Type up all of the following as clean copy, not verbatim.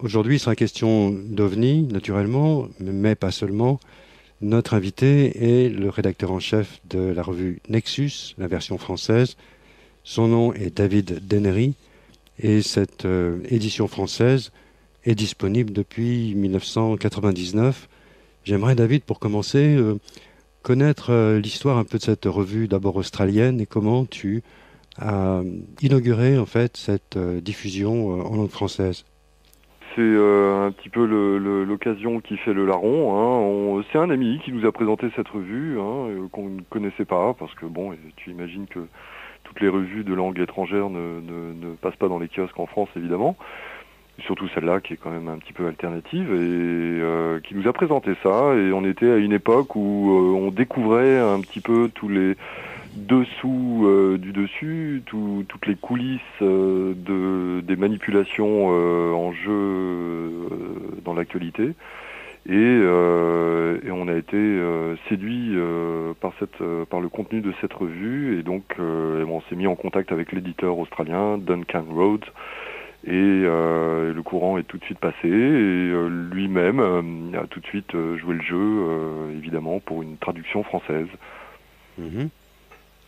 Aujourd'hui, il sera question d'OVNI, naturellement, mais pas seulement. Notre invité est le rédacteur en chef de la revue Nexus, la version française. Son nom est David Dennery et cette édition française est disponible depuis 1999. J'aimerais, David, pour commencer, connaître l'histoire un peu de cette revue d'abord australienne et comment tu as inauguré en fait cette diffusion en langue française. C'est un petit peu l'occasion qui fait le larron, hein. C'est un ami qui nous a présenté cette revue, hein, qu'on ne connaissait pas, parce que bon, tu imagines que toutes les revues de langue étrangère ne passent pas dans les kiosques en France, évidemment. Surtout celle-là qui est quand même un petit peu alternative, et qui nous a présenté ça. Et on était à une époque où on découvrait un petit peu tous les dessous du dessus, toutes les coulisses des manipulations en jeu dans l'actualité. Et on a été séduit par le contenu de cette revue. Et donc on s'est mis en contact avec l'éditeur australien Duncan Rhodes. Le courant est tout de suite passé. Et lui-même a tout de suite joué le jeu, évidemment, pour une traduction française. Mhm.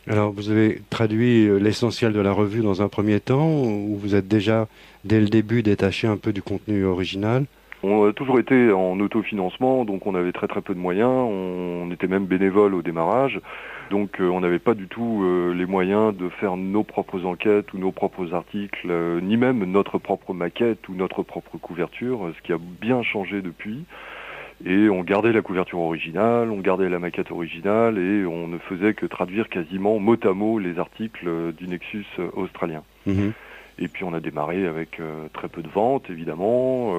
Alors, vous avez traduit l'essentiel de la revue dans un premier temps, ou vous êtes déjà, dès le début, détaché un peu du contenu original? On a toujours été en autofinancement, donc on avait très très peu de moyens. On était même bénévole au démarrage, donc on n'avait pas du tout les moyens de faire nos propres enquêtes ou nos propres articles, ni même notre propre maquette ou notre propre couverture, ce qui a bien changé depuis. Et on gardait la couverture originale, on gardait la maquette originale, et on ne faisait que traduire quasiment mot à mot les articles du Nexus australien. Mhm. Et puis on a démarré avec très peu de ventes, évidemment.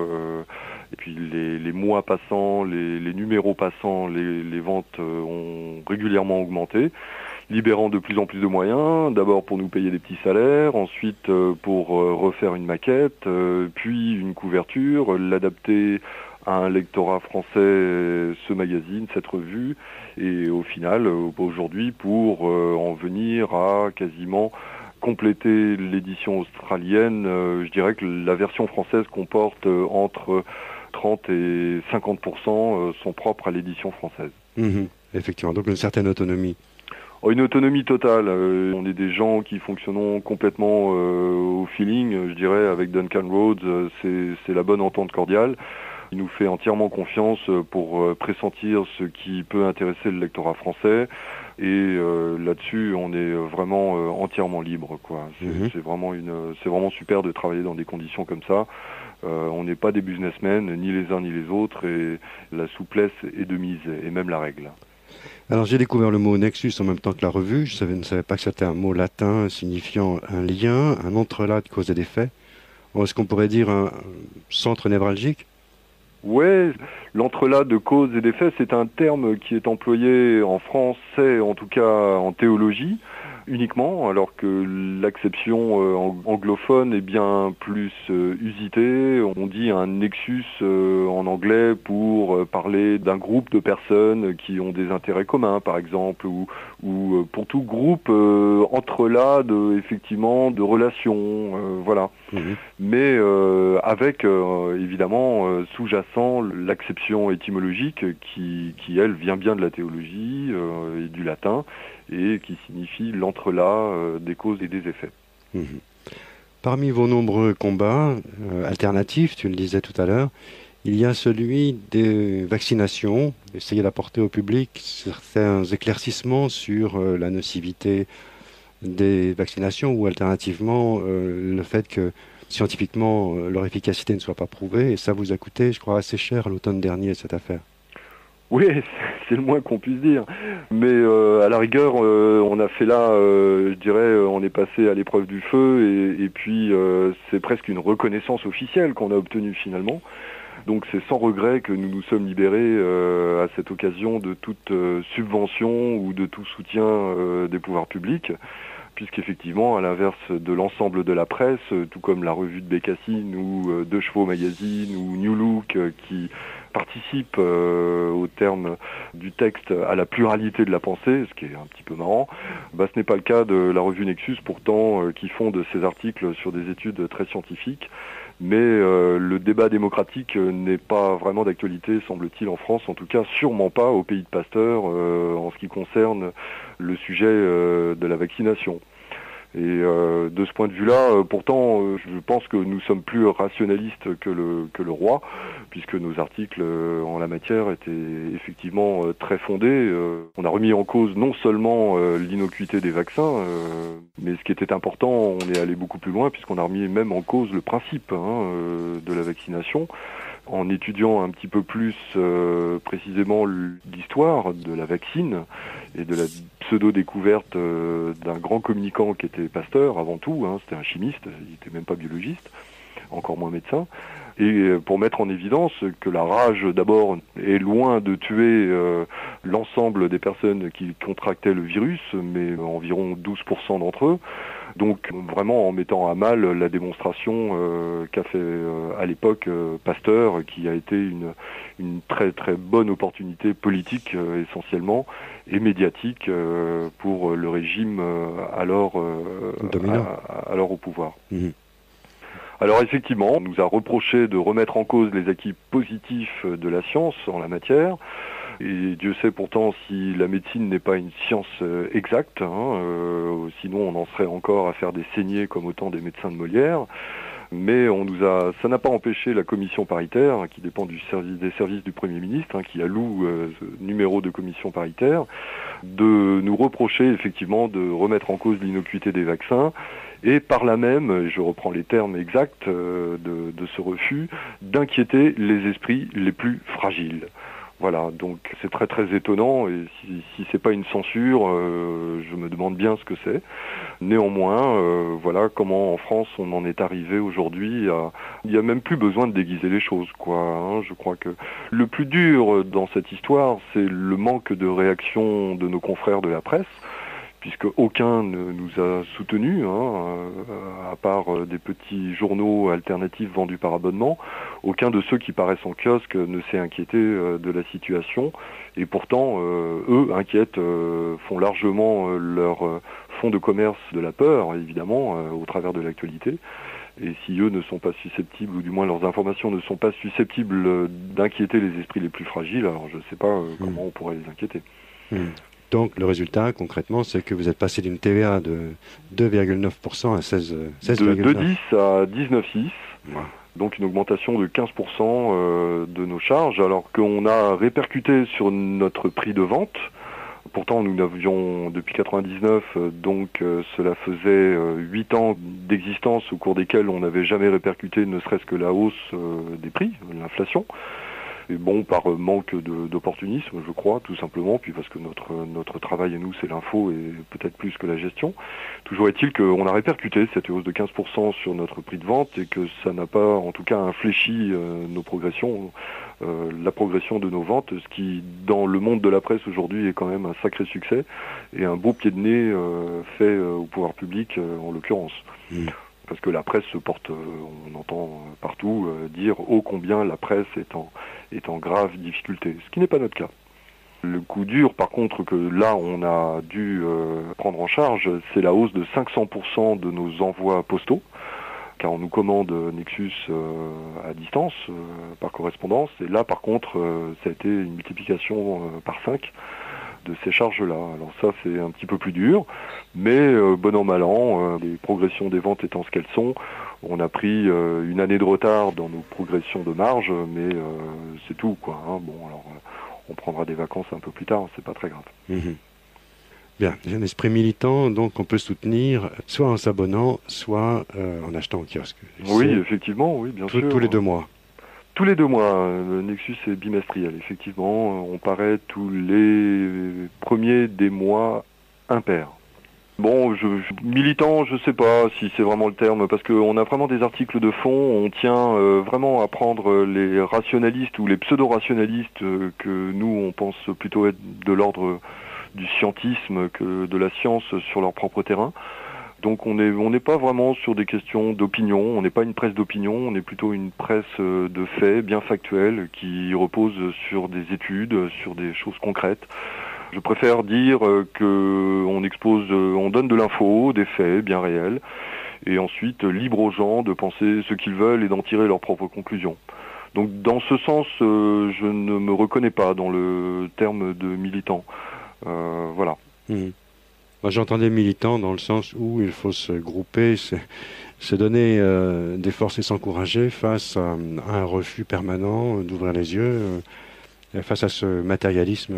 Et puis les mois passant, les numéros passant, les ventes ont régulièrement augmenté, libérant de plus en plus de moyens. D'abord pour nous payer des petits salaires, ensuite pour refaire une maquette, puis une couverture, l'adapter à un lectorat français, ce magazine, cette revue. Et au final, aujourd'hui, pour en venir à quasiment compléter l'édition australienne, je dirais que la version française comporte entre 30 et 50% sont propres à l'édition française. Mhm. Effectivement, donc une certaine autonomie. Une autonomie totale. On est des gens qui fonctionnons complètement au feeling, je dirais, avec Duncan Rhodes. C'est la bonne entente cordiale. Il nous fait entièrement confiance pour pressentir ce qui peut intéresser le lectorat français. Et là-dessus, on est vraiment entièrement libre, quoi. Mhm. C'est vraiment super de travailler dans des conditions comme ça. On n'est pas des businessmen, ni les uns ni les autres, et la souplesse est de mise, et même la règle. Alors, j'ai découvert le mot Nexus en même temps que la revue. Ne savais pas que c'était un mot latin signifiant un lien, un entrelac de cause et d'effet. Est-ce qu'on pourrait dire un centre névralgique? Ouais, l'entrelac de cause et d'effet, c'est un terme qui est employé en français, en tout cas en théologie, uniquement, alors que l'acception anglophone est bien plus usitée. On dit un nexus en anglais pour parler d'un groupe de personnes qui ont des intérêts communs, par exemple, ou pour tout groupe entrelac effectivement de relations, voilà. Mhm. Mais avec évidemment sous-jacent l'acception étymologique qui, elle, vient bien de la théologie et du latin, et qui signifie l'entrelac des causes et des effets. Mhm. Parmi vos nombreux combats alternatifs, tu le disais tout à l'heure, il y a celui des vaccinations, essayer d'apporter au public certains éclaircissements sur la nocivité des vaccinations ou alternativement le fait que scientifiquement leur efficacité ne soit pas prouvée. Et ça vous a coûté, je crois, assez cher l'automne dernier, cette affaire. Oui, c'est le moins qu'on puisse dire. Mais à la rigueur, on a fait là, je dirais, on est passé à l'épreuve du feu, et puis c'est presque une reconnaissance officielle qu'on a obtenue finalement. Donc c'est sans regret que nous nous sommes libérés à cette occasion de toute subvention ou de tout soutien des pouvoirs publics, puisqu'effectivement, à l'inverse de l'ensemble de la presse, tout comme la revue de Bécassine ou Deux Chevaux Magazine ou New Look, qui participent au terme du texte à la pluralité de la pensée, ce qui est un petit peu marrant, ce n'est pas le cas de la revue Nexus, pourtant, qui fonde ses articles sur des études très scientifiques. Mais le débat démocratique n'est pas vraiment d'actualité, semble-t-il, en France, en tout cas sûrement pas au pays de Pasteur en ce qui concerne le sujet de la vaccination. Et de ce point de vue-là, pourtant, je pense que nous sommes plus rationalistes que le roi, puisque nos articles en la matière étaient effectivement très fondés. On a remis en cause non seulement l'innocuité des vaccins, mais ce qui était important, on est allé beaucoup plus loin, puisqu'on a remis même en cause le principe de la vaccination, en étudiant un petit peu plus précisément l'histoire de la vaccine et de la pseudo-découverte d'un grand communicant qui était Pasteur avant tout, c'était un chimiste, il n'était même pas biologiste, encore moins médecin, et pour mettre en évidence que la rage d'abord est loin de tuer l'ensemble des personnes qui contractaient le virus, mais environ 12% d'entre eux. Donc vraiment en mettant à mal la démonstration qu'a fait à l'époque Pasteur, qui a été une très très bonne opportunité politique essentiellement et médiatique pour le régime alors au pouvoir. Mmh. Alors effectivement, on nous a reproché de remettre en cause les acquis positifs de la science en la matière. Et Dieu sait pourtant si la médecine n'est pas une science exacte, sinon on en serait encore à faire des saignées comme au temps des médecins de Molière. Mais ça n'a pas empêché la commission paritaire, qui dépend des services du Premier ministre, qui alloue ce numéro de commission paritaire, de nous reprocher effectivement de remettre en cause l'innocuité des vaccins, et par là même, je reprends les termes exacts de ce refus, d'inquiéter les esprits les plus fragiles. Voilà, donc c'est très très étonnant, et si c'est pas une censure, je me demande bien ce que c'est. Néanmoins, voilà comment en France on en est arrivé aujourd'hui il n'y a même plus besoin de déguiser les choses, quoi. Je crois que le plus dur dans cette histoire, c'est le manque de réaction de nos confrères de la presse, puisque aucun ne nous a soutenus, à part des petits journaux alternatifs vendus par abonnement. Aucun de ceux qui paraissent en kiosque ne s'est inquiété de la situation. Et pourtant, eux, inquiètent, font largement leur fonds de commerce de la peur, évidemment, au travers de l'actualité. Et si eux ne sont pas susceptibles, ou du moins leurs informations ne sont pas susceptibles d'inquiéter les esprits les plus fragiles, alors je ne sais pas comment on pourrait les inquiéter. Donc le résultat, concrètement, c'est que vous êtes passé d'une TVA de 2,9% à 16,9%. De 10 à 19,6%. Ouais. Donc une augmentation de 15% de nos charges, alors qu'on a répercuté sur notre prix de vente. Pourtant, nous n'avions, depuis 1999, donc cela faisait 8 ans d'existence au cours desquels on n'avait jamais répercuté ne serait-ce que la hausse des prix, l'inflation. Et bon, par manque d'opportunisme, je crois, tout simplement, puis parce que notre travail à nous, c'est l'info et peut-être plus que la gestion. Toujours est-il qu'on a répercuté cette hausse de 15% sur notre prix de vente et que ça n'a pas, en tout cas, infléchi nos progressions, la progression de nos ventes, ce qui, dans le monde de la presse aujourd'hui, est quand même un sacré succès et un beau pied de nez fait au pouvoir public, en l'occurrence. Parce que la presse se porte, on entend partout dire ô combien la presse est en grave difficulté, ce qui n'est pas notre cas. Le coup dur, par contre, que là on a dû prendre en charge, c'est la hausse de 500% de nos envois postaux, car on nous commande Nexus à distance, par correspondance, et là par contre, ça a été une multiplication par 5 de ces charges-là. Alors ça, c'est un petit peu plus dur, mais bon an, mal an, les progressions des ventes étant ce qu'elles sont, on a pris une année de retard dans nos progressions de marge, mais c'est tout, quoi. Bon, alors, on prendra des vacances un peu plus tard, c'est pas très grave. Bien, j'ai un esprit militant, donc on peut soutenir soit en s'abonnant, soit en achetant au kiosque. Oui, effectivement, oui, bien sûr. Tous les 2 mois. Tous les 2 mois, le Nexus est bimestriel, effectivement. On paraît tous les premiers des mois impairs. Bon, militant, je sais pas si c'est vraiment le terme, parce qu'on a vraiment des articles de fond, on tient vraiment à prendre les rationalistes ou les pseudo-rationalistes que nous, on pense plutôt être de l'ordre du scientisme que de la science sur leur propre terrain. Donc on n'est pas vraiment sur des questions d'opinion, on n'est pas une presse d'opinion, on est plutôt une presse de faits bien factuels qui repose sur des études, sur des choses concrètes. Je préfère dire qu'on expose, on donne de l'info, des faits bien réels, et ensuite libre aux gens de penser ce qu'ils veulent et d'en tirer leurs propres conclusions. Donc dans ce sens, je ne me reconnais pas dans le terme de militant. Voilà. Moi, j'entendais militant dans le sens où il faut se grouper, se donner des forces et s'encourager face à un refus permanent d'ouvrir les yeux, face à ce matérialisme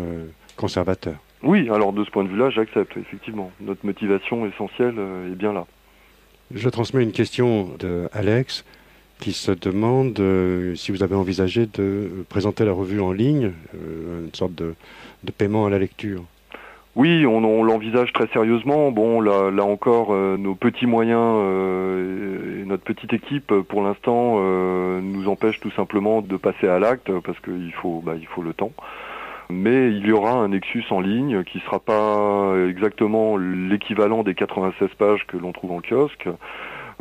conservateur. Oui, alors de ce point de vue-là, j'accepte, effectivement. Notre motivation essentielle est bien là. Je transmets une question de Alex qui se demande si vous avez envisagé de présenter la revue en ligne, une sorte de paiement à la lecture. Oui, on l'envisage très sérieusement. Bon, là encore, nos petits moyens et notre petite équipe, pour l'instant, nous empêchent tout simplement de passer à l'acte parce qu'il faut le temps. Mais il y aura un Nexus en ligne qui sera pas exactement l'équivalent des 96 pages que l'on trouve en kiosque,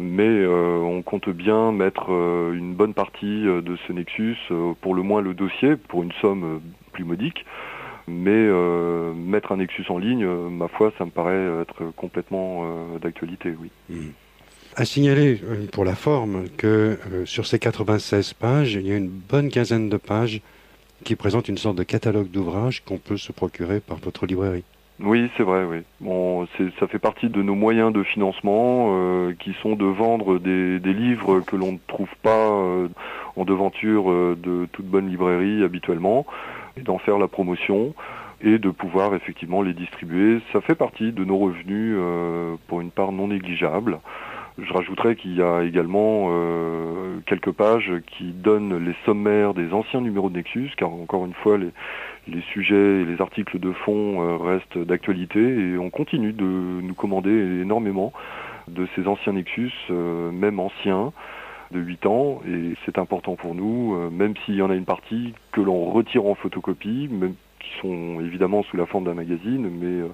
mais on compte bien mettre une bonne partie de ce Nexus, pour le moins le dossier, pour une somme plus modique. Mais mettre un Nexus en ligne, ma foi, ça me paraît être complètement d'actualité, oui. À signaler pour la forme que sur ces 96 pages, il y a une bonne quinzaine de pages qui présentent une sorte de catalogue d'ouvrages qu'on peut se procurer par votre librairie. Oui, c'est vrai, oui. Bon, ça fait partie de nos moyens de financement qui sont de vendre des livres que l'on ne trouve pas en devanture de toute bonne librairie habituellement, et d'en faire la promotion et de pouvoir effectivement les distribuer. Ça fait partie de nos revenus pour une part non négligeable. Je rajouterais qu'il y a également quelques pages qui donnent les sommaires des anciens numéros de Nexus, car encore une fois, les sujets et les articles de fond restent d'actualité et on continue de nous commander énormément de ces anciens Nexus, même anciens, de 8 ans, et c'est important pour nous, même s'il y en a une partie que l'on retire en photocopie, même qui sont évidemment sous la forme d'un magazine, mais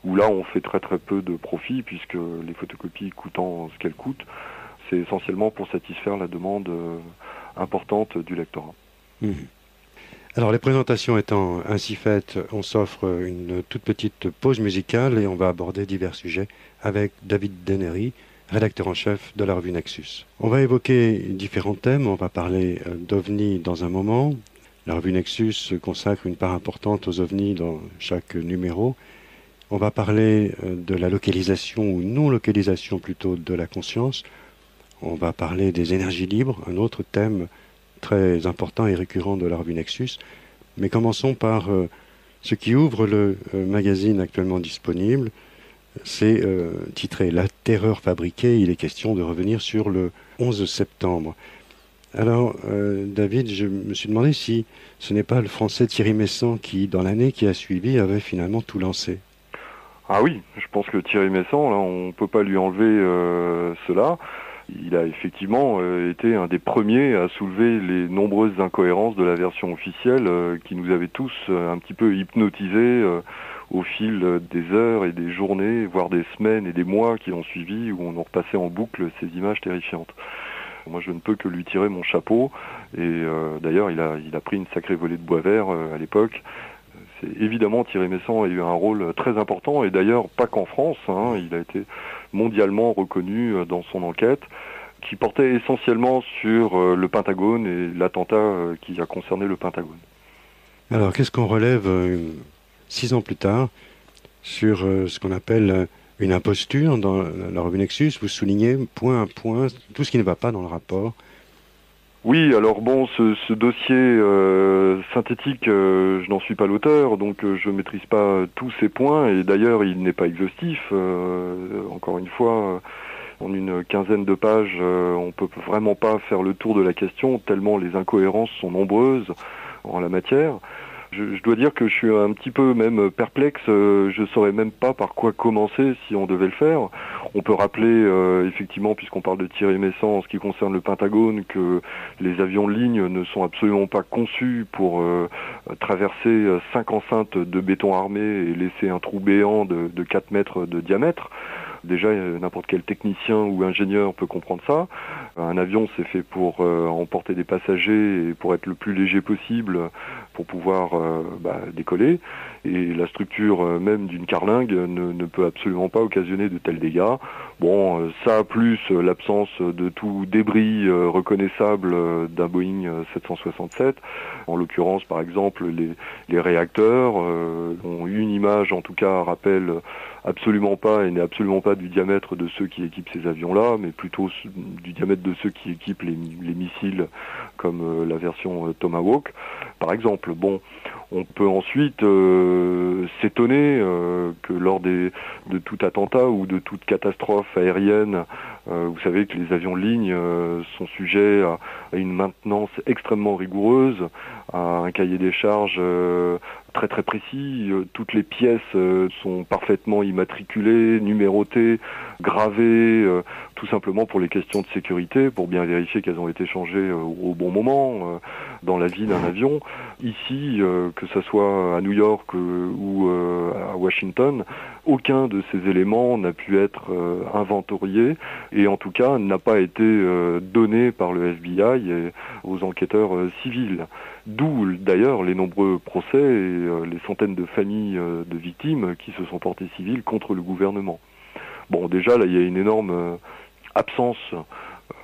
où là on fait très très peu de profit, puisque les photocopies coûtant ce qu'elles coûtent, c'est essentiellement pour satisfaire la demande importante du lectorat. Alors les présentations étant ainsi faites, on s'offre une toute petite pause musicale et on va aborder divers sujets avec David Dennery, rédacteur en chef de la revue Nexus. On va évoquer différents thèmes, on va parler d'OVNI dans un moment. La revue Nexus consacre une part importante aux OVNI dans chaque numéro. On va parler de la localisation ou non-localisation plutôt de la conscience. On va parler des énergies libres, un autre thème très important et récurrent de la revue Nexus. Mais commençons par ce qui ouvre le magazine actuellement disponible. C'est titré « La terreur fabriquée ». Il est question de revenir sur le 11 septembre. Alors, David, je me suis demandé si ce n'est pas le français Thierry Messant qui, dans l'année qui a suivi, avait finalement tout lancé. Ah oui, je pense que Thierry Messant, là, on ne peut pas lui enlever cela. Il a effectivement été un des premiers à soulever les nombreuses incohérences de la version officielle qui nous avaient tous un petit peu hypnotisés au fil des heures et des journées, voire des semaines et des mois qui ont suivi, où on en repassait en boucle ces images terrifiantes. Moi, je ne peux que lui tirer mon chapeau, et d'ailleurs, il a pris une sacrée volée de bois vert à l'époque. C'est évidemment, Thierry Messant a eu un rôle très important, et d'ailleurs pas qu'en France, il a été mondialement reconnu dans son enquête, qui portait essentiellement sur le Pentagone et l'attentat qui a concerné le Pentagone. Alors, qu'est-ce qu'on relève 6 ans plus tard sur ce qu'on appelle une imposture dans la revue Nexus? Vous soulignez point à point tout ce qui ne va pas dans le rapport. Oui, alors bon, ce dossier synthétique, je n'en suis pas l'auteur, donc je ne maîtrise pas tous ces points, et d'ailleurs il n'est pas exhaustif. Encore une fois, en une quinzaine de pages, on peut vraiment pas faire le tour de la question, tellement les incohérences sont nombreuses en la matière. Je dois dire que je suis un petit peu même perplexe, je saurais même pas par quoi commencer si on devait le faire. On peut rappeler, effectivement, puisqu'on parle de Thierry Messant en ce qui concerne le Pentagone, que les avions de ligne ne sont absolument pas conçus pour traverser 5 enceintes de béton armé et laisser un trou béant de 4 mètres de diamètre. Déjà, n'importe quel technicien ou ingénieur peut comprendre ça. Un avion, c'est fait pour emporter des passagers et pour être le plus léger possible pour pouvoir décoller. Et la structure même d'une carlingue ne peut absolument pas occasionner de tels dégâts. Bon, ça plus l'absence de tout débris reconnaissable d'un Boeing 767. En l'occurrence, par exemple, les réacteurs ont une image, en tout cas, rappelle absolument pas et n'est absolument pas du diamètre de ceux qui équipent ces avions-là, mais plutôt du diamètre de ceux qui équipent les missiles comme la version Tomahawk, par exemple. Bon, on peut ensuite s'étonner que lors de tout attentat ou de toute catastrophe aérienne, vous savez que les avions de ligne sont sujets à une maintenance extrêmement rigoureuse, à un cahier des charges très très précis. Toutes les pièces sont parfaitement immatriculées, numérotées, gravées, tout simplement pour les questions de sécurité, pour bien vérifier qu'elles ont été changées au bon moment dans la vie d'un avion. Ici, que ce soit à New York ou à Washington, aucun de ces éléments n'a pu être inventorié et en tout cas n'a pas été donné par le FBI et aux enquêteurs civils. D'où d'ailleurs les nombreux procès et les centaines de familles de victimes qui se sont portées civiles contre le gouvernement. Bon, déjà là il y a une énorme absence,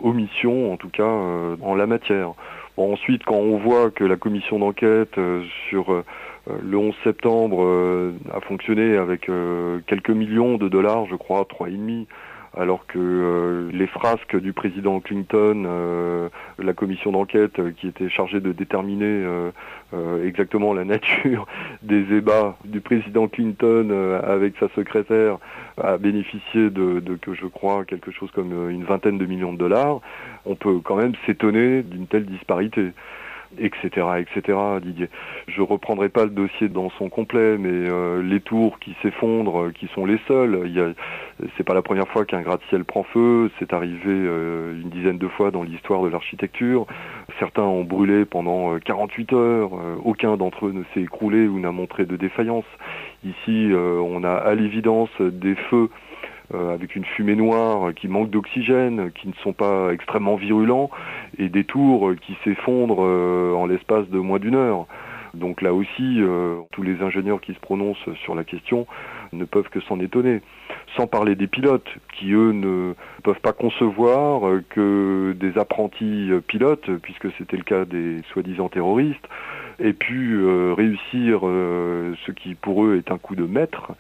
omission en tout cas en la matière. Bon, ensuite, quand on voit que la commission d'enquête sur le 11 septembre a fonctionné avec quelques millions de dollars, je crois, 3,5, alors que les frasques du président Clinton, la commission d'enquête qui était chargée de déterminer exactement la nature des ébats du président Clinton avec sa secrétaire, a bénéficié de que je crois quelque chose comme une vingtaine de millions de dollars, on peut quand même s'étonner d'une telle disparité. Etc., Didier. Je reprendrai pas le dossier dans son complet, mais les tours qui s'effondrent, qui sont les seules, c'est pas la première fois qu'un gratte-ciel prend feu, c'est arrivé une dizaine de fois dans l'histoire de l'architecture. Certains ont brûlé pendant 48 heures, aucun d'entre eux ne s'est écroulé ou n'a montré de défaillance. Ici, on a à l'évidence des feux avec une fumée noire qui manque d'oxygène, qui ne sont pas extrêmement virulents, et des tours qui s'effondrent en l'espace de moins d'une heure. Donc là aussi, tous les ingénieurs qui se prononcent sur la question ne peuvent que s'en étonner. Sans parler des pilotes, qui eux ne peuvent pas concevoir que des apprentis pilotes, puisque c'était le cas des soi-disant terroristes, aient pu réussir ce qui pour eux est un coup de maître,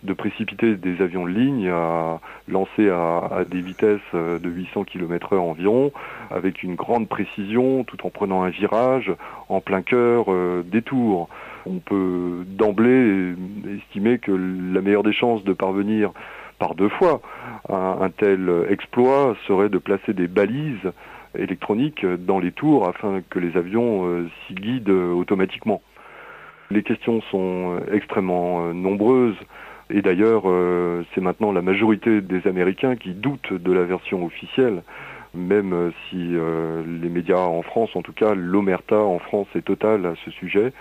de précipiter des avions de ligne à lancer à des vitesses de 800 km/h environ, avec une grande précision, tout en prenant un virage en plein cœur des tours. On peut d'emblée estimer que la meilleure des chances de parvenir par deux fois à un tel exploit serait de placer des balises électroniques dans les tours afin que les avions s'y guident automatiquement. Les questions sont extrêmement nombreuses. Et d'ailleurs, c'est maintenant la majorité des Américains qui doutent de la version officielle, même si les médias en France, en tout cas l'omerta en France est totale à ce sujet,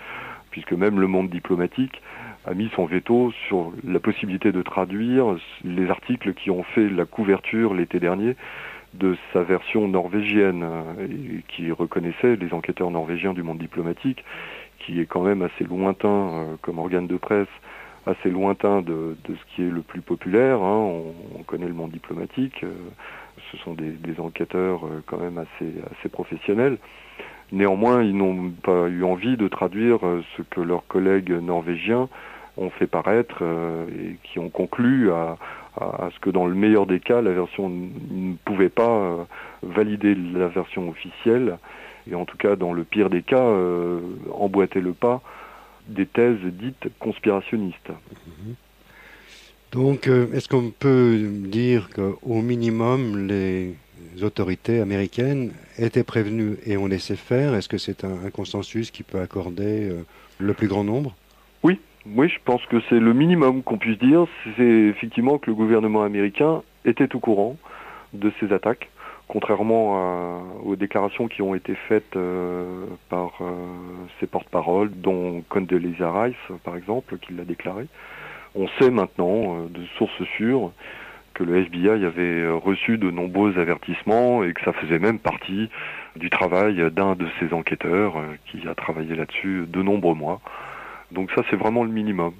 puisque même le monde diplomatique a mis son veto sur la possibilité de traduire les articles qui ont fait la couverture l'été dernier de sa version norvégienne, et qui reconnaissait les enquêteurs norvégiens du monde diplomatique, qui est quand même assez lointain comme organe de presse, assez lointain de ce qui est le plus populaire. On connaît le monde diplomatique, ce sont des enquêteurs quand même assez professionnels. Néanmoins, ils n'ont pas eu envie de traduire ce que leurs collègues norvégiens ont fait paraître et qui ont conclu à ce que dans le meilleur des cas, la version ne pouvait pas valider la version officielle, et en tout cas dans le pire des cas, emboîter le pas des thèses dites conspirationnistes. Donc, est-ce qu'on peut dire qu'au minimum, les autorités américaines étaient prévenues et ont laissé faire? Est-ce que c'est un consensus qui peut accorder le plus grand nombre? Oui, je pense que c'est le minimum qu'on puisse dire. C'est effectivement que le gouvernement américain était au courant de ces attaques, contrairement aux déclarations qui ont été faites par ses porte-paroles, dont Condoleezza Rice, par exemple, qui l'a déclaré. On sait maintenant, de sources sûres, que le FBI avait reçu de nombreux avertissements et que ça faisait même partie du travail d'un de ces enquêteurs qui a travaillé là-dessus de nombreux mois. Donc ça, c'est vraiment le minimum.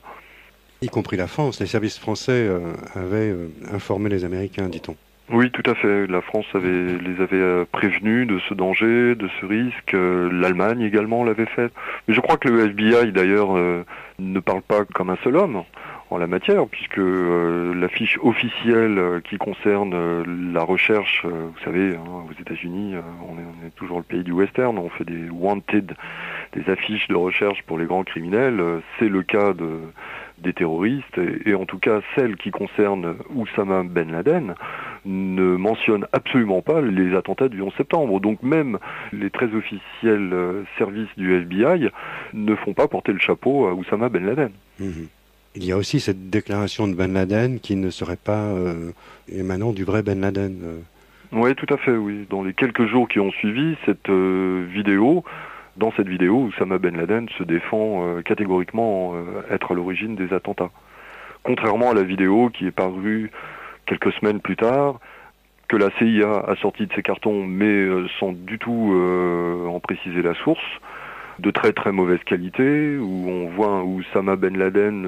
Y compris la France, les services français avaient informé les Américains, dit-on. Oui, tout à fait. La France les avait prévenus de ce danger, de ce risque. L'Allemagne également l'avait fait. Mais je crois que le FBI, d'ailleurs, ne parle pas comme un seul homme en la matière, puisque la fiche officielle qui concerne la recherche, vous savez, hein, aux États-Unis, on est toujours le pays du western, on fait des wanted, des affiches de recherche pour les grands criminels. C'est le cas des terroristes, et en tout cas celle qui concerne Oussama Ben Laden ne mentionne absolument pas les attentats du 11 septembre. Donc même les très officiels services du FBI ne font pas porter le chapeau à Oussama Ben Laden. Mmh. Il y a aussi cette déclaration de Ben Laden qui ne serait pas émanant du vrai Ben Laden. Oui, tout à fait, oui. Dans les quelques jours qui ont suivi cette vidéo, dans cette vidéo, Oussama Ben Laden se défend catégoriquement être à l'origine des attentats. Contrairement à la vidéo qui est parue quelques semaines plus tard, que la CIA a sorti de ses cartons, mais sans du tout en préciser la source, de très très mauvaise qualité, où on voit un Oussama Ben Laden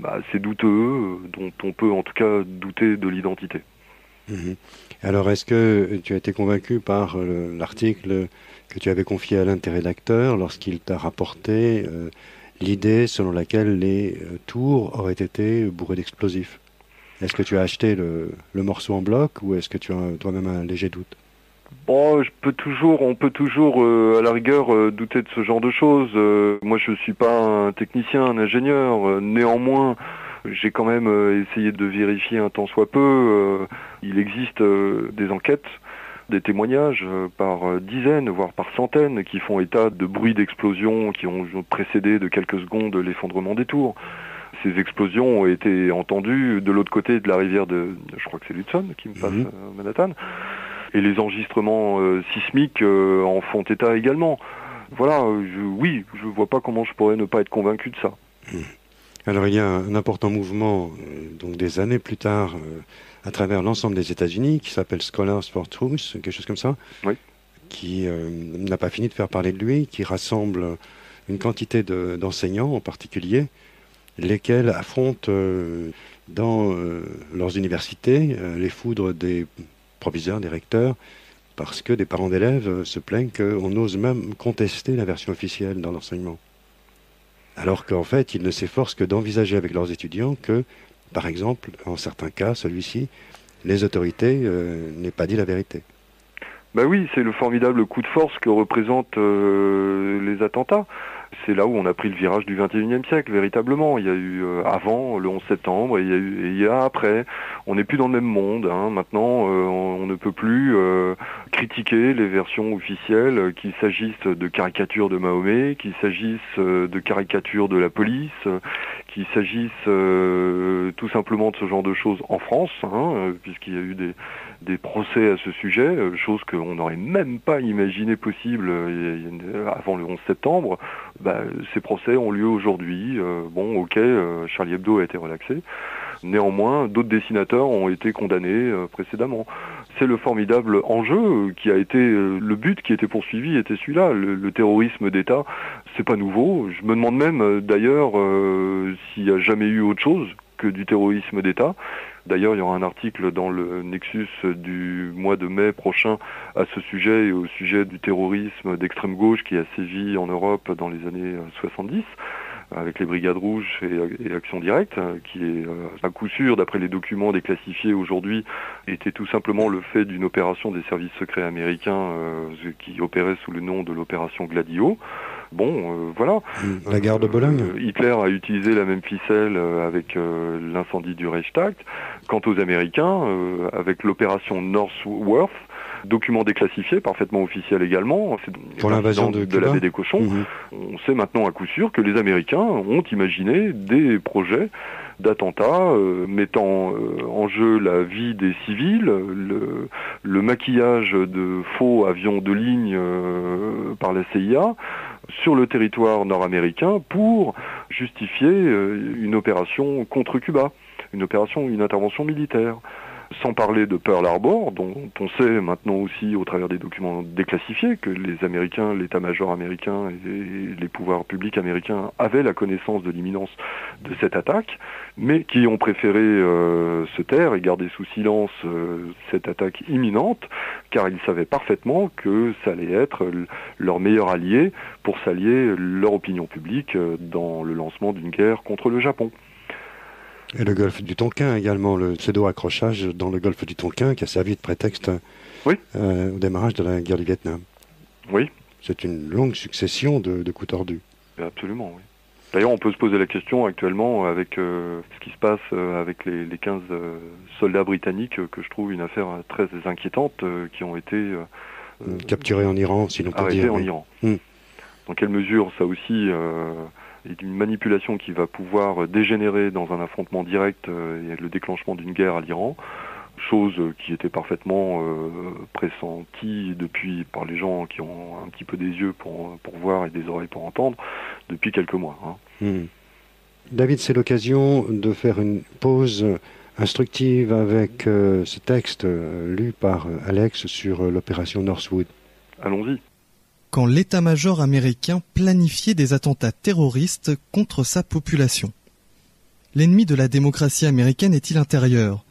assez douteux, dont on peut en tout cas douter de l'identité. Mmh. Alors est-ce que tu as été convaincu par l'article que tu avais confié à l'un de tes rédacteurs lorsqu'il t'a rapporté l'idée selon laquelle les tours auraient été bourrés d'explosifs? Est-ce que tu as acheté le morceau en bloc ou est-ce que tu as toi-même un léger doute? Bon, on peut toujours à la rigueur douter de ce genre de choses. Moi, je suis pas un technicien, un ingénieur. Néanmoins, j'ai quand même essayé de vérifier un tant soit peu. Il existe des enquêtes, des témoignages par dizaines, voire par centaines, qui font état de bruits d'explosions qui ont précédé de quelques secondes l'effondrement des tours. Ces explosions ont été entendues de l'autre côté de la rivière je crois que c'est l'Hudson qui me passe à Manhattan. Et les enregistrements sismiques en font état également. Voilà, je vois pas comment je pourrais ne pas être convaincu de ça. Alors il y a un important mouvement, donc des années plus tard, à travers l'ensemble des États-Unis, qui s'appelle Scholars for Truth, quelque chose comme ça, oui. Qui n'a pas fini de faire parler de lui, qui rassemble une quantité d'enseignants en particulier, lesquels affrontent dans leurs universités les foudres des proviseurs, des recteurs, parce que des parents d'élèves se plaignent qu'on ose même contester la version officielle dans l'enseignement. Alors qu'en fait, ils ne s'efforcent que d'envisager avec leurs étudiants que, par exemple, en certains cas, celui-ci, les autorités n'aient pas dit la vérité. Ben oui, c'est le formidable coup de force que représentent les attentats. C'est là où on a pris le virage du XXIe siècle, véritablement. Il y a eu avant le 11 septembre et il y a après. On n'est plus dans le même monde. Hein. Maintenant, on ne peut plus critiquer les versions officielles, qu'il s'agisse de caricatures de Mahomet, qu'il s'agisse de caricatures de la police, qu'il s'agisse tout simplement de ce genre de choses en France, hein, puisqu'il y a eu des procès à ce sujet, chose qu'on n'aurait même pas imaginé possible avant le 11 septembre. Ces procès ont lieu aujourd'hui. Charlie Hebdo a été relaxé. Néanmoins, d'autres dessinateurs ont été condamnés précédemment. C'est le formidable enjeu qui a été le but qui était poursuivi, était celui-là. Le terrorisme d'État, c'est pas nouveau. Je me demande même d'ailleurs s'il n'y a jamais eu autre chose que du terrorisme d'État. D'ailleurs, il y aura un article dans le Nexus du mois de mai prochain à ce sujet et au sujet du terrorisme d'extrême gauche qui a sévi en Europe dans les années 70 avec les Brigades Rouges et Action Directe, qui est à coup sûr, d'après les documents déclassifiés aujourd'hui, était tout simplement le fait d'une opération des services secrets américains qui opérait sous le nom de l'opération Gladio. Voilà. La gare de Bologne. Hitler a utilisé la même ficelle avec l'incendie du Reichstag. Quant aux Américains, avec l'opération Northworth, document déclassifié, parfaitement officiel également, pour l'invasion de la baie des Cochons. On sait maintenant à coup sûr que les Américains ont imaginé des projets d'attentats mettant en jeu la vie des civils, le maquillage de faux avions de ligne par la CIA sur le territoire nord-américain pour justifier une opération contre Cuba, une intervention militaire. Sans parler de Pearl Harbor, dont on sait maintenant aussi au travers des documents déclassifiés que les Américains, l'état-major américain et les pouvoirs publics américains avaient la connaissance de l'imminence de cette attaque, mais qui ont préféré se taire et garder sous silence cette attaque imminente, car ils savaient parfaitement que ça allait être leur meilleur allié pour s'allier leur opinion publique dans le lancement d'une guerre contre le Japon. Et le golfe du Tonkin également, le pseudo-accrochage dans le golfe du Tonkin qui a servi de prétexte au démarrage de la guerre du Vietnam. Oui. C'est une longue succession de coups tordus. Absolument, oui. D'ailleurs, on peut se poser la question actuellement avec ce qui se passe avec les 15 soldats britanniques, que je trouve une affaire très inquiétante, qui ont été capturés en Iran, si l'on peut dire. Arrêtés en Iran. Dans quelle mesure ça aussi est une manipulation qui va pouvoir dégénérer dans un affrontement direct et le déclenchement d'une guerre à l'Iran, chose qui était parfaitement pressentie depuis par les gens qui ont un petit peu des yeux pour voir et des oreilles pour entendre depuis quelques mois. David, c'est l'occasion de faire une pause instructive avec ce texte lu par Alex sur l'opération Northwood. Allons-y. Quand l'état-major américain planifiait des attentats terroristes contre sa population. L'ennemi de la démocratie américaine est-il intérieur ?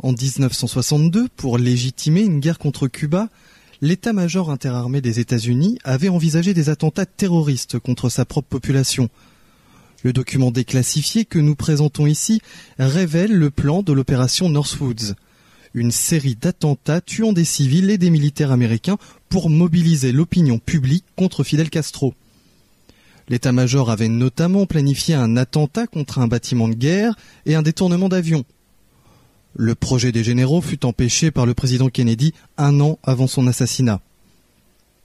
En 1962, pour légitimer une guerre contre Cuba, l'état-major interarmé des États-Unis avait envisagé des attentats terroristes contre sa propre population. Le document déclassifié que nous présentons ici révèle le plan de l'opération Northwoods. Une série d'attentats tuant des civils et des militaires américains pour mobiliser l'opinion publique contre Fidel Castro. L'état-major avait notamment planifié un attentat contre un bâtiment de guerre et un détournement d'avion. Le projet des généraux fut empêché par le président Kennedy 1 an avant son assassinat.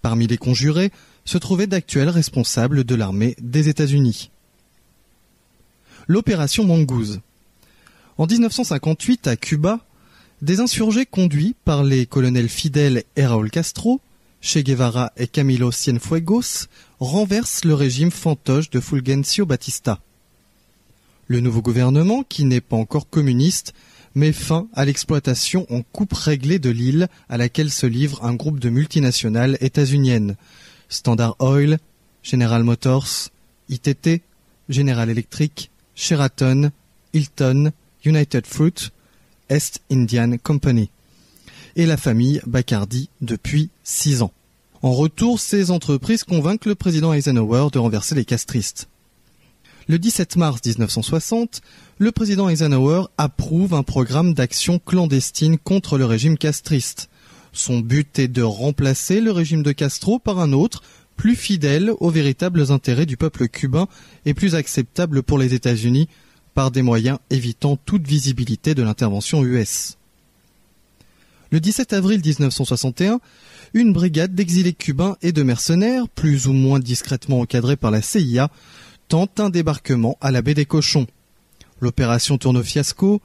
Parmi les conjurés se trouvaient d'actuels responsables de l'armée des États-Unis. L'opération Mongoose. En 1958, à Cuba, des insurgés conduits par les colonels Fidel et Raúl Castro, Che Guevara et Camilo Cienfuegos, renversent le régime fantoche de Fulgencio Batista. Le nouveau gouvernement, qui n'est pas encore communiste, met fin à l'exploitation en coupe réglée de l'île à laquelle se livre un groupe de multinationales états-uniennes. Standard Oil, General Motors, ITT, General Electric, Sheraton, Hilton, United Fruit, East Indian Company et la famille Bacardi depuis 6 ans. En retour, ces entreprises convainquent le président Eisenhower de renverser les castristes. Le 17 mars 1960, le président Eisenhower approuve un programme d'action clandestine contre le régime castriste. Son but est de remplacer le régime de Castro par un autre, plus fidèle aux véritables intérêts du peuple cubain et plus acceptable pour les États-Unis, par des moyens évitant toute visibilité de l'intervention US. Le 17 avril 1961, une brigade d'exilés cubains et de mercenaires, plus ou moins discrètement encadrée par la CIA, tente un débarquement à la baie des Cochons. L'opération tourne au fiasco.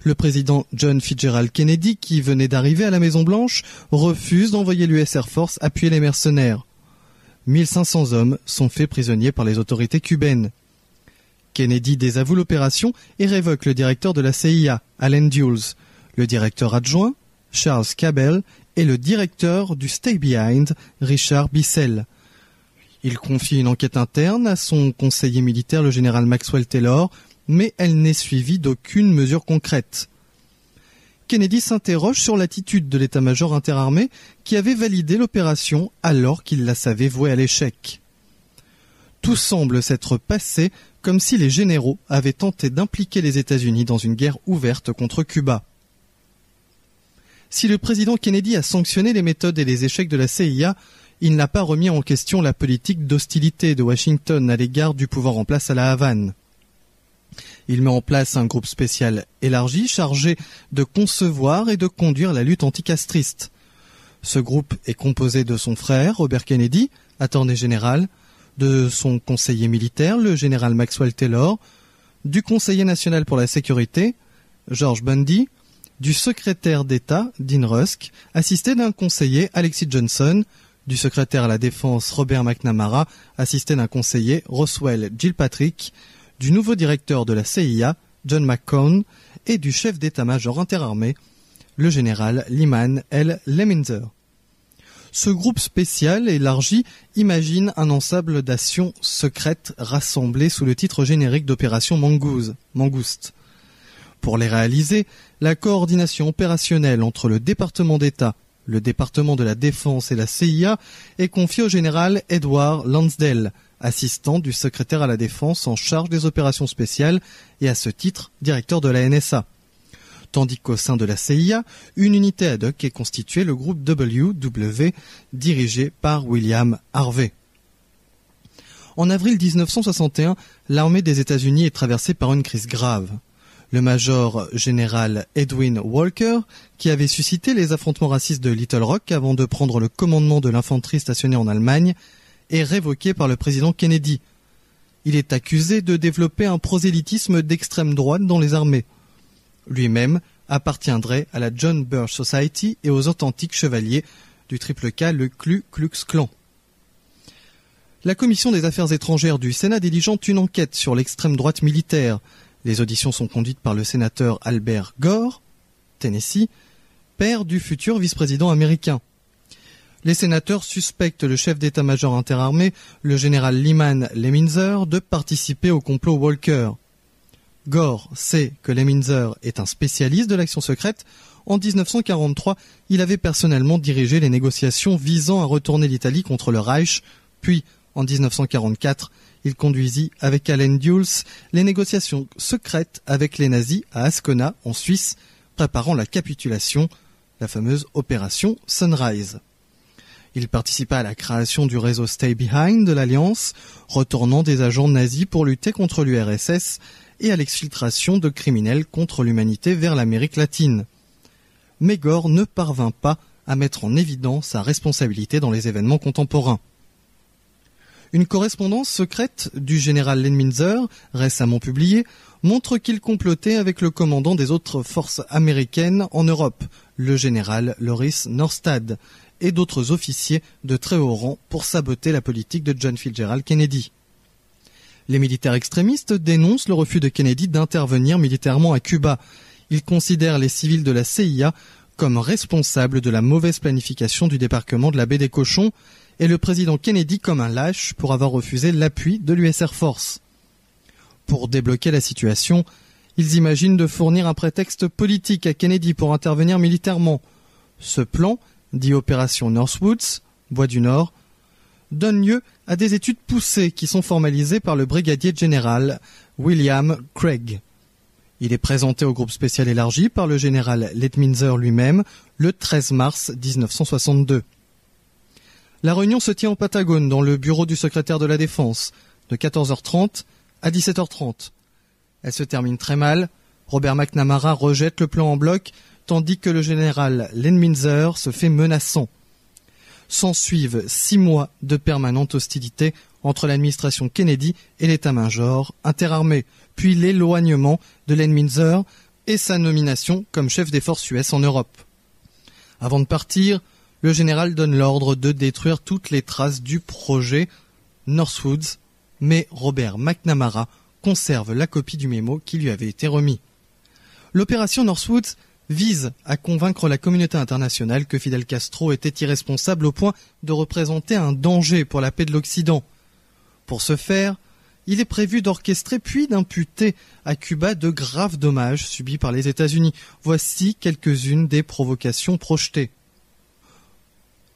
Le président John Fitzgerald Kennedy, qui venait d'arriver à la Maison-Blanche, refuse d'envoyer l'US Air Force appuyer les mercenaires. 1500 hommes sont faits prisonniers par les autorités cubaines. Kennedy désavoue l'opération et révoque le directeur de la CIA, Allen Dulles, le directeur adjoint, Charles Cabell, et le directeur du Stay Behind, Richard Bissell. Il confie une enquête interne à son conseiller militaire, le général Maxwell Taylor, mais elle n'est suivie d'aucune mesure concrète. Kennedy s'interroge sur l'attitude de l'état-major interarmé qui avait validé l'opération alors qu'il la savait vouée à l'échec. Tout semble s'être passé comme si les généraux avaient tenté d'impliquer les États-Unis dans une guerre ouverte contre Cuba. Si le président Kennedy a sanctionné les méthodes et les échecs de la CIA, il n'a pas remis en question la politique d'hostilité de Washington à l'égard du pouvoir en place à La Havane. Il met en place un groupe spécial élargi chargé de concevoir et de conduire la lutte anticastriste. Ce groupe est composé de son frère, Robert Kennedy, attorney général, de son conseiller militaire, le général Maxwell Taylor, du conseiller national pour la sécurité, George Bundy, du secrétaire d'État, Dean Rusk, assisté d'un conseiller, Alexis Johnson, du secrétaire à la défense, Robert McNamara, assisté d'un conseiller, Roswell Gilpatrick, du nouveau directeur de la CIA, John McCone, et du chef d'état-major interarmé, le général Lyman L. Leminzer. Ce groupe spécial élargi imagine un ensemble d'actions secrètes rassemblées sous le titre générique d'opération Mangouste. Pour les réaliser, la coordination opérationnelle entre le département d'État, le département de la Défense et la CIA est confiée au général Edward Lansdale, assistant du secrétaire à la Défense en charge des opérations spéciales et à ce titre directeur de la NSA. Tandis qu'au sein de la CIA, une unité ad hoc est constituée, le groupe WW, dirigé par William Harvey. En avril 1961, l'armée des États-Unis est traversée par une crise grave. Le major général Edwin Walker, qui avait suscité les affrontements racistes de Little Rock avant de prendre le commandement de l'infanterie stationnée en Allemagne, est révoqué par le président Kennedy. Il est accusé de développer un prosélytisme d'extrême droite dans les armées. Lui-même appartiendrait à la John Birch Society et aux authentiques chevaliers du triple K, le Ku Klux Klan. La commission des affaires étrangères du Sénat diligente une enquête sur l'extrême droite militaire. Les auditions sont conduites par le sénateur Albert Gore, Tennessee, père du futur vice-président américain. Les sénateurs suspectent le chef d'état-major interarmé, le général Lyman Leminzer, de participer au complot Walker. Gore sait que Leminzer est un spécialiste de l'action secrète. En 1943, il avait personnellement dirigé les négociations visant à retourner l'Italie contre le Reich, puis, en 1944, il conduisit avec Allen Dulles les négociations secrètes avec les nazis à Ascona, en Suisse, préparant la capitulation, la fameuse opération Sunrise. Il participa à la création du réseau Stay Behind de l'Alliance, retournant des agents nazis pour lutter contre l'URSS et à l'exfiltration de criminels contre l'humanité vers l'Amérique latine. Mais Gore ne parvint pas à mettre en évidence sa responsabilité dans les événements contemporains. Une correspondance secrète du général Leminzer, récemment publiée, montre qu'il complotait avec le commandant des autres forces américaines en Europe, le général Loris Norstad, et d'autres officiers de très haut rang pour saboter la politique de John Fitzgerald Kennedy. Les militaires extrémistes dénoncent le refus de Kennedy d'intervenir militairement à Cuba. Ils considèrent les civils de la CIA comme responsables de la mauvaise planification du débarquement de la baie des Cochons et le président Kennedy comme un lâche pour avoir refusé l'appui de l'US Air Force. Pour débloquer la situation, ils imaginent de fournir un prétexte politique à Kennedy pour intervenir militairement. Ce plan, dit Opération Northwoods, Bois du Nord, donne lieu à des études poussées qui sont formalisées par le brigadier général William Craig. Il est présenté au groupe spécial élargi par le général Leminzer lui-même le 13 mars 1962. La réunion se tient au Patagone, dans le bureau du secrétaire de la Défense, de 14h30 à 17h30. Elle se termine très mal. Robert McNamara rejette le plan en bloc, tandis que le général Leminzer se fait menaçant. S'ensuivent 6 mois de permanente hostilité entre l'administration Kennedy et l'état-major interarmé, puis l'éloignement de Leminzer et sa nomination comme chef des forces US en Europe. Avant de partir, le général donne l'ordre de détruire toutes les traces du projet Northwoods, mais Robert McNamara conserve la copie du mémo qui lui avait été remis. L'opération Northwoods vise à convaincre la communauté internationale que Fidel Castro était irresponsable au point de représenter un danger pour la paix de l'Occident. Pour ce faire, il est prévu d'orchestrer puis d'imputer à Cuba de graves dommages subis par les États-Unis. Voici quelques-unes des provocations projetées.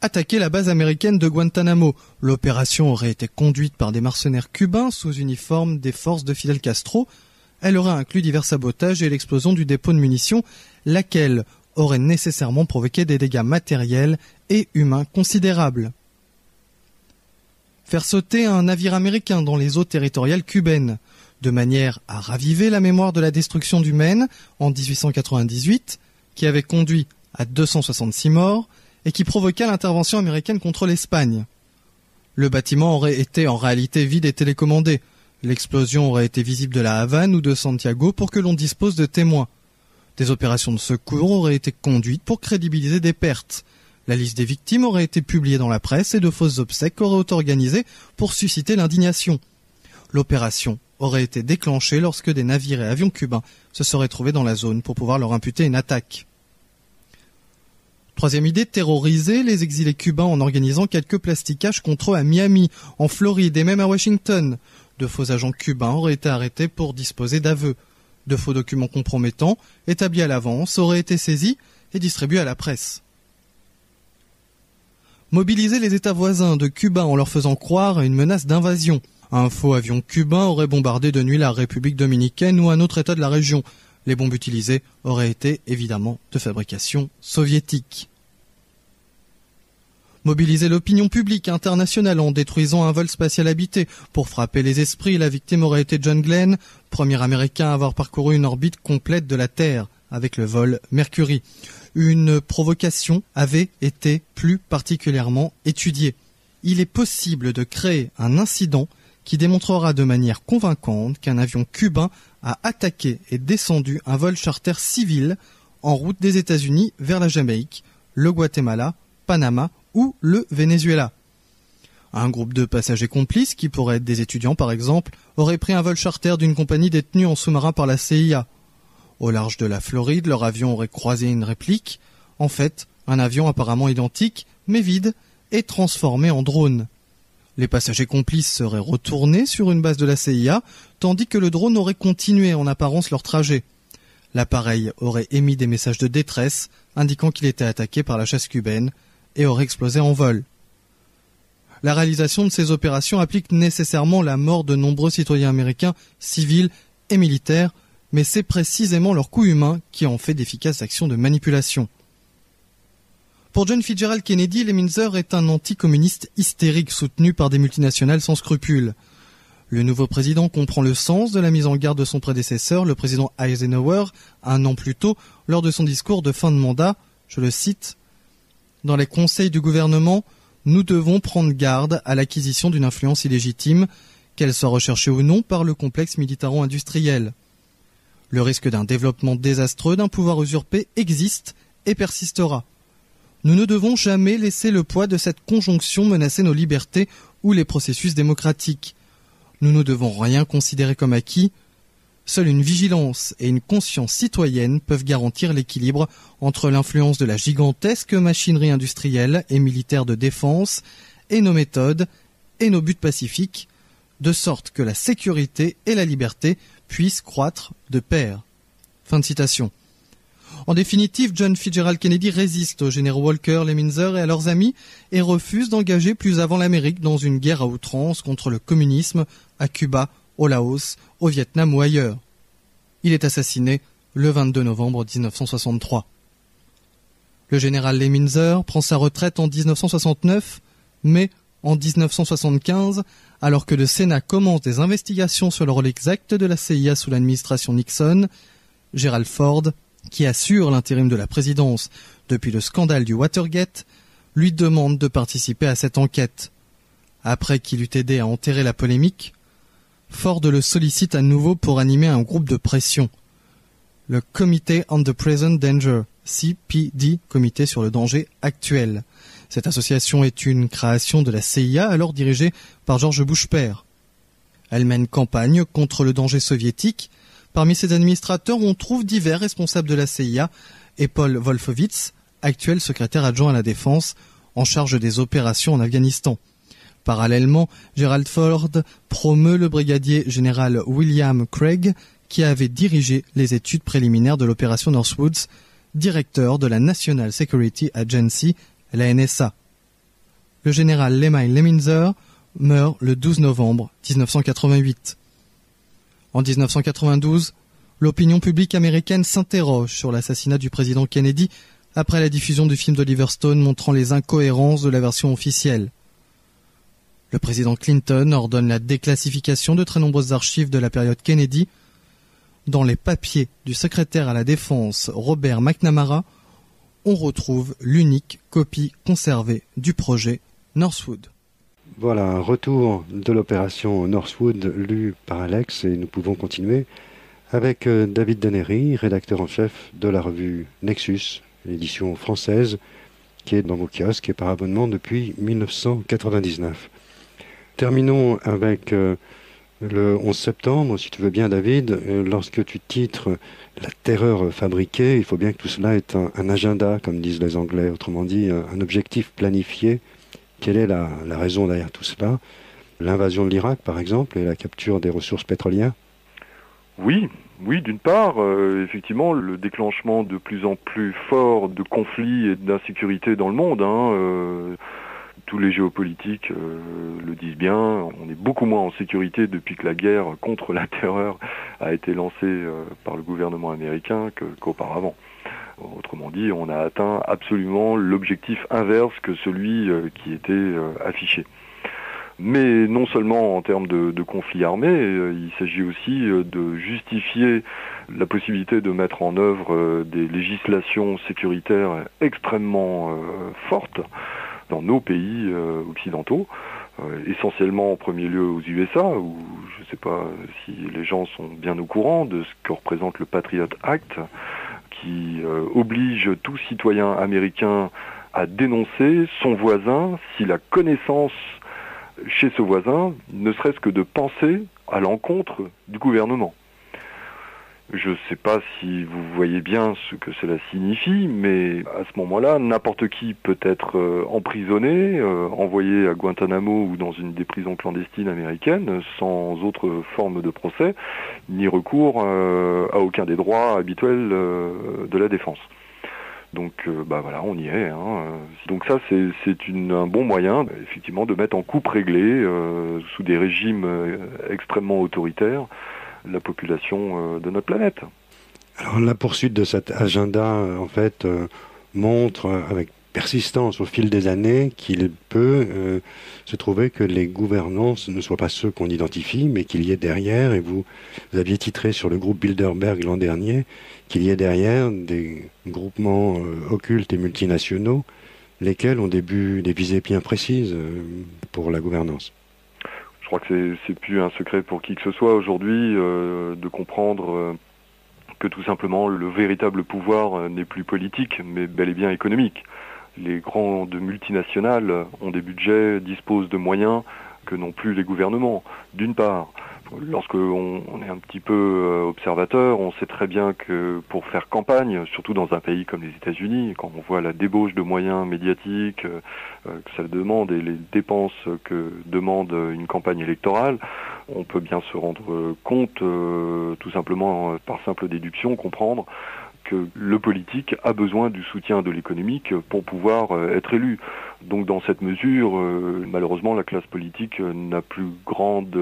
Attaquer la base américaine de Guantanamo. L'opération aurait été conduite par des mercenaires cubains sous uniforme des forces de Fidel Castro. Elle aurait inclus divers sabotages et l'explosion du dépôt de munitions, laquelle aurait nécessairement provoqué des dégâts matériels et humains considérables. Faire sauter un navire américain dans les eaux territoriales cubaines, de manière à raviver la mémoire de la destruction du Maine en 1898, qui avait conduit à 266 morts et qui provoqua l'intervention américaine contre l'Espagne. Le bâtiment aurait été en réalité vide et télécommandé. L'explosion aurait été visible de la Havane ou de Santiago pour que l'on dispose de témoins. Des opérations de secours auraient été conduites pour crédibiliser des pertes. La liste des victimes aurait été publiée dans la presse et de fausses obsèques auraient été organisées pour susciter l'indignation. L'opération aurait été déclenchée lorsque des navires et avions cubains se seraient trouvés dans la zone pour pouvoir leur imputer une attaque. Troisième idée, terroriser les exilés cubains en organisant quelques plastiquages contre eux à Miami, en Floride et même à Washington. De faux agents cubains auraient été arrêtés pour disposer d'aveux. De faux documents compromettants, établis à l'avance, auraient été saisis et distribués à la presse. Mobiliser les États voisins de Cuba en leur faisant croire à une menace d'invasion. Un faux avion cubain aurait bombardé de nuit la République dominicaine ou un autre État de la région. Les bombes utilisées auraient été évidemment de fabrication soviétique. Mobiliser l'opinion publique internationale en détruisant un vol spatial habité. Pour frapper les esprits, la victime aurait été John Glenn, premier Américain à avoir parcouru une orbite complète de la Terre avec le vol Mercury. Une provocation avait été plus particulièrement étudiée. Il est possible de créer un incident qui démontrera de manière convaincante qu'un avion cubain a attaqué et descendu un vol charter civil en route des États-Unis vers la Jamaïque, le Guatemala, Panama ou le Venezuela. Un groupe de passagers complices, qui pourraient être des étudiants par exemple, aurait pris un vol charter d'une compagnie détenue en sous-marin par la CIA. Au large de la Floride, leur avion aurait croisé une réplique, en fait, un avion apparemment identique, mais vide, et transformé en drone. Les passagers complices seraient retournés sur une base de la CIA, tandis que le drone aurait continué en apparence leur trajet. L'appareil aurait émis des messages de détresse, indiquant qu'il était attaqué par la chasse cubaine, et aurait explosé en vol. La réalisation de ces opérations implique nécessairement la mort de nombreux citoyens américains, civils et militaires, mais c'est précisément leur coût humain qui en fait d'efficaces actions de manipulation. Pour John Fitzgerald Kennedy, Lee Minzer est un anticommuniste hystérique soutenu par des multinationales sans scrupules. Le nouveau président comprend le sens de la mise en garde de son prédécesseur, le président Eisenhower, un an plus tôt, lors de son discours de fin de mandat, je le cite, « Dans les conseils du gouvernement, nous devons prendre garde à l'acquisition d'une influence illégitime, qu'elle soit recherchée ou non par le complexe militaro-industriel. Le risque d'un développement désastreux d'un pouvoir usurpé existe et persistera. Nous ne devons jamais laisser le poids de cette conjonction menacer nos libertés ou les processus démocratiques. Nous ne devons rien considérer comme acquis. Seule une vigilance et une conscience citoyenne peuvent garantir l'équilibre entre l'influence de la gigantesque machinerie industrielle et militaire de défense et nos méthodes et nos buts pacifiques, de sorte que la sécurité et la liberté puissent croître de pair. » Fin de citation. En définitive, John Fitzgerald Kennedy résiste aux généraux Walker, Lee Minzer et à leurs amis et refuse d'engager plus avant l'Amérique dans une guerre à outrance contre le communisme à Cuba, au Laos, au Vietnam ou ailleurs. Il est assassiné le 22 novembre 1963. Le général Lee Minzer prend sa retraite en 1969, mais en 1975, alors que le Sénat commence des investigations sur le rôle exact de la CIA sous l'administration Nixon, Gerald Ford, qui assure l'intérim de la présidence depuis le scandale du Watergate, lui demande de participer à cette enquête. Après qu'il eut aidé à enterrer la polémique, Ford le sollicite à nouveau pour animer un groupe de pression. Le Committee on the Present Danger, CPD, Comité sur le danger actuel. Cette association est une création de la CIA, alors dirigée par George Bush père. Elle mène campagne contre le danger soviétique. Parmi ses administrateurs, on trouve divers responsables de la CIA et Paul Wolfowitz, actuel secrétaire adjoint à la Défense, en charge des opérations en Afghanistan. Parallèlement, Gerald Ford promeut le brigadier général William Craig, qui avait dirigé les études préliminaires de l'opération Northwoods, directeur de la National Security Agency, la NSA. Le général Lemay Lee Minzer meurt le 12 novembre 1988. En 1992, l'opinion publique américaine s'interroge sur l'assassinat du président Kennedy après la diffusion du film d'Oliver Stone montrant les incohérences de la version officielle. Le président Clinton ordonne la déclassification de très nombreuses archives de la période Kennedy. Dans les papiers du secrétaire à la Défense Robert McNamara, on retrouve l'unique copie conservée du projet Northwood. Voilà, un retour de l'opération Northwood lu par Alex, et nous pouvons continuer avec David Danéry, rédacteur en chef de la revue Nexus, l'édition française, qui est dans vos kiosques et par abonnement depuis 1999. Terminons avec Le 11 septembre, si tu veux bien, David, lorsque tu titres La terreur fabriquée, il faut bien que tout cela ait un agenda, comme disent les Anglais, autrement dit, un objectif planifié. Quelle est la raison derrière tout cela? L'invasion de l'Irak, par exemple, et la capture des ressources pétrolières? Oui, oui, d'une part, effectivement, le déclenchement de plus en plus fort de conflits et d'insécurité dans le monde, tous les géopolitiques le disent bien, on est beaucoup moins en sécurité depuis que la guerre contre la terreur a été lancée par le gouvernement américain qu'auparavant. Autrement dit, on a atteint absolument l'objectif inverse que celui qui était affiché. Mais non seulement en termes de conflits armés, il s'agit aussi de justifier la possibilité de mettre en œuvre des législations sécuritaires extrêmement fortes dans nos pays occidentaux, essentiellement en premier lieu aux USA, où je ne sais pas si les gens sont bien au courant de ce que représente le Patriot Act, qui oblige tout citoyen américain à dénoncer son voisin si la connaissance chez ce voisin, ne serait-ce que de penser à l'encontre du gouvernement. Je ne sais pas si vous voyez bien ce que cela signifie, mais à ce moment-là, n'importe qui peut être emprisonné, envoyé à Guantanamo ou dans une des prisons clandestines américaines, sans autre forme de procès, ni recours à aucun des droits habituels de la défense. Donc voilà, on y est. Donc ça, c'est un bon moyen, effectivement, de mettre en coupe réglée, sous des régimes extrêmement autoritaires, la population de notre planète. Alors la poursuite de cet agenda, en fait, montre avec persistance au fil des années qu'il peut se trouver que les gouvernants ne soient pas ceux qu'on identifie, mais qu'il y ait derrière, et vous aviez titré sur le groupe Bilderberg l'an dernier, qu'il y ait derrière des groupements occultes et multinationaux, lesquels ont des visées bien précises pour la gouvernance. Je crois que c'est plus un secret pour qui que ce soit aujourd'hui de comprendre que tout simplement le véritable pouvoir n'est plus politique, mais bel et bien économique. Les grandes multinationales ont des budgets, disposent de moyens que n'ont plus les gouvernements, d'une part. Lorsqu'on est un petit peu observateur, on sait très bien que pour faire campagne, surtout dans un pays comme les États-Unis, quand on voit la débauche de moyens médiatiques que ça demande et les dépenses que demande une campagne électorale, on peut bien se rendre compte, tout simplement par simple déduction, comprendre que le politique a besoin du soutien de l'économique pour pouvoir être élu. Donc dans cette mesure, malheureusement, la classe politique n'a plus grande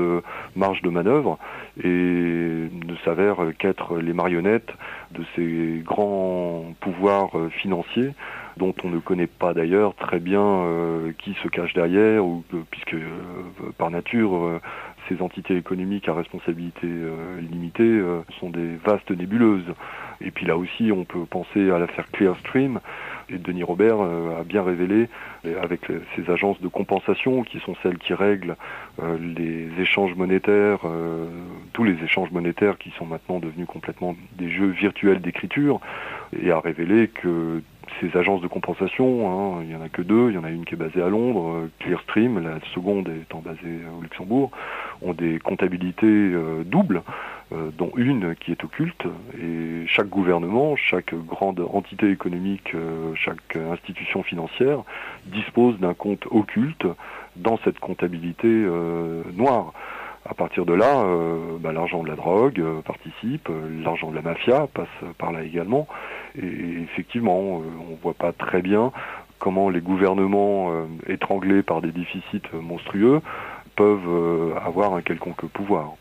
marge de manœuvre et ne s'avère qu'être les marionnettes de ces grands pouvoirs financiers dont on ne connaît pas d'ailleurs très bien qui se cache derrière, puisque par nature, ces entités économiques à responsabilité limitée sont des vastes nébuleuses. Et puis là aussi, on peut penser à l'affaire Clearstream, et Denis Robert a bien révélé, avec ces agences de compensation, qui sont celles qui règlent les échanges monétaires, tous les échanges monétaires qui sont maintenant devenus complètement des jeux virtuels d'écriture, et a révélé que ces agences de compensation, il n'y en a que deux, il y en a une qui est basée à Londres, Clearstream, la seconde étant basée au Luxembourg, ont des comptabilités doubles, dont une qui est occulte, et chaque gouvernement, chaque grande entité économique, chaque institution financière dispose d'un compte occulte dans cette comptabilité noire. À partir de là, l'argent de la drogue participe, l'argent de la mafia passe par là également, et effectivement, on ne voit pas très bien comment les gouvernements étranglés par des déficits monstrueux peuvent avoir un quelconque pouvoir.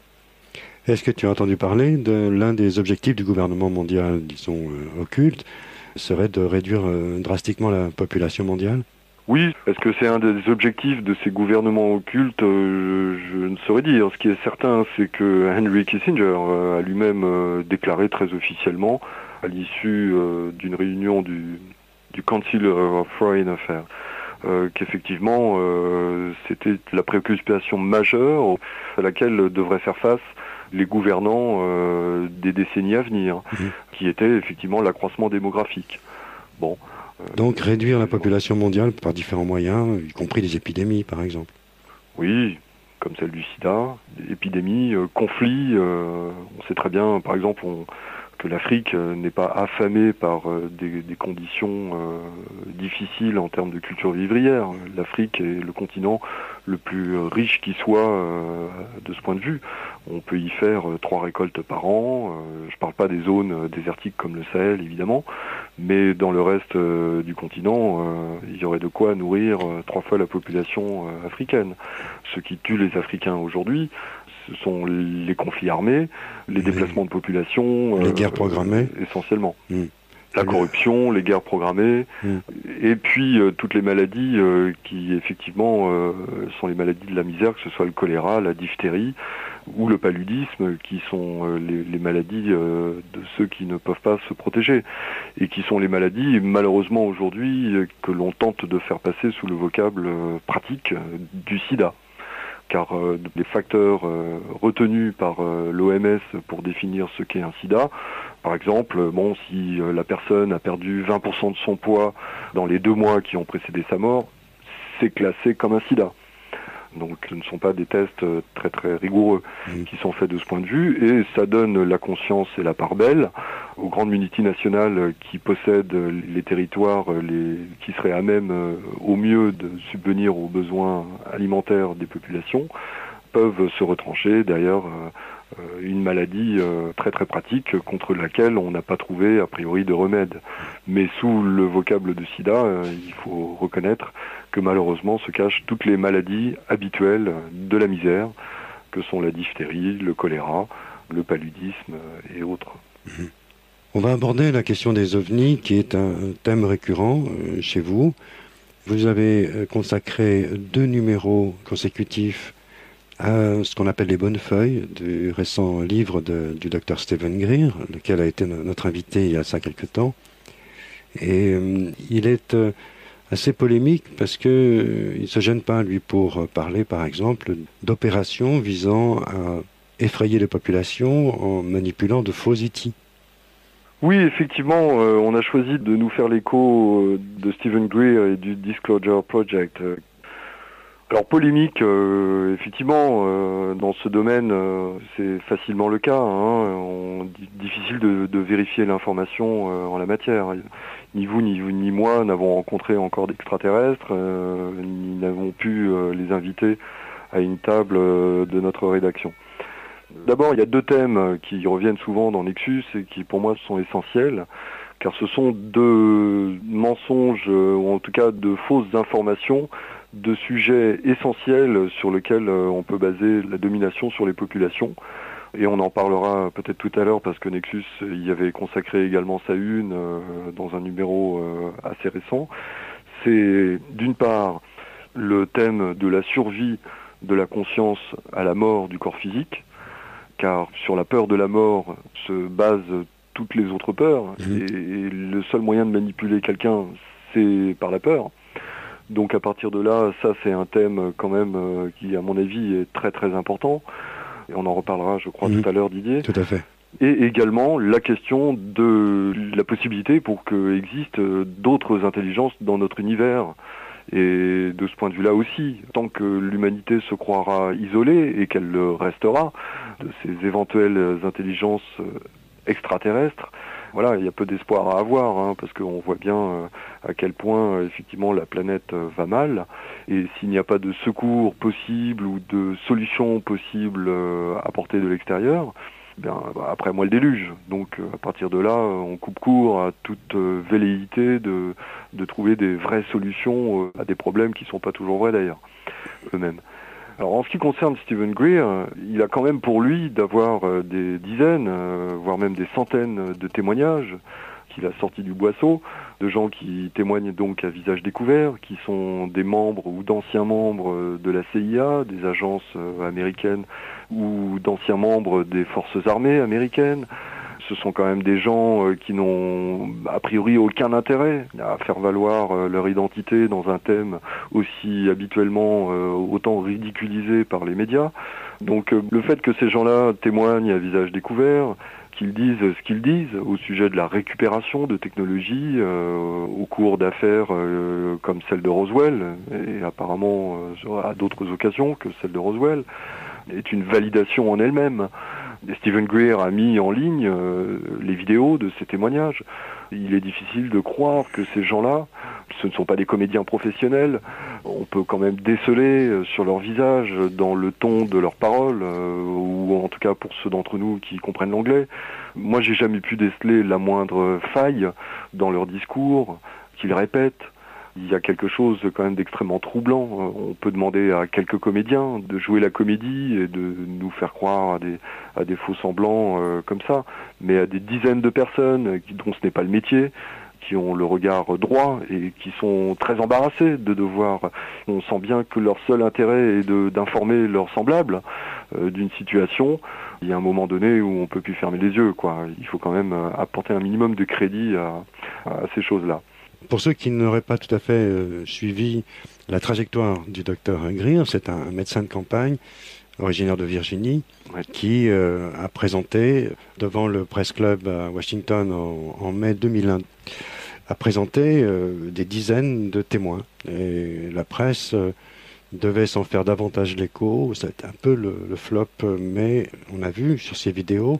Est-ce que tu as entendu parler de l'un des objectifs du gouvernement mondial, disons occulte, serait de réduire drastiquement la population mondiale? Oui, est-ce que c'est un des objectifs de ces gouvernements occultes? Je ne saurais dire. Ce qui est certain, c'est que Henry Kissinger a lui-même déclaré très officiellement, à l'issue d'une réunion du Council of Foreign Affairs, qu'effectivement c'était la préoccupation majeure à laquelle devraient faire face les gouvernants des décennies à venir, qui était effectivement l'accroissement démographique. Bon. Donc réduire la population mondiale par différents moyens, y compris des épidémies par exemple. Oui, comme celle du sida, épidémies, conflits. On sait très bien, par exemple, que l'Afrique n'est pas affamée par des conditions difficiles en termes de culture vivrière. L'Afrique est le continent le plus riche qui soit de ce point de vue. On peut y faire 3 récoltes par an. Je ne parle pas des zones désertiques comme le Sahel, évidemment, mais dans le reste du continent, il y aurait de quoi nourrir 3 fois la population africaine. Ce qui tue les Africains aujourd'hui, ce sont les conflits armés, les déplacements de population, les guerres programmées, essentiellement. La corruption, les guerres programmées, et puis toutes les maladies qui effectivement sont les maladies de la misère, que ce soit le choléra, la diphtérie ou le paludisme, qui sont les maladies de ceux qui ne peuvent pas se protéger, et qui sont les maladies malheureusement aujourd'hui que l'on tente de faire passer sous le vocable pratique du sida. Car les facteurs retenus par l'OMS pour définir ce qu'est un sida, par exemple, si la personne a perdu 20% de son poids dans les 2 mois qui ont précédé sa mort, c'est classé comme un sida. Donc ce ne sont pas des tests très très rigoureux qui sont faits de ce point de vue, et ça donne la conscience et la part belle aux grandes multinationales qui possèdent les territoires qui seraient à même au mieux de subvenir aux besoins alimentaires des populations, peuvent se retrancher derrière une maladie très très pratique contre laquelle on n'a pas trouvé a priori de remède. Mais sous le vocable de sida, il faut reconnaître que malheureusement se cachent toutes les maladies habituelles de la misère, que sont la diphtérie, le choléra, le paludisme et autres. On va aborder la question des ovnis, qui est un thème récurrent chez vous. Vous avez consacré 2 numéros consécutifs à ce qu'on appelle les bonnes feuilles du récent livre du docteur Stephen Greer, lequel a été notre invité il y a ça quelque temps. Et il est assez polémique parce que il se gêne pas, lui, pour parler, par exemple, d'opérations visant à effrayer les populations en manipulant de faux outils. Oui, effectivement, on a choisi de nous faire l'écho de Stephen Greer et du Disclosure Project. Alors polémique, effectivement, dans ce domaine, c'est facilement le cas. Difficile de vérifier l'information en la matière. Ni vous, ni moi n'avons rencontré encore d'extraterrestres, ni n'avons pu les inviter à une table de notre rédaction. D'abord, il y a 2 thèmes qui reviennent souvent dans Nexus et qui, pour moi, sont essentiels, car ce sont 2 mensonges, ou en tout cas de fausses informations, de sujets essentiels sur lesquels on peut baser la domination sur les populations. Et on en parlera peut-être tout à l'heure parce que Nexus y avait consacré également sa une dans un numéro assez récent. C'est d'une part le thème de la survie de la conscience à la mort du corps physique, car sur la peur de la mort se basent toutes les autres peurs, et le seul moyen de manipuler quelqu'un, c'est par la peur. Donc à partir de là, ça c'est un thème quand même qui, à mon avis, est très très important. Et on en reparlera, je crois, tout à l'heure, Didier. Tout à fait. Et également la question de la possibilité pour qu'il existe d'autres intelligences dans notre univers. Et de ce point de vue-là aussi, tant que l'humanité se croira isolée, et qu'elle le restera, de ces éventuelles intelligences extraterrestres, voilà, il y a peu d'espoir à avoir, parce qu'on voit bien à quel point effectivement la planète va mal, et s'il n'y a pas de secours possible ou de solutions possibles apportées de l'extérieur, après moi le déluge. Donc à partir de là, on coupe court à toute velléité de trouver des vraies solutions à des problèmes qui ne sont pas toujours vrais d'ailleurs, eux-mêmes. Alors en ce qui concerne Stephen Greer, il a quand même pour lui d'avoir des dizaines, voire même des centaines de témoignages qu'il a sortis du boisseau, de gens qui témoignent donc à visage découvert, qui sont des membres ou d'anciens membres de la CIA, des agences américaines, ou d'anciens membres des forces armées américaines. Ce sont quand même des gens qui n'ont a priori aucun intérêt à faire valoir leur identité dans un thème aussi habituellement autant ridiculisé par les médias. Donc le fait que ces gens-là témoignent à visage découvert, qu'ils disent ce qu'ils disent au sujet de la récupération de technologies au cours d'affaires comme celle de Roswell, et apparemment à d'autres occasions que celle de Roswell, est une validation en elle-même. Et Stephen Greer a mis en ligne les vidéos de ces témoignages. Il est difficile de croire que ces gens-là, ce ne sont pas des comédiens professionnels. On peut quand même déceler sur leur visage, dans le ton de leurs paroles, ou en tout cas pour ceux d'entre nous qui comprennent l'anglais. Moi, j'ai jamais pu déceler la moindre faille dans leur discours qu'ils répètent. Il y a quelque chose quand même d'extrêmement troublant. On peut demander à quelques comédiens de jouer la comédie et de nous faire croire à des faux semblants comme ça, mais à des dizaines de personnes dont ce n'est pas le métier, qui ont le regard droit et qui sont très embarrassés de devoir... On sent bien que leur seul intérêt est d'informer leurs semblables d'une situation. Il y a un moment donné où on peut plus fermer les yeux, quoi. Il faut quand même apporter un minimum de crédit à ces choses-là. Pour ceux qui n'auraient pas tout à fait suivi la trajectoire du docteur Greer, c'est un médecin de campagne originaire de Virginie, qui a présenté devant le Press Club à Washington en mai 2001, a présenté des dizaines de témoins. Et la presse devait s'en faire davantage l'écho. C'était un peu le flop, mais on a vu sur ces vidéos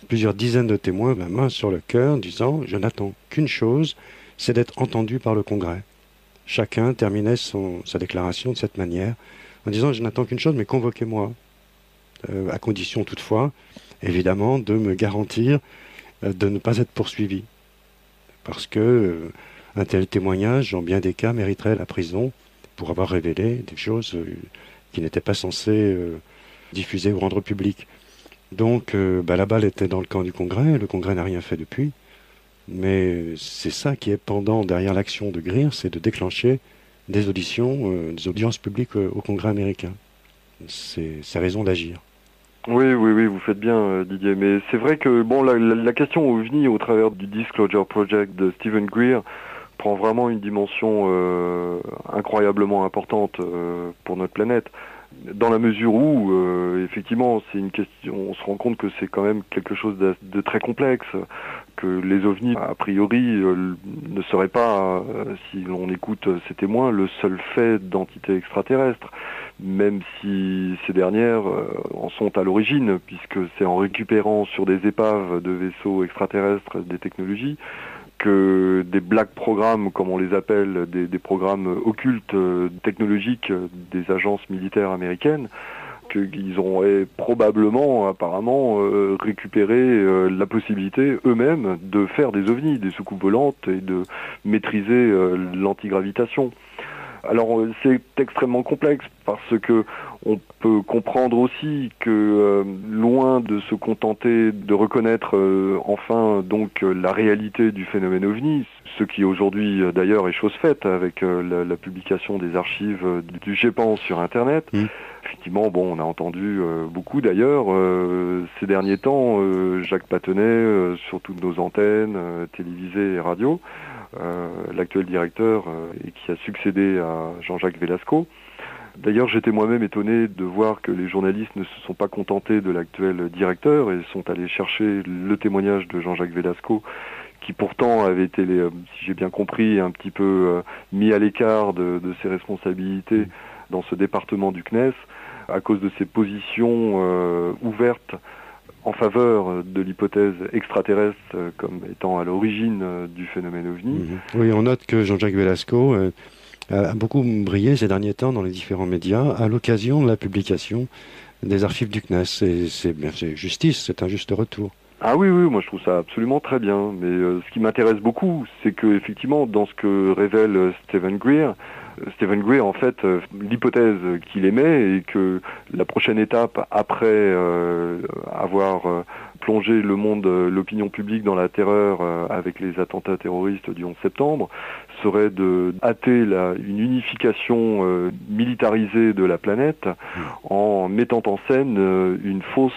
plusieurs dizaines de témoins, la main sur le cœur, disant « Je n'attends qu'une chose, c'est d'être entendu par le Congrès ». Chacun terminait sa déclaration de cette manière, en disant « Je n'attends qu'une chose, mais convoquez-moi ». À condition toutefois, évidemment, de me garantir de ne pas être poursuivi. Parce que un tel témoignage, en bien des cas, mériterait la prison pour avoir révélé des choses qui n'étaient pas censées diffuser ou rendre publiques. Donc la balle était dans le camp du Congrès, le Congrès n'a rien fait depuis. Mais c'est ça qui est pendant derrière l'action de Greer, c'est de déclencher des auditions, des audiences publiques au Congrès américain. C'est sa raison d'agir. Oui, vous faites bien, Didier. Mais c'est vrai que la question OVNI au travers du Disclosure Project de Stephen Greer prend vraiment une dimension incroyablement importante pour notre planète. Dans la mesure où, effectivement, c'est une question, on se rend compte que c'est quand même quelque chose de très complexe, que les ovnis, a priori, ne seraient pas, si l'on écoute ces témoins, le seul fait d'entités extraterrestres, même si ces dernières en sont à l'origine, puisque c'est en récupérant sur des épaves de vaisseaux extraterrestres des technologies que des black programmes, comme on les appelle, des programmes occultes technologiques des agences militaires américaines, qu'ils auraient probablement, apparemment, récupéré la possibilité eux-mêmes de faire des ovnis, des soucoupes volantes et de maîtriser l'antigravitation. Alors c'est extrêmement complexe parce que on peut comprendre aussi que loin de se contenter de reconnaître enfin donc la réalité du phénomène OVNI, ce qui aujourd'hui d'ailleurs est chose faite avec la publication des archives du GEPAN sur Internet. Effectivement, on a entendu beaucoup d'ailleurs ces derniers temps Jacques Patenay sur toutes nos antennes télévisées et radio. L'actuel directeur et qui a succédé à Jean-Jacques Velasco. D'ailleurs, j'étais moi-même étonné de voir que les journalistes ne se sont pas contentés de l'actuel directeur et sont allés chercher le témoignage de Jean-Jacques Velasco, qui pourtant avait été, si j'ai bien compris, un petit peu mis à l'écart de ses responsabilités dans ce département du CNES, à cause de ses positions ouvertes en faveur de l'hypothèse extraterrestre comme étant à l'origine du phénomène OVNI. Oui, on note que Jean-Jacques Velasco a beaucoup brillé ces derniers temps dans les différents médias à l'occasion de la publication des archives du CNES. Et c'est justice, c'est un juste retour. Ah oui, moi je trouve ça absolument très bien. Mais ce qui m'intéresse beaucoup, c'est que effectivement, dans ce que révèle Stephen Greer, en fait, l'hypothèse qu'il émet est que la prochaine étape, après avoir plongé le monde, l'opinion publique dans la terreur avec les attentats terroristes du 11 septembre, serait de hâter une unification militarisée de la planète en mettant en scène une fausse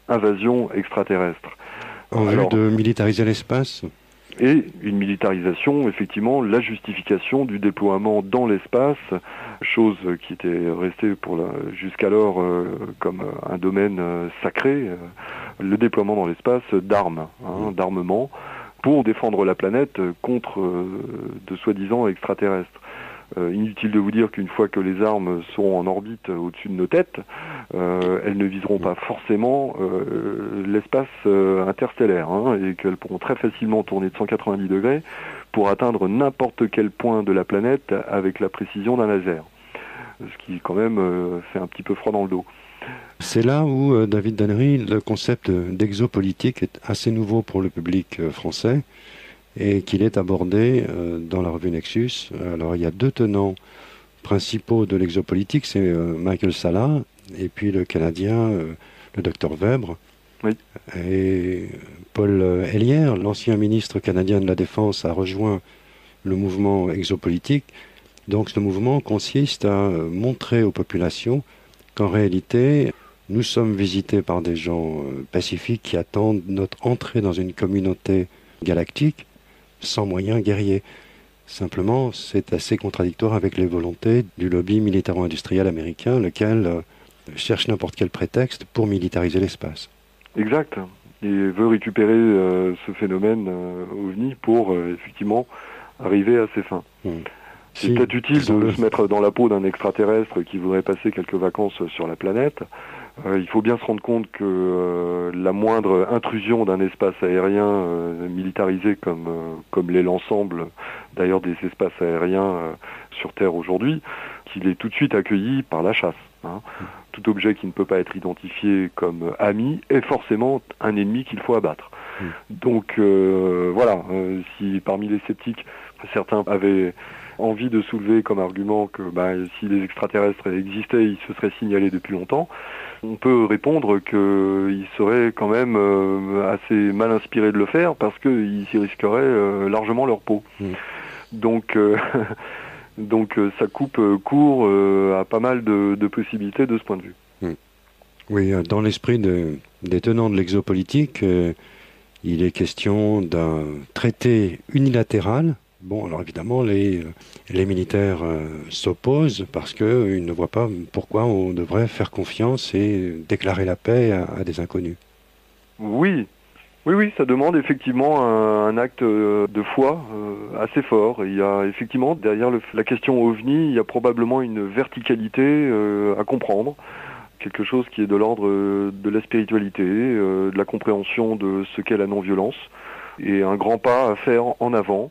invasion extraterrestre. En vue de militariser l'espace ? Et une militarisation, effectivement, la justification du déploiement dans l'espace, chose qui était restée jusqu'alors comme un domaine sacré, le déploiement dans l'espace d'armes, d'armement, pour défendre la planète contre de soi-disant extraterrestres. Inutile de vous dire qu'une fois que les armes seront en orbite au-dessus de nos têtes, elles ne viseront pas forcément l'espace interstellaire, et qu'elles pourront très facilement tourner de 190 degrés pour atteindre n'importe quel point de la planète avec la précision d'un laser. Ce qui quand même fait un petit peu froid dans le dos. C'est là où, David Dannery, le concept d'exopolitique est assez nouveau pour le public français, et qu'il est abordé dans la revue Nexus. Alors il y a deux tenants principaux de l'exopolitique, c'est Michael Salla et puis le Canadien, le Dr Weber. Oui. Et Paul Hellyer, l'ancien ministre canadien de la Défense, a rejoint le mouvement exopolitique. Donc ce mouvement consiste à montrer aux populations qu'en réalité, nous sommes visités par des gens pacifiques qui attendent notre entrée dans une communauté galactique, sans moyens guerriers. Simplement, c'est assez contradictoire avec les volontés du lobby militaro-industriel américain, lequel cherche n'importe quel prétexte pour militariser l'espace. Exact. Il veut récupérer ce phénomène OVNI pour effectivement arriver à ses fins. C'est peut-être utile de se mettre dans la peau d'un extraterrestre qui voudrait passer quelques vacances sur la planète. Il faut bien se rendre compte que la moindre intrusion d'un espace aérien militarisé comme l'est l'ensemble d'ailleurs des espaces aériens sur Terre aujourd'hui, qu'il est tout de suite accueilli par la chasse. Tout objet qui ne peut pas être identifié comme ami est forcément un ennemi qu'il faut abattre. Donc voilà, si parmi les sceptiques, certains avaient envie de soulever comme argument que si les extraterrestres existaient, ils se seraient signalés depuis longtemps, on peut répondre qu'ils seraient quand même assez mal inspirés de le faire parce qu'ils y risqueraient largement leur peau. Donc ça coupe court à pas mal de possibilités de ce point de vue. Oui, dans l'esprit des tenants de l'exopolitique, il est question d'un traité unilatéral. Bon, alors évidemment, les militaires s'opposent parce qu'ils ne voient pas pourquoi on devrait faire confiance et déclarer la paix à des inconnus. Oui, ça demande effectivement un acte de foi assez fort. Il y a effectivement, derrière la question OVNI, il y a probablement une verticalité à comprendre. Quelque chose qui est de l'ordre de la spiritualité, de la compréhension de ce qu'est la non-violence, et un grand pas à faire en avant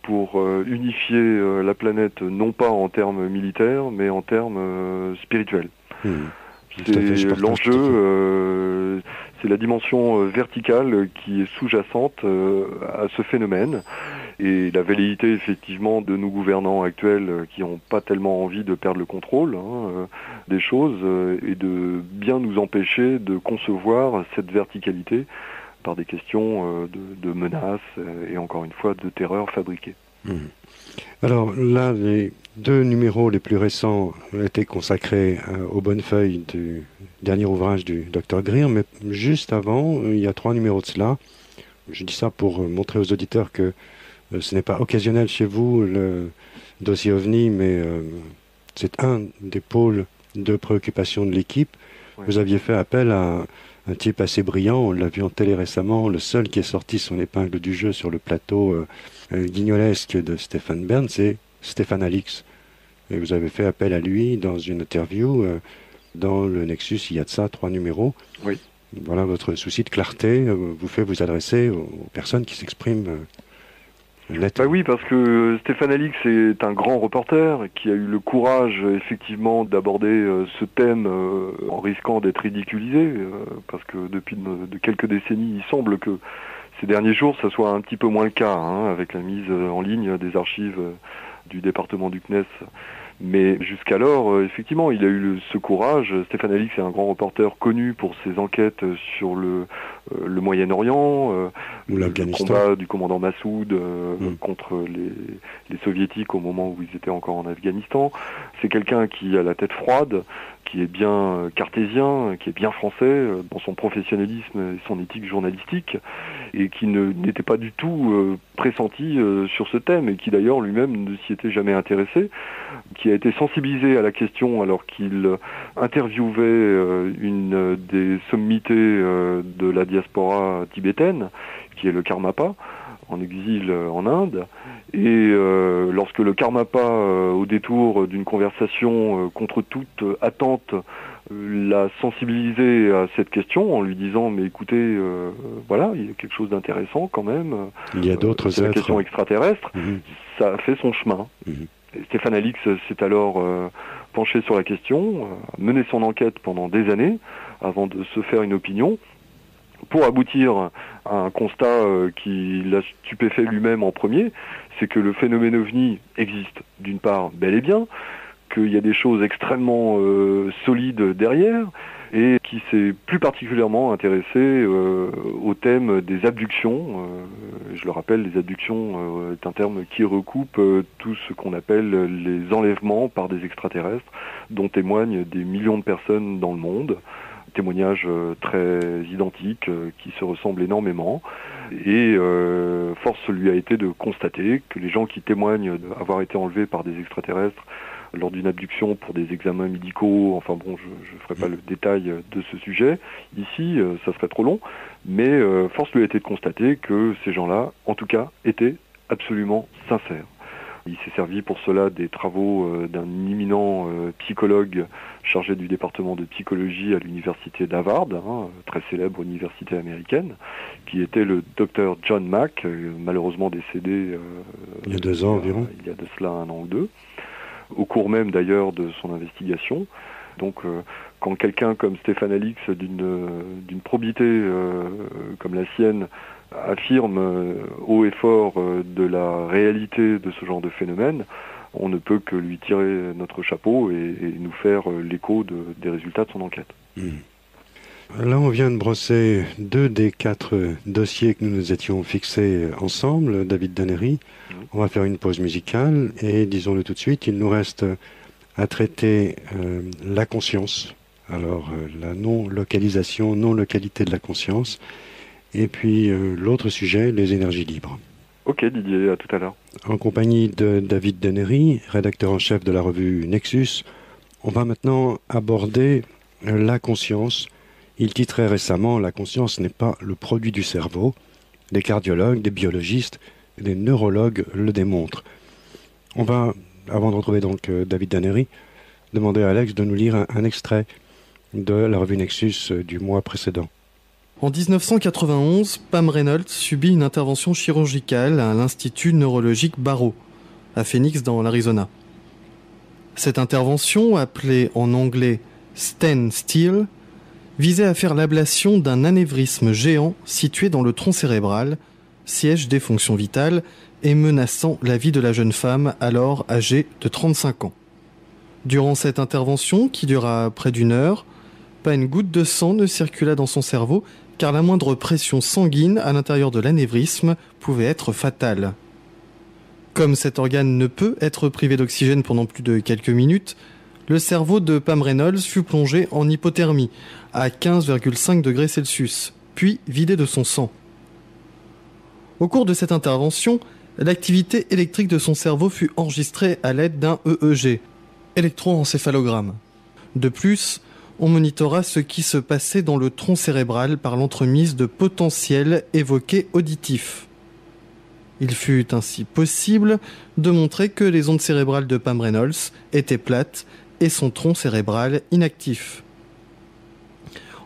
pour unifier la planète, non pas en termes militaires, mais en termes spirituels. C'est l'enjeu, c'est la dimension verticale qui est sous-jacente à ce phénomène, et la velléité effectivement de nos gouvernants actuels qui n'ont pas tellement envie de perdre le contrôle des choses et de bien nous empêcher de concevoir cette verticalité par des questions de menaces et encore une fois de terreur fabriquée. Alors là, les deux numéros les plus récents ont été consacrés aux bonnes feuilles du dernier ouvrage du Dr Greer, mais juste avant, il y a 3 numéros de cela. Je dis ça pour montrer aux auditeurs que ce n'est pas occasionnel chez vous le dossier OVNI, mais c'est un des pôles de préoccupation de l'équipe. Oui. Vous aviez fait appel à un type assez brillant, on l'a vu en télé récemment, le seul qui a sorti son épingle du jeu sur le plateau guignolesque de Stéphane Bern, c'est Stéphane Alix. Et vous avez fait appel à lui dans une interview dans le Nexus, il y a de ça 3 numéros. Oui. Voilà, votre souci de clarté vous fait vous adresser aux personnes qui s'expriment oui, parce que Stéphane Alix est un grand reporter qui a eu le courage effectivement d'aborder ce thème en risquant d'être ridiculisé, parce que depuis de quelques décennies, il semble que ces derniers jours, ça soit un petit peu moins le cas, avec la mise en ligne des archives du département du CNES. Mais jusqu'alors, effectivement, il a eu ce courage. Stéphane Alix est un grand reporter connu pour ses enquêtes sur le Moyen-Orient, le combat du commandant Massoud contre les soviétiques au moment où ils étaient encore en Afghanistan. C'est quelqu'un qui a la tête froide, qui est bien cartésien, qui est bien français dans son professionnalisme et son éthique journalistique, et qui n'était pas du tout pressenti sur ce thème, et qui d'ailleurs lui-même ne s'y était jamais intéressé, qui a été sensibilisé à la question alors qu'il interviewait une des sommités de la diaspora tibétaine, qui est le Karmapa, en exil en Inde, et lorsque le Karmapa, au détour d'une conversation contre toute attente, l'a sensibilisé à cette question en lui disant mais écoutez, voilà, il y a quelque chose d'intéressant quand même, il y a d'autres c'est la question extraterrestre, ça a fait son chemin. Stéphane Alix s'est alors penché sur la question, mené son enquête pendant des années avant de se faire une opinion, pour aboutir à un constat qui l'a stupéfait lui-même en premier, c'est que le phénomène OVNI existe d'une part bel et bien, qu'il y a des choses extrêmement solides derrière, et qui s'est plus particulièrement intéressé au thème des abductions. Je le rappelle, les abductions est un terme qui recoupe tout ce qu'on appelle les enlèvements par des extraterrestres, dont témoignent des millions de personnes dans le monde. Témoignages très identiques, qui se ressemblent énormément, et force lui a été de constater que les gens qui témoignent d'avoir été enlevés par des extraterrestres lors d'une abduction pour des examens médicaux, enfin bon, je ne ferai pas le détail de ce sujet ici, ça serait trop long, mais force lui a été de constater que ces gens-là, en tout cas, étaient absolument sincères. Il s'est servi pour cela des travaux d'un éminent psychologue chargé du département de psychologie à l'université d'Harvard, très célèbre université américaine, qui était le docteur John Mack, malheureusement décédé il y a 2 ans environ. Il y a de cela 1 an ou 2, au cours même d'ailleurs de son investigation. Donc quand quelqu'un comme Stéphane Alix, d'une probité comme la sienne, affirme haut et fort de la réalité de ce genre de phénomène, on ne peut que lui tirer notre chapeau et nous faire l'écho des résultats de son enquête. Là, on vient de brosser 2 des 4 dossiers que nous nous étions fixés ensemble, David Dannery. On va faire une pause musicale et, disons-le tout de suite, il nous reste à traiter la conscience. Alors, la non-localisation, non-localité de la conscience. Et puis, l'autre sujet, les énergies libres. Ok Didier, à tout à l'heure. En compagnie de David Dannery, rédacteur en chef de la revue Nexus, on va maintenant aborder la conscience. Il titrait récemment « La conscience n'est pas le produit du cerveau ». Des cardiologues, des biologistes, des neurologues le démontrent. On va, avant de retrouver donc David Dannery, demander à Alex de nous lire un extrait de la revue Nexus du mois précédent. En 1991, Pam Reynolds subit une intervention chirurgicale à l'Institut neurologique Barrow, à Phoenix dans l'Arizona. Cette intervention, appelée en anglais « Stand Still », visait à faire l'ablation d'un anévrisme géant situé dans le tronc cérébral, siège des fonctions vitales, et menaçant la vie de la jeune femme alors âgée de 35 ans. Durant cette intervention, qui dura près d'1 heure, pas une goutte de sang ne circula dans son cerveau, car la moindre pression sanguine à l'intérieur de l'anévrisme pouvait être fatale. Comme cet organe ne peut être privé d'oxygène pendant plus de quelques minutes, le cerveau de Pam Reynolds fut plongé en hypothermie à 15,5 degrés Celsius, puis vidé de son sang. Au cours de cette intervention, l'activité électrique de son cerveau fut enregistrée à l'aide d'un EEG, électroencéphalogramme. De plus, on monitora ce qui se passait dans le tronc cérébral par l'entremise de potentiels évoqués auditifs. Il fut ainsi possible de montrer que les ondes cérébrales de Pam Reynolds étaient plates et son tronc cérébral inactif.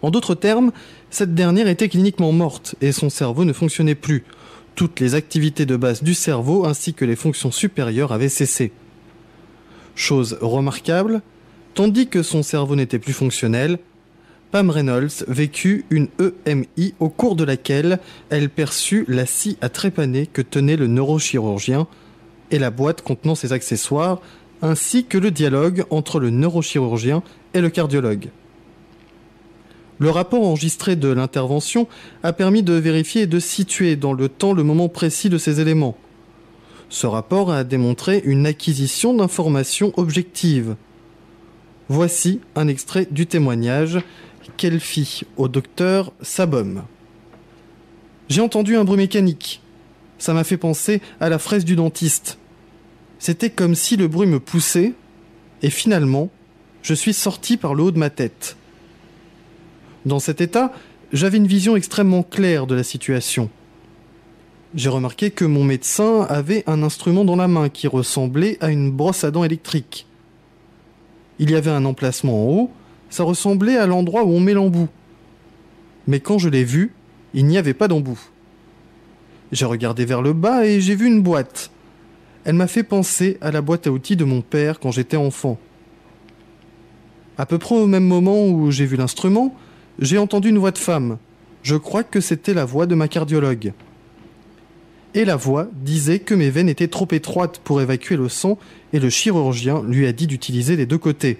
En d'autres termes, cette dernière était cliniquement morte et son cerveau ne fonctionnait plus. Toutes les activités de base du cerveau ainsi que les fonctions supérieures avaient cessé. Chose remarquable, tandis que son cerveau n'était plus fonctionnel, Pam Reynolds vécut une EMI au cours de laquelle elle perçut la scie à trépaner que tenait le neurochirurgien et la boîte contenant ses accessoires, ainsi que le dialogue entre le neurochirurgien et le cardiologue. Le rapport enregistré de l'intervention a permis de vérifier et de situer dans le temps le moment précis de ces éléments. Ce rapport a démontré une acquisition d'informations objectives. Voici un extrait du témoignage qu'elle fit au docteur Sabom. J'ai entendu un bruit mécanique. Ça m'a fait penser à la fraise du dentiste. C'était comme si le bruit me poussait, et finalement, je suis sorti par le haut de ma tête. Dans cet état, j'avais une vision extrêmement claire de la situation. J'ai remarqué que mon médecin avait un instrument dans la main qui ressemblait à une brosse à dents électrique. Il y avait un emplacement en haut, ça ressemblait à l'endroit où on met l'embout. Mais quand je l'ai vu, il n'y avait pas d'embout. J'ai regardé vers le bas et j'ai vu une boîte. Elle m'a fait penser à la boîte à outils de mon père quand j'étais enfant. À peu près au même moment où j'ai vu l'instrument, j'ai entendu une voix de femme. Je crois que c'était la voix de ma cardiologue. Et la voix disait que mes veines étaient trop étroites pour évacuer le sang et le chirurgien lui a dit d'utiliser les deux côtés.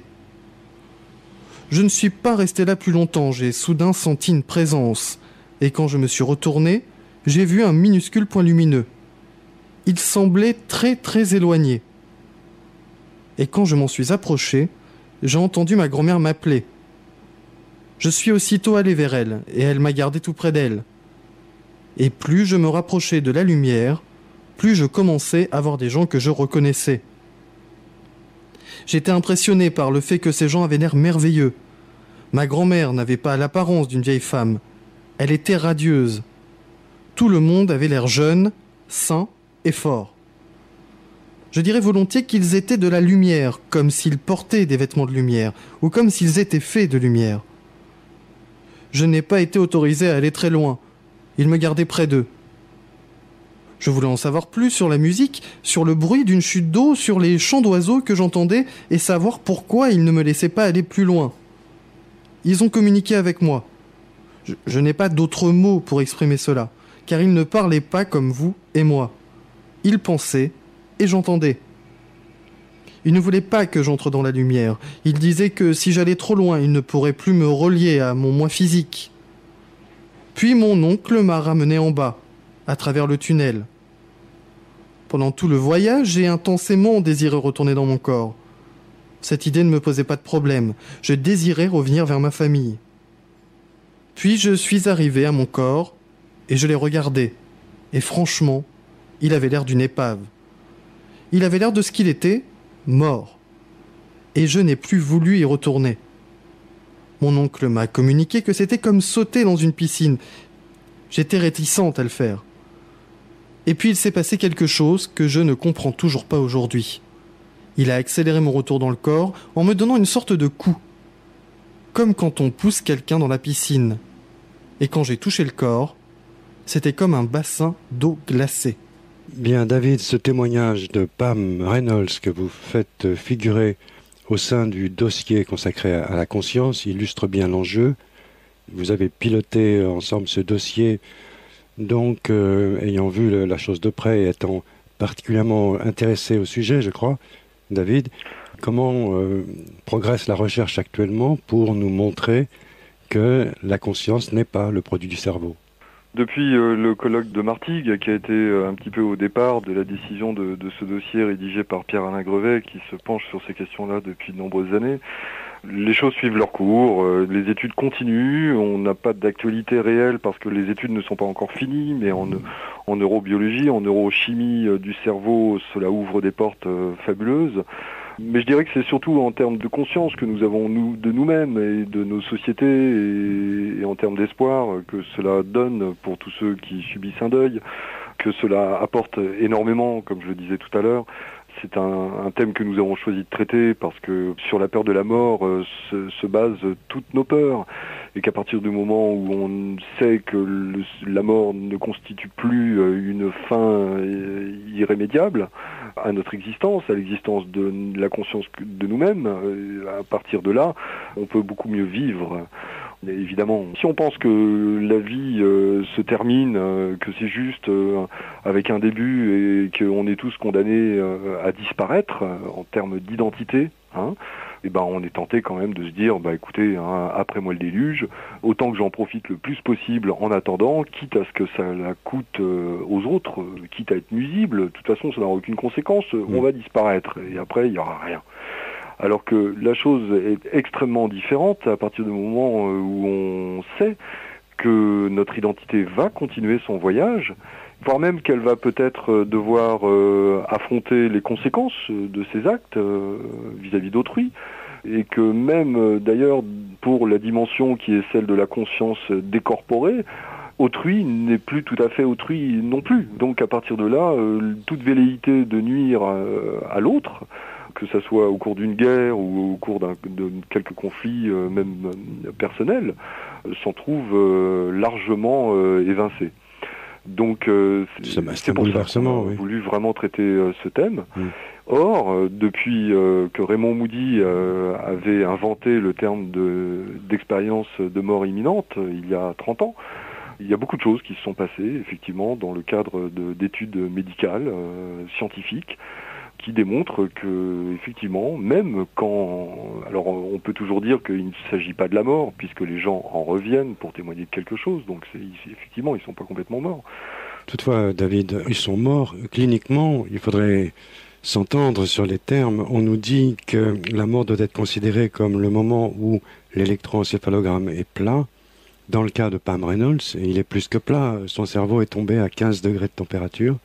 Je ne suis pas resté là plus longtemps, j'ai soudain senti une présence. Et quand je me suis retourné, j'ai vu un minuscule point lumineux. Il semblait très très éloigné. Et quand je m'en suis approché, j'ai entendu ma grand-mère m'appeler. Je suis aussitôt allé vers elle, et elle m'a gardé tout près d'elle. Et plus je me rapprochais de la lumière, plus je commençais à voir des gens que je reconnaissais. J'étais impressionné par le fait que ces gens avaient l'air merveilleux. Ma grand-mère n'avait pas l'apparence d'une vieille femme. Elle était radieuse. Tout le monde avait l'air jeune, sain et fort. Je dirais volontiers qu'ils étaient de la lumière, comme s'ils portaient des vêtements de lumière, ou comme s'ils étaient faits de lumière. Je n'ai pas été autorisé à aller très loin. Ils me gardaient près d'eux. Je voulais en savoir plus sur la musique, sur le bruit d'une chute d'eau, sur les chants d'oiseaux que j'entendais et savoir pourquoi ils ne me laissaient pas aller plus loin. Ils ont communiqué avec moi. Je n'ai pas d'autres mots pour exprimer cela, car ils ne parlaient pas comme vous et moi. Ils pensaient et j'entendais. Ils ne voulaient pas que j'entre dans la lumière. Ils disaient que si j'allais trop loin, ils ne pourraient plus me relier à mon moi physique. Puis mon oncle m'a ramené en bas, à travers le tunnel. Pendant tout le voyage, j'ai intensément désiré retourner dans mon corps. Cette idée ne me posait pas de problème. Je désirais revenir vers ma famille. Puis je suis arrivé à mon corps et je l'ai regardé. Et franchement, il avait l'air d'une épave. Il avait l'air de ce qu'il était, mort. Et je n'ai plus voulu y retourner. Mon oncle m'a communiqué que c'était comme sauter dans une piscine. J'étais réticente à le faire. Et puis il s'est passé quelque chose que je ne comprends toujours pas aujourd'hui. Il a accéléré mon retour dans le corps en me donnant une sorte de coup. Comme quand on pousse quelqu'un dans la piscine. Et quand j'ai touché le corps, c'était comme un bassin d'eau glacée. Bien, David, ce témoignage de Pam Reynolds que vous faites figurer au sein du dossier consacré à la conscience illustre bien l'enjeu. Vous avez piloté ensemble ce dossier, donc ayant vu la chose de près et étant particulièrement intéressé au sujet, je crois. David, comment progresse la recherche actuellement pour nous montrer que la conscience n'est pas le produit du cerveau ? Depuis le colloque de Martigues, qui a été un petit peu au départ de la décision de ce dossier rédigé par Pierre-Alain Grevet, qui se penche sur ces questions-là depuis de nombreuses années, les choses suivent leur cours, les études continuent, on n'a pas d'actualité réelle parce que les études ne sont pas encore finies, mais en neurobiologie, en neurochimie du cerveau, cela ouvre des portes fabuleuses. Mais je dirais que c'est surtout en termes de conscience que nous avons de nous-mêmes et de nos sociétés et en termes d'espoir que cela donne pour tous ceux qui subissent un deuil, que cela apporte énormément, comme je le disais tout à l'heure. C'est un thème que nous avons choisi de traiter parce que sur la peur de la mort se basent toutes nos peurs et qu'à partir du moment où on sait que la mort ne constitue plus une fin irrémédiable à notre existence, à l'existence de la conscience de nous-mêmes, à partir de là, on peut beaucoup mieux vivre. Mais évidemment, si on pense que la vie se termine, que c'est juste avec un début et qu'on est tous condamnés à disparaître en termes d'identité, et ben on est tenté quand même de se dire, écoutez, après moi le déluge, autant que j'en profite le plus possible en attendant, quitte à ce que ça la coûte aux autres, quitte à être nuisible, de toute façon ça n'aura aucune conséquence, on va disparaître et après il n'y aura rien. Alors que la chose est extrêmement différente à partir du moment où on sait que notre identité va continuer son voyage, voire même qu'elle va peut-être devoir affronter les conséquences de ses actes vis-à-vis d'autrui, et que même d'ailleurs pour la dimension qui est celle de la conscience décorporée, autrui n'est plus tout à fait autrui non plus. Donc à partir de là, toute velléité de nuire à l'autre, que ce soit au cours d'une guerre ou au cours de quelques conflits même personnels, s'en trouve largement évincée. Donc c'est pour ça qu'on a voulu vraiment traiter ce thème. Or, depuis que Raymond Moody avait inventé le terme d'expérience de mort imminente, il y a 30 ans, il y a beaucoup de choses qui se sont passées, effectivement, dans le cadre d'études médicales, scientifiques, qui démontrent que, effectivement, même quand... Alors, on peut toujours dire qu'il ne s'agit pas de la mort, puisque les gens en reviennent pour témoigner de quelque chose, donc effectivement, ils ne sont pas complètement morts. Toutefois, David, ils sont morts. Cliniquement, il faudrait s'entendre sur les termes. On nous dit que la mort doit être considérée comme le moment où l'électroencéphalogramme est plat. Dans le cas de Pam Reynolds, il est plus que plat. Son cerveau est tombé à 15 degrés de température.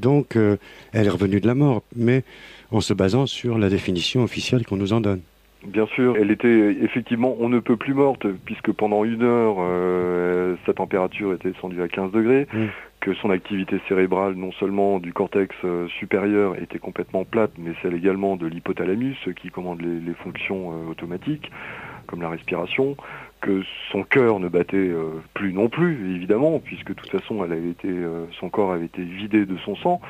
Donc, elle est revenue de la mort, mais en se basant sur la définition officielle qu'on nous en donne. Bien sûr, elle était effectivement on ne peut plus morte, puisque pendant 1 heure, sa température était descendue à 15 degrés, que son activité cérébrale, non seulement du cortex supérieur, était complètement plate, mais celle également de l'hypothalamus, qui commande les fonctions automatiques, comme la respiration, que son cœur ne battait plus non plus, évidemment, puisque de toute façon, son corps avait été vidé de son sang.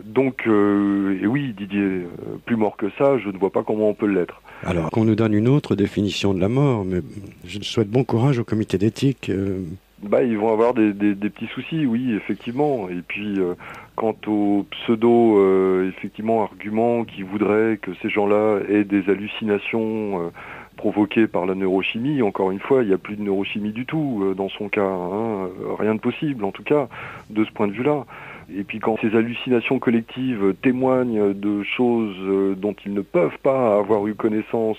Donc, et oui, Didier, plus mort que ça, je ne vois pas comment on peut l'être. Alors, qu'on nous donne une autre définition de la mort, mais je souhaite bon courage au comité d'éthique. Ils vont avoir des petits soucis, oui, effectivement. Et puis, quant aux pseudo, effectivement, arguments qui voudraient que ces gens-là aient des hallucinations provoquées par la neurochimie, encore une fois, il n'y a plus de neurochimie du tout dans son cas. Rien de possible, en tout cas, de ce point de vue-là. Et puis quand ces hallucinations collectives témoignent de choses dont ils ne peuvent pas avoir eu connaissance,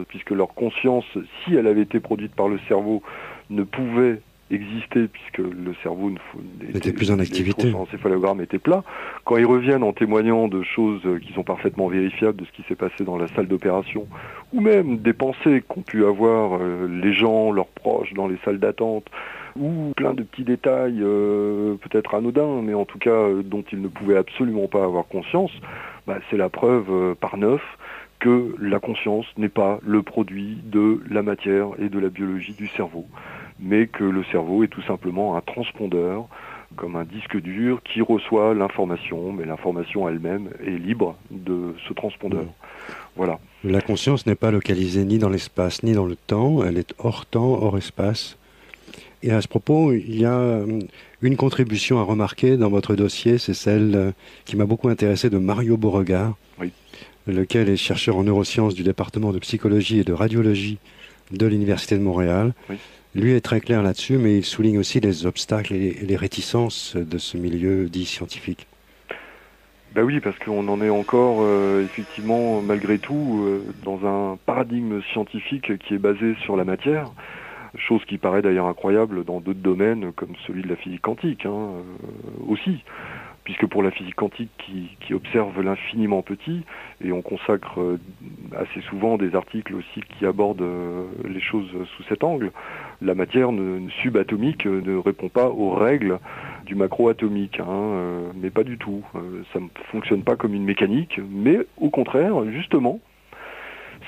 puisque leur conscience, si elle avait été produite par le cerveau, ne pouvait exister, puisque le cerveau n'était plus en activité. L'encéphalogramme était plat. Quand ils reviennent en témoignant de choses qui sont parfaitement vérifiables, de ce qui s'est passé dans la salle d'opération, ou même des pensées qu'ont pu avoir les gens, leurs proches, dans les salles d'attente, ou plein de petits détails peut-être anodins, mais en tout cas dont ils ne pouvaient absolument pas avoir conscience, c'est la preuve par 9 que la conscience n'est pas le produit de la matière et de la biologie du cerveau, mais que le cerveau est tout simplement un transpondeur, comme un disque dur qui reçoit l'information, mais l'information elle-même est libre de ce transpondeur. Voilà. La conscience n'est pas localisée ni dans l'espace ni dans le temps, elle est hors temps, hors espace. Et à ce propos, il y a une contribution à remarquer dans votre dossier, c'est celle qui m'a beaucoup intéressé de Mario Beauregard, lequel est chercheur en neurosciences du département de psychologie et de radiologie de l'Université de Montréal. Lui est très clair là-dessus, mais il souligne aussi les obstacles et les réticences de ce milieu dit scientifique. Oui, parce qu'on en est encore, effectivement, malgré tout, dans un paradigme scientifique qui est basé sur la matière. Chose qui paraît d'ailleurs incroyable dans d'autres domaines comme celui de la physique quantique aussi, puisque pour la physique quantique qui observe l'infiniment petit, et on consacre assez souvent des articles aussi qui abordent les choses sous cet angle, la matière subatomique ne répond pas aux règles du macroatomique, mais pas du tout. Ça ne fonctionne pas comme une mécanique, mais au contraire, justement,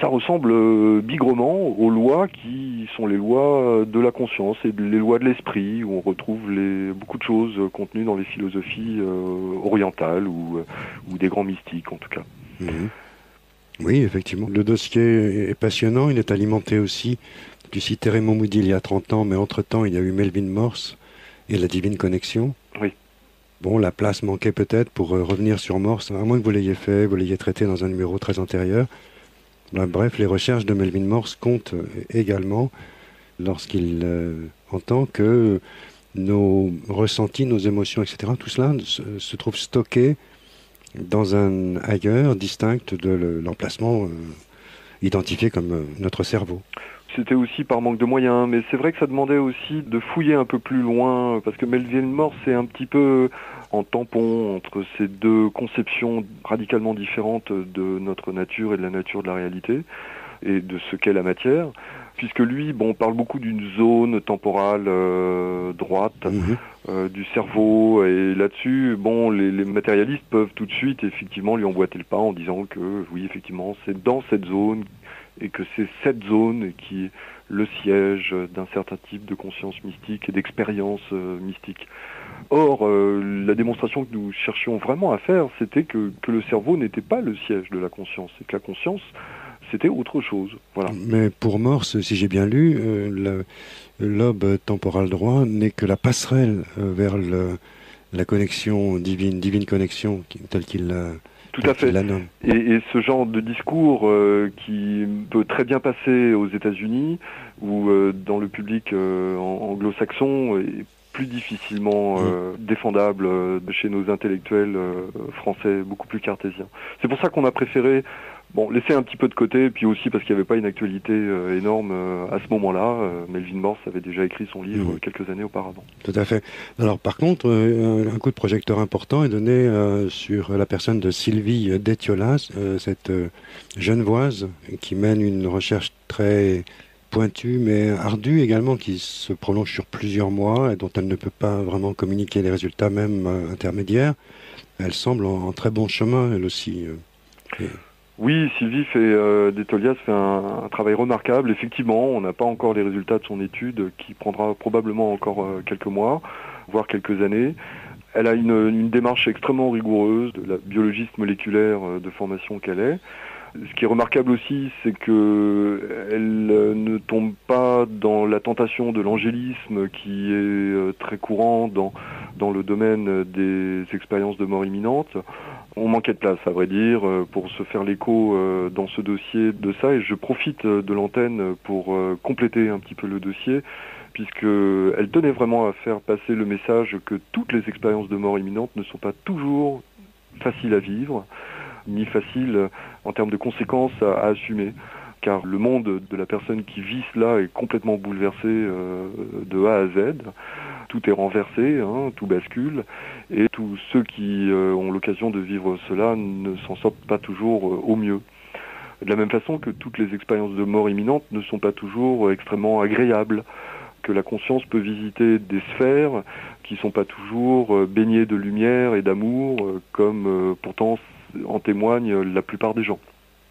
ça ressemble bigrement aux lois qui sont les lois de la conscience et les lois de l'esprit, où on retrouve beaucoup de choses contenues dans les philosophies orientales ou des grands mystiques en tout cas. Oui, effectivement. Le dossier est passionnant, il est alimenté aussi. Tu citais Raymond Moody il y a 30 ans, mais entre-temps il y a eu Melvin Morse et la Divine Connexion. Oui. Bon, la place manquait peut-être pour revenir sur Morse, à moins que vous l'ayez traité dans un numéro très antérieur. Bref, les recherches de Melvin Morse comptent également lorsqu'il entend que nos ressentis, nos émotions, etc., tout cela se trouve stocké dans un ailleurs distinct de l'emplacement identifié comme notre cerveau. C'était aussi par manque de moyens, mais c'est vrai que ça demandait aussi de fouiller un peu plus loin, parce que Melville Morse c'est un petit peu en tampon entre ces deux conceptions radicalement différentes de notre nature et de la nature de la réalité, et de ce qu'est la matière, puisque lui, parle beaucoup d'une zone temporale droite du cerveau, et là-dessus, les matérialistes peuvent tout de suite effectivement lui emboîter le pas en disant que oui, effectivement, c'est dans cette zone et que c'est cette zone qui est le siège d'un certain type de conscience mystique et d'expérience mystique. Or, la démonstration que nous cherchions vraiment à faire, c'était que le cerveau n'était pas le siège de la conscience, et que la conscience, c'était autre chose. Voilà. Mais pour Morse, si j'ai bien lu, le lobe temporal droit n'est que la passerelle vers la connexion divine connexion, telle qu'il la Tout à fait. Et ce genre de discours qui peut très bien passer aux États-Unis ou dans le public anglo-saxon est plus difficilement défendable chez nos intellectuels français, beaucoup plus cartésiens. C'est pour ça qu'on a préféré laisser un petit peu de côté, puis aussi parce qu'il n'y avait pas une actualité énorme à ce moment-là. Melville Morse avait déjà écrit son livre quelques années auparavant. Tout à fait. Alors par contre, un coup de projecteur important est donné sur la personne de Sylvie Détiolas, cette genevoise qui mène une recherche très pointue mais ardue également, qui se prolonge sur plusieurs mois et dont elle ne peut pas vraiment communiquer les résultats même intermédiaires. Elle semble en très bon chemin, elle aussi. Oui, Sylvie Détolias fait un travail remarquable. Effectivement, on n'a pas encore les résultats de son étude qui prendra probablement encore quelques mois, voire quelques années. Elle a une démarche extrêmement rigoureuse de la biologiste moléculaire de formation qu'elle est. Ce qui est remarquable aussi, c'est qu'elle ne tombe pas dans la tentation de l'angélisme qui est très courant dans le domaine des expériences de mort imminente. On manquait de place, à vrai dire, pour se faire l'écho dans ce dossier de ça, et je profite de l'antenne pour compléter un petit peu le dossier, puisqu'elle tenait vraiment à faire passer le message que toutes les expériences de mort imminente ne sont pas toujours faciles à vivre, ni faciles en termes de conséquences à assumer. Car le monde de la personne qui vit cela est complètement bouleversé de A à Z. Tout est renversé, tout bascule, et tous ceux qui ont l'occasion de vivre cela ne s'en sortent pas toujours au mieux. De la même façon que toutes les expériences de mort imminente ne sont pas toujours extrêmement agréables, que la conscience peut visiter des sphères qui ne sont pas toujours baignées de lumière et d'amour, comme pourtant en témoignent la plupart des gens.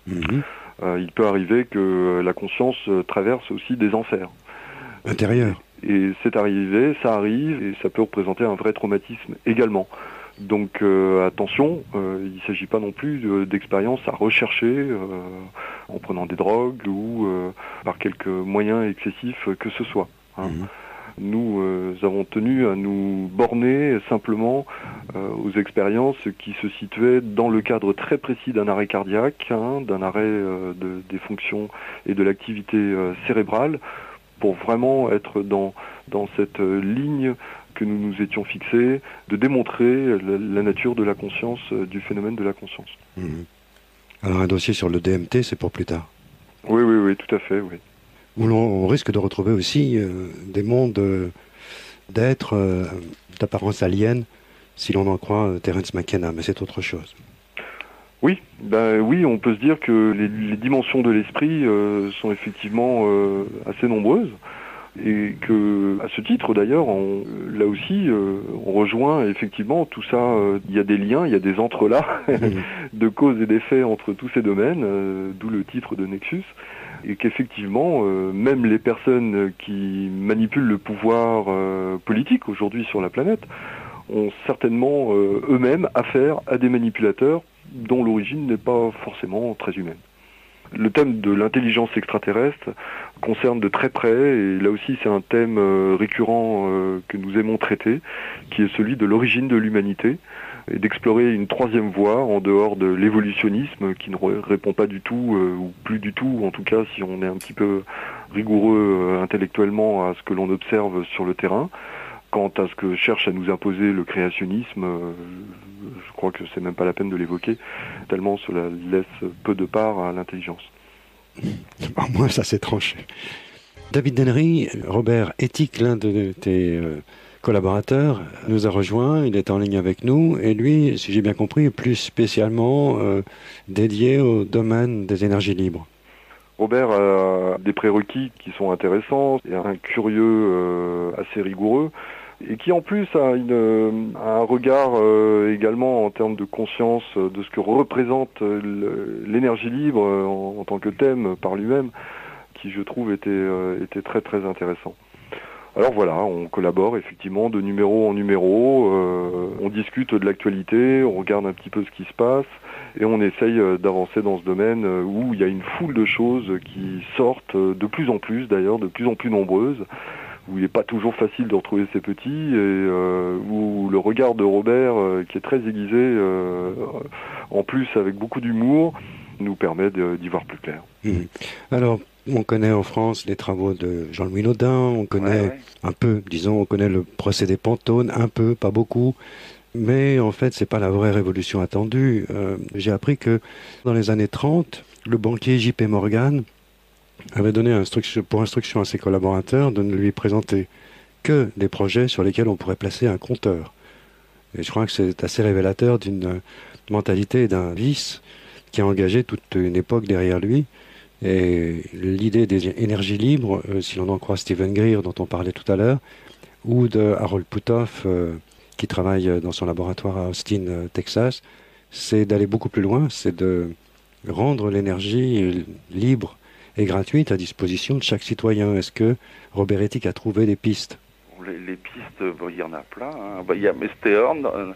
Il peut arriver que la conscience traverse aussi des enfers intérieurs. Et c'est arrivé, ça arrive, et ça peut représenter un vrai traumatisme également. Donc attention, il ne s'agit pas non plus d'expériences à rechercher en prenant des drogues ou par quelque moyen excessif que ce soit. Nous avons tenu à nous borner simplement aux expériences qui se situaient dans le cadre très précis d'un arrêt cardiaque, d'un arrêt des fonctions et de l'activité cérébrale, pour vraiment être dans cette ligne que nous nous étions fixés, de démontrer la nature de la conscience, du phénomène de la conscience. Alors un dossier sur le DMT, c'est pour plus tard. Oui, tout à fait, oui. Où on risque de retrouver aussi des mondes d'êtres d'apparence alien, si l'on en croit Terence McKenna, mais c'est autre chose. Oui, on peut se dire que les dimensions de l'esprit sont effectivement assez nombreuses, et que, à ce titre d'ailleurs, là aussi, on rejoint effectivement tout ça. Il y a des liens, il y a des entrelacs de causes et d'effets entre tous ces domaines, d'où le titre de Nexus. Et qu'effectivement, même les personnes qui manipulent le pouvoir politique aujourd'hui sur la planète ont certainement eux-mêmes affaire à des manipulateurs dont l'origine n'est pas forcément très humaine. Le thème de l'intelligence extraterrestre concerne de très près, et là aussi c'est un thème récurrent que nous aimons traiter, qui est celui de l'origine de l'humanité, et d'explorer une troisième voie en dehors de l'évolutionnisme qui ne répond pas du tout, ou plus du tout, en tout cas si on est un petit peu rigoureux intellectuellement à ce que l'on observe sur le terrain, Quant à ce que cherche à nous imposer le créationnisme, je crois que c'est même pas la peine de l'évoquer, tellement cela laisse peu de part à l'intelligence. Au moins, ça s'est tranché. David Dennery, Robert Ethique, l'un de tes collaborateurs, nous a rejoint, il est en ligne avec nous, et lui, si j'ai bien compris, est plus spécialement dédié au domaine des énergies libres. Robert a des prérequis qui sont intéressants, et un curieux assez rigoureux, et qui en plus a un regard également en termes de conscience de ce que représente l'énergie libre en tant que thème par lui-même, qui je trouve était très très intéressant. Alors voilà, on collabore effectivement de numéro en numéro, on discute de l'actualité, on regarde un petit peu ce qui se passe, et on essaye d'avancer dans ce domaine où il y a une foule de choses qui sortent de plus en plus d'ailleurs, de plus en plus nombreuses, où il n'est pas toujours facile de retrouver ses petits, et où le regard de Robert, qui est très aiguisé, en plus avec beaucoup d'humour, nous permet d'y voir plus clair. Alors, on connaît en France les travaux de Jean-Louis Naudin, on connaît un peu, disons, on connaît le procédé Pantone, un peu, pas beaucoup, mais en fait, c'est pas la vraie révolution attendue. J'ai appris que dans les années 30, le banquier J.P. Morgan avait donné pour instruction à ses collaborateurs de ne lui présenter que des projets sur lesquels on pourrait placer un compteur. Et je crois que c'est assez révélateur d'une mentalité et d'un vice qui a engagé toute une époque derrière lui. Et l'idée des énergies libres, si l'on en croit Stephen Greer, dont on parlait tout à l'heure, ou de Harold Puthoff, qui travaille dans son laboratoire à Austin, Texas, c'est d'aller beaucoup plus loin, c'est de rendre l'énergie libre et gratuite à disposition de chaque citoyen. Est-ce que Robert Ethique a trouvé des pistes ? Les pistes, il y en a plein. Il y a Mestéorn,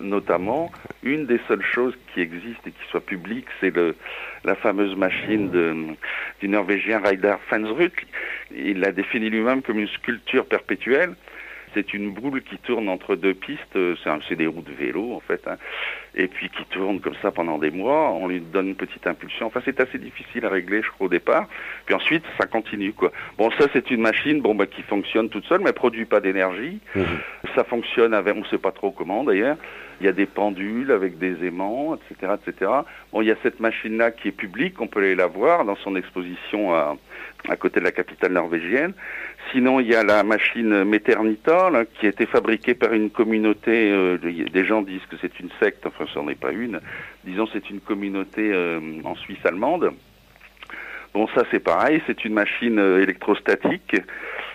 notamment. Une des seules choses qui existent et qui soit publique, c'est la fameuse machine du Norvégien Reidar Fensrud. Il l'a défini lui-même comme une sculpture perpétuelle. C'est une boule qui tourne entre deux pistes, c'est des roues de vélo en fait, et puis qui tourne comme ça pendant des mois, on lui donne une petite impulsion, enfin c'est assez difficile à régler je crois au départ, puis ensuite ça continue quoi. Bon ça c'est une machine qui fonctionne toute seule mais produit pas d'énergie, ça fonctionne avec, on sait pas trop comment d'ailleurs, il y a des pendules avec des aimants, etc., etc. Bon il y a cette machine-là qui est publique, on peut aller la voir dans son exposition à côté de la capitale norvégienne. Sinon, il y a la machine Meternita, là, qui a été fabriquée par une communauté, des gens disent que c'est une secte, enfin, ce n'en est pas une. Disons, c'est une communauté en Suisse allemande. Bon, ça, c'est pareil, c'est une machine électrostatique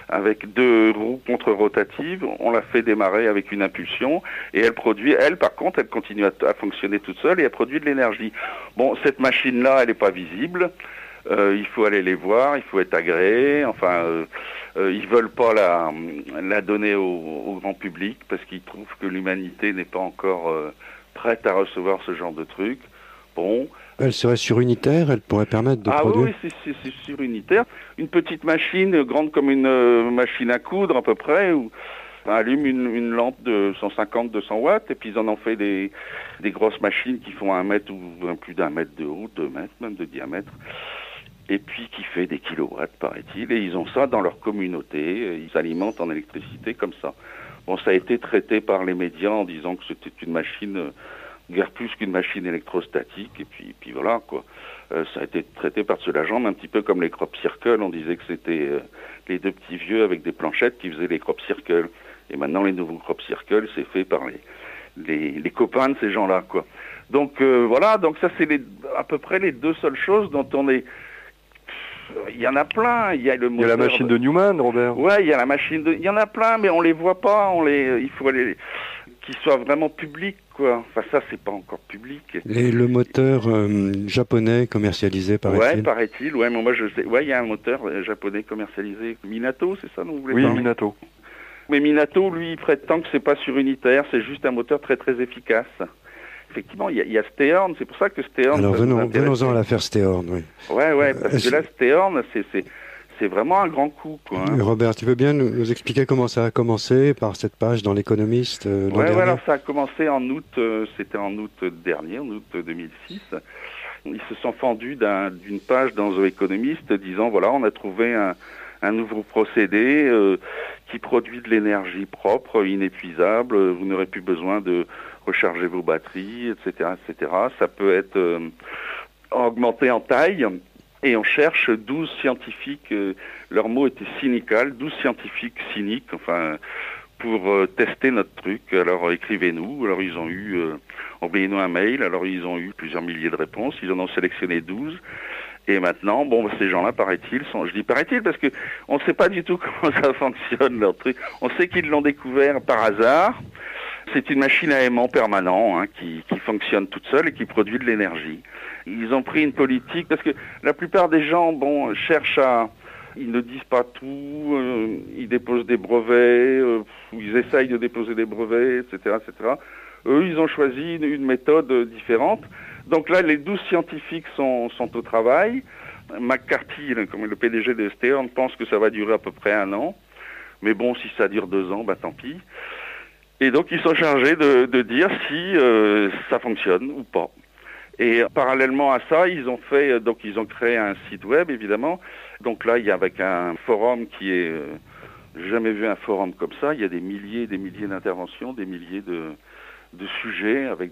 avec 2 roues contre-rotatives. On la fait démarrer avec une impulsion et elle produit, par contre, elle continue à fonctionner toute seule et elle produit de l'énergie. Bon, cette machine-là, elle n'est pas visible. Il faut aller les voir, il faut être agréé, enfin ils veulent pas la donner au grand public parce qu'ils trouvent que l'humanité n'est pas encore prête à recevoir ce genre de truc. Bon. Elle serait surunitaire, elle pourrait permettre de produire... Oui, c'est surunitaire. Une petite machine, grande comme une machine à coudre à peu près, où on allume une lampe de 150-200 watts, et puis ils en ont fait des grosses machines qui font 1 mètre ou plus d'1 mètre de haut, 2 mètres même de diamètre. Et puis qui fait des kilowatts, paraît-il, et ils ont ça dans leur communauté, ils alimentent en électricité comme ça. Bon, ça a été traité par les médias en disant que c'était une machine, guère plus qu'une machine électrostatique, et puis voilà, quoi. Ça a été traité par-dessus la jambe, un petit peu comme les crop circles, on disait que c'était les 2 petits vieux avec des planchettes qui faisaient les crop circles. Et maintenant, les nouveaux crop circles, c'est fait par les copains de ces gens-là, quoi. Donc voilà, donc ça c'est à peu près les 2 seules choses dont on est... Il y en a plein. Il y a la machine de Newman, Robert. Ouais, il y a la machine de... Il y en a plein, mais on les voit pas. Il faut aller... qu'ils soient vraiment publics, quoi. Enfin, ça, c'est pas encore public. Et le moteur japonais commercialisé, paraît-il. Ouais, paraît-il. Ouais, mais moi, je sais... Ouais, il y a un moteur japonais commercialisé. Minato, c'est ça dont vous voulez parler ? Oui, Minato. Mais Minato, lui, il prétend que c'est pas surunitaire. C'est juste un moteur très, très efficace. Effectivement, il y a Steorn, c'est pour ça que Steorn... Alors venons-en à l'affaire Steorn, oui. Ouais, parce que là, Steorn, c'est vraiment un grand coup, quoi. Robert, tu veux bien nous expliquer comment ça a commencé par cette page dans l'Économiste Ouais, alors ça a commencé en août, c'était en août dernier, en août 2006. Ils se sont fendus d'une page dans The Economist disant, voilà, on a trouvé un nouveau procédé qui produit de l'énergie propre, inépuisable, vous n'aurez plus besoin de recharger vos batteries, etc., etc. Ça peut être augmenté en taille, et on cherche 12 scientifiques, leur mot était cynical, 12 scientifiques cyniques, enfin, pour tester notre truc. Alors écrivez-nous. Alors ils ont eu, envoyez-nous un mail, alors ils ont eu plusieurs milliers de réponses, ils en ont sélectionné 12. Et maintenant, bon, ces gens-là, paraît-il, je dis paraît-il parce que on ne sait pas du tout comment ça fonctionne, leur truc. On sait qu'ils l'ont découvert par hasard. C'est une machine à aimant permanent qui fonctionne toute seule et qui produit de l'énergie. Ils ont pris une politique, parce que la plupart des gens, bon, cherchent à... Ils ne disent pas tout, ils déposent des brevets, ils essayent de déposer des brevets, etc., etc. Eux, ils ont choisi une méthode différente. Donc là, les 12 scientifiques sont au travail. McCarthy, comme le PDG de ST, pense que ça va durer à peu près 1 an. Mais bon, si ça dure 2 ans, bah tant pis. Et donc, ils sont chargés de dire si ça fonctionne ou pas. Et parallèlement à ça, ils ont créé un site web, évidemment. Donc là, il y a avec un forum qui est... j'ai jamais vu un forum comme ça. Il y a des milliers et des milliers d'interventions, des milliers de sujets, avec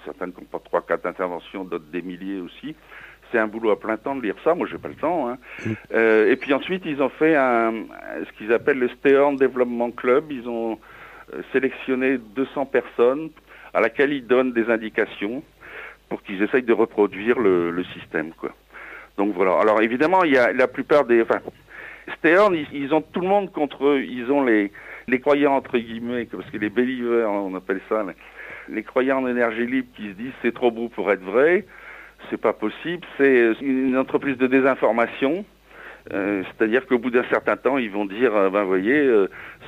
certaines comportent 3-4 interventions, d'autres des milliers aussi. C'est un boulot à plein temps de lire ça. Moi, j'ai pas le temps. Et puis ensuite, ils ont fait ce qu'ils appellent le Stehorn Development Club. Ils ont sélectionné 200 personnes à laquelle ils donnent des indications pour qu'ils essayent de reproduire le système, quoi. Donc voilà. Alors évidemment, il y a la plupart des... Enfin, Stehorn, ils ont tout le monde contre eux. Ils ont les croyants, entre guillemets, parce que les believers, on appelle ça, les croyants en énergie libre qui se disent c'est trop beau pour être vrai, c'est pas possible, c'est une entreprise de désinformation. C'est-à-dire qu'au bout d'un certain temps, ils vont dire, voyez,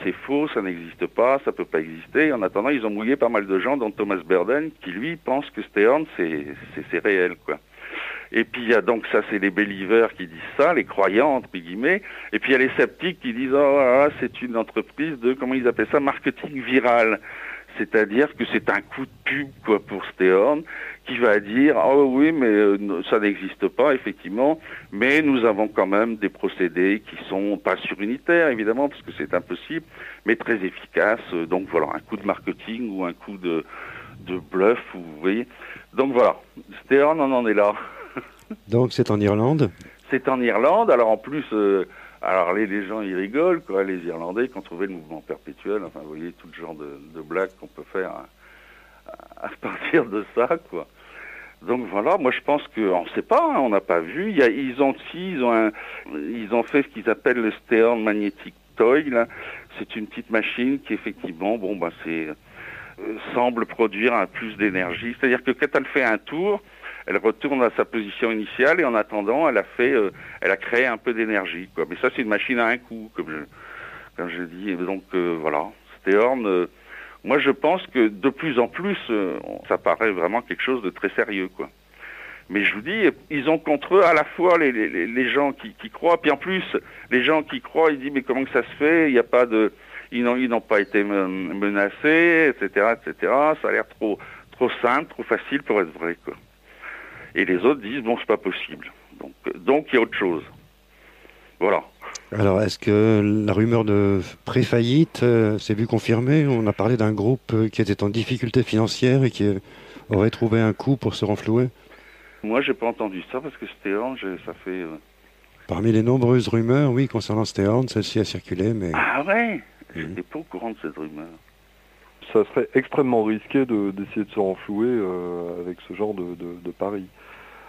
c'est faux, ça n'existe pas, ça peut pas exister. En attendant, ils ont mouillé pas mal de gens, dont Thomas Burden, qui lui pense que Stehorn, c'est réel, quoi. Et puis il y a donc ça, c'est les believers qui disent ça, les croyants entre guillemets. Et puis il y a les sceptiques qui disent c'est une entreprise de, comment ils appellent ça, marketing viral. C'est-à-dire que c'est un coup de pub, quoi, pour Stehorn, qui va dire oui, mais ça n'existe pas effectivement, mais nous avons quand même des procédés qui sont pas surunitaires évidemment parce que c'est impossible, mais très efficaces. Donc voilà, un coup de marketing ou un coup de bluff, vous voyez. Donc voilà, Stehorn, on en est là. Donc c'est en Irlande? C'est en Irlande. Alors en plus, alors les gens ils rigolent, quoi, les Irlandais qui ont trouvé le mouvement perpétuel. Enfin, vous voyez tout le genre de blagues qu'on peut faire à partir de ça, quoi. Donc voilà, moi je pense qu'on ne sait pas, on n'a pas vu. Ils ont fait ce qu'ils appellent le Stehorn Magnetic Toy. Là. C'est une petite machine qui effectivement, semble produire plus d'énergie. C'est-à-dire que quand elle fait un tour, elle retourne à sa position initiale et en attendant, elle a créé un peu d'énergie, quoi. Mais ça, c'est une machine à un coup, comme je dis. Et donc voilà, Stehorn. Moi, je pense que de plus en plus, ça paraît vraiment quelque chose de très sérieux, quoi. Mais je vous dis, ils ont contre eux à la fois les gens qui croient, puis en plus, les gens qui croient, ils disent mais comment que ça se fait? Il n'y a pas de, ils n'ont pas été menacés, etc., etc. Ça a l'air trop simple, trop facile pour être vrai, quoi. Et les autres disent bon, c'est pas possible. Donc il y a autre chose. Voilà. Alors, est-ce que la rumeur de pré-faillite s'est vue confirmée? On a parlé d'un groupe qui était en difficulté financière et qui aurait trouvé un coup pour se renflouer. Moi, j'ai pas entendu ça parce que Stehorn, ça fait... Parmi les nombreuses rumeurs, oui, concernant Stehorn, celle-ci a circulé, mais... Ah ouais, j'étais pas au courant de cette rumeur. Ça serait extrêmement risqué d'essayer de se renflouer avec ce genre de pari.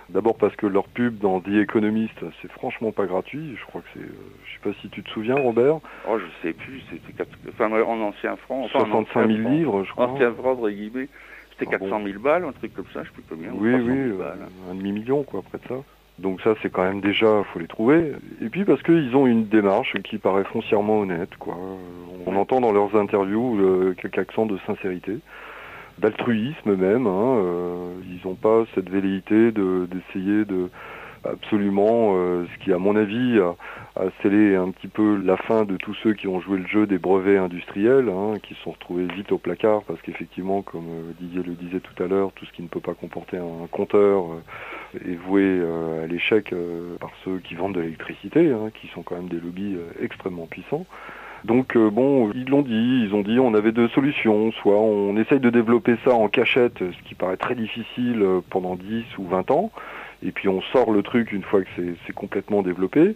D'abord parce que leur pub dans The Economist, c'est franchement pas gratuit. Je crois que c'est... je sais pas si tu te souviens, Robert. Oh, je sais plus. C'était en ancien franc. 65 000 livres, je crois. Ancien franc, entre guillemets. C'était 400 000 balles, un truc comme ça, je sais plus combien. Oui, un demi-million, quoi, près de ça. Donc ça, c'est quand même déjà, faut les trouver. Et puis parce qu'ils ont une démarche qui paraît foncièrement honnête, quoi. On entend dans leurs interviews quelques accents de sincérité, d'altruisme même. Ils n'ont pas cette velléité d'essayer de absolument, ce qui à mon avis a scellé un petit peu la fin de tous ceux qui ont joué le jeu des brevets industriels, qui se sont retrouvés vite au placard parce qu'effectivement, comme Didier le disait tout à l'heure, tout ce qui ne peut pas comporter un compteur est voué à l'échec par ceux qui vendent de l'électricité, qui sont quand même des lobbies extrêmement puissants. Donc bon, ils ont dit on avait deux solutions, soit on essaye de développer ça en cachette, ce qui paraît très difficile pendant 10 ou 20 ans, et puis on sort le truc une fois que c'est complètement développé,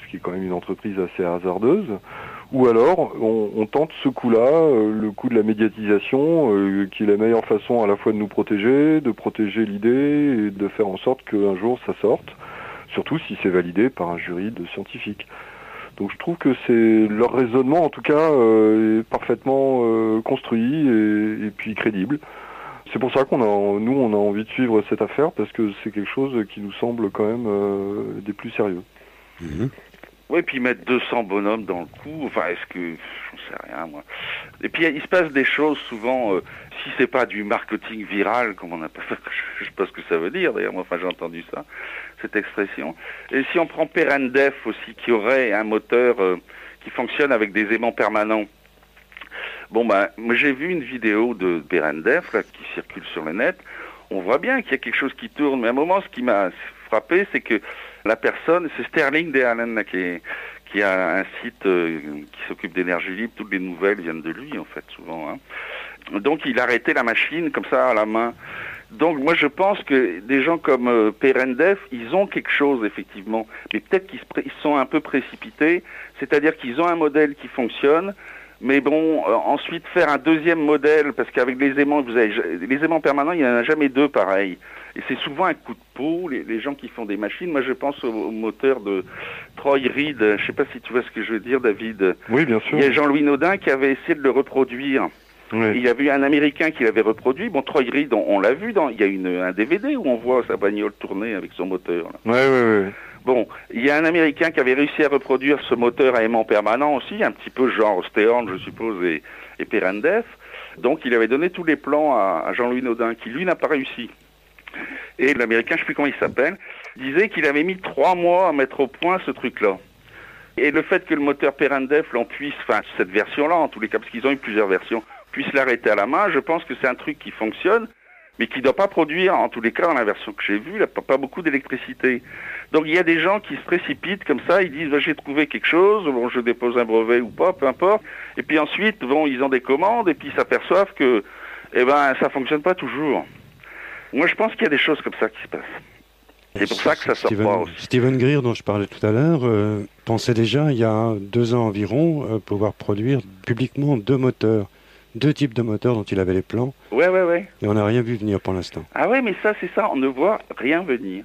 ce qui est quand même une entreprise assez hasardeuse, ou alors on tente ce coup-là, le coup de la médiatisation, qui est la meilleure façon à la fois de nous protéger, de protéger l'idée, et de faire en sorte qu'un jour ça sorte, surtout si c'est validé par un jury de scientifiques. Donc je trouve que c'est leur raisonnement en tout cas est parfaitement construit et puis crédible. C'est pour ça qu'on a envie de suivre cette affaire parce que c'est quelque chose qui nous semble quand même des plus sérieux. Mmh. Oui, puis mettre 200 bonhommes dans le coup, enfin, est-ce que... J'en sais rien, moi. Et puis, il se passe des choses, souvent, si c'est pas du marketing viral, comme on appelle, je sais pas ce que ça veut dire, d'ailleurs, moi, enfin, j'ai entendu ça, cette expression. Et si on prend Perendef aussi, qui aurait un moteur qui fonctionne avec des aimants permanents. Bon, ben, moi, j'ai vu une vidéo de Perendef, là, qui circule sur le net. On voit bien qu'il y a quelque chose qui tourne, mais à un moment, ce qui m'a frappé, c'est que la personne, c'est Sterling de Allen qui a un site qui s'occupe d'énergie libre. Toutes les nouvelles viennent de lui, en fait, souvent. Hein. Donc, il arrêtait la machine comme ça à la main. Donc, moi, je pense que des gens comme Perendef, ils ont quelque chose, effectivement. Mais peut-être qu'ils sont un peu précipités. C'est-à-dire qu'ils ont un modèle qui fonctionne. Mais bon, ensuite, faire un deuxième modèle, parce qu'avec les aimants permanents, il n'y en a jamais deux pareils. Et c'est souvent un coup de peau, les gens qui font des machines. Moi, je pense au moteur de Troy Reed. Je ne sais pas si tu vois ce que je veux dire, David. Oui, bien sûr. Il y a Jean-Louis Naudin qui avait essayé de le reproduire. Oui. Il y avait eu un Américain qui l'avait reproduit. Bon, Troy Reed, on l'a vu, il y a un DVD où on voit sa bagnole tourner avec son moteur. Oui. Bon, il y a un Américain qui avait réussi à reproduire ce moteur à aimant permanent aussi, un petit peu genre Stehorn, je suppose, et Perendef. Donc, il avait donné tous les plans à Jean-Louis Naudin, qui, lui, n'a pas réussi. Et l'Américain, je ne sais plus comment il s'appelle, disait qu'il avait mis 3 mois à mettre au point ce truc-là. Et le fait que le moteur Perendef, cette version-là, en tous les cas, parce qu'ils ont eu plusieurs versions, puisse l'arrêter à la main, je pense que c'est un truc qui fonctionne, mais qui ne doit pas produire, en tous les cas, dans la version que j'ai vue, pas beaucoup d'électricité. Donc il y a des gens qui se précipitent comme ça, ils disent j'ai trouvé quelque chose, bon, je dépose un brevet ou pas, peu importe. Et puis ensuite, bon, ils ont des commandes et puis ils s'aperçoivent que ça fonctionne pas toujours. Moi je pense qu'il y a des choses comme ça qui se passent. C'est pour ça que ça sort pas aussi. Steven Greer, dont je parlais tout à l'heure, pensait déjà, il y a 2 ans environ, pouvoir produire publiquement 2 types de moteurs dont il avait les plans. Ouais. Et on n'a rien vu venir pour l'instant. Ah ouais, mais ça, c'est ça, on ne voit rien venir.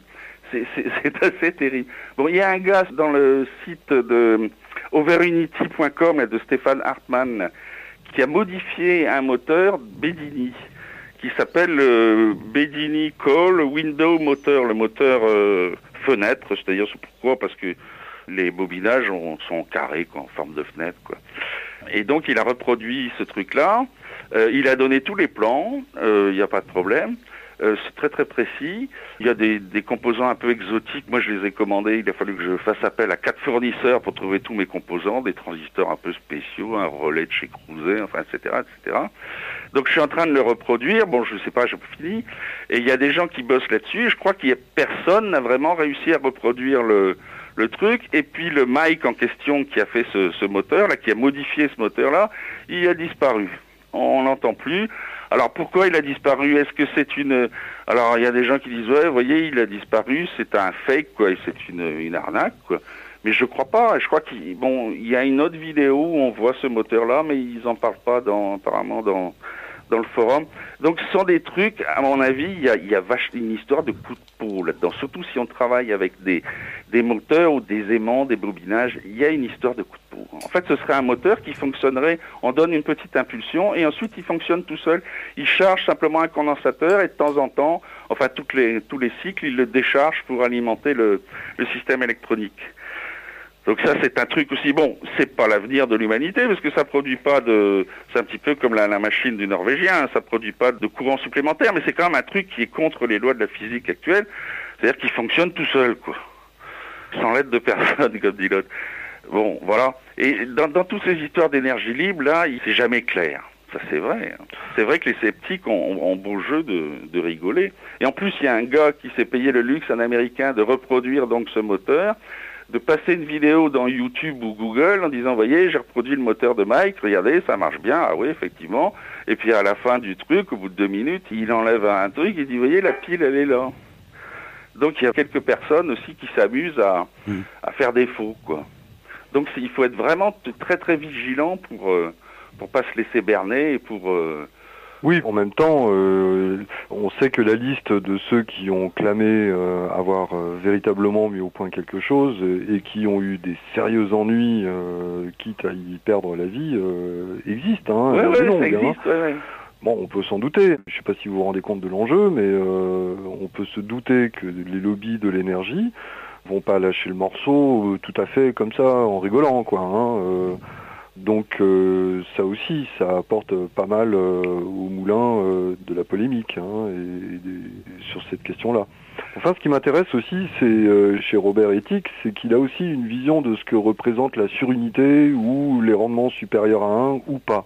C'est assez terrible. Bon, il y a un gars dans le site de overunity.com de Stéphane Hartmann qui a modifié un moteur Bedini qui s'appelle le Bedini Call Window Motor, le moteur fenêtre, c'est-à-dire pourquoi ? Parce que les bobinages sont carrés, quoi, en forme de fenêtre, quoi. Et donc il a reproduit ce truc-là, il a donné tous les plans, il n'y a pas de problème. C'est très très précis. Il y a des composants un peu exotiques. Moi, je les ai commandés. Il a fallu que je fasse appel à 4 fournisseurs pour trouver tous mes composants, des transistors un peu spéciaux, un relais de chez Cruset, enfin, etc., etc. Donc, je suis en train de le reproduire. Bon, je sais pas, j'ai fini. Et il y a des gens qui bossent là-dessus. Et je crois qu'il y a personne n'a vraiment réussi à reproduire le truc. Et puis, le Mike en question qui a fait ce moteur-là, qui a modifié ce moteur-là, il a disparu. On l'entend plus. Alors pourquoi il a disparu ? Est-ce que c'est une... Alors il y a des gens qui disent ouais, vous voyez, il a disparu, c'est un fake, quoi, et c'est une arnaque, quoi. Mais je crois pas. Je crois qu'il y a une autre vidéo où on voit ce moteur-là, mais ils en parlent pas apparemment dans le forum. Donc ce sont des trucs, à mon avis, il y a une histoire de coup de peau là-dedans. Surtout si on travaille avec des moteurs ou des aimants, des bobinages, il y a une histoire de coup de peau. En fait, ce serait un moteur qui fonctionnerait, on donne une petite impulsion et ensuite il fonctionne tout seul. Il charge simplement un condensateur et de temps en temps, enfin tous les cycles, il le décharge pour alimenter le système électronique. Donc ça, c'est un truc aussi, bon, c'est pas l'avenir de l'humanité, parce que ça produit pas c'est un petit peu comme la machine du Norvégien, hein, ça produit pas de courant supplémentaire, mais c'est quand même un truc qui est contre les lois de la physique actuelle, c'est-à-dire qu'il fonctionne tout seul, quoi. Sans l'aide de personne, comme dit l'autre. Bon, voilà. Et dans toutes ces histoires d'énergie libre, là, c'est jamais clair. Ça, c'est vrai. Hein. C'est vrai que les sceptiques ont beau jeu de rigoler. Et en plus, il y a un gars qui s'est payé le luxe, un Américain, de reproduire donc ce moteur. de passer une vidéo dans YouTube ou Google en disant, voyez, j'ai reproduit le moteur de Mike, regardez, ça marche bien, ah oui, effectivement. Et puis à la fin du truc, au bout de 2 minutes, il enlève un truc, il dit, voyez, la pile, elle est là. Donc il y a quelques personnes aussi qui s'amusent à faire des faux, quoi. Donc il faut être vraiment très très vigilant pour pas se laisser berner et pour... Oui, en même temps, on sait que la liste de ceux qui ont clamé avoir véritablement mis au point quelque chose et qui ont eu des sérieux ennuis, quitte à y perdre la vie, existe. Hein, ouais, ça longue, existe, hein. Ouais. Bon, on peut s'en douter. Je ne sais pas si vous vous rendez compte de l'enjeu, mais on peut se douter que les lobbies de l'énergie vont pas lâcher le morceau tout à fait comme ça, en rigolant, quoi. Hein, donc ça aussi, ça apporte pas mal au moulin de la polémique sur cette question-là. Enfin, ce qui m'intéresse aussi, c'est chez Robert Ethique, c'est qu'il a aussi une vision de ce que représente la surunité ou les rendements supérieurs à 1 ou pas.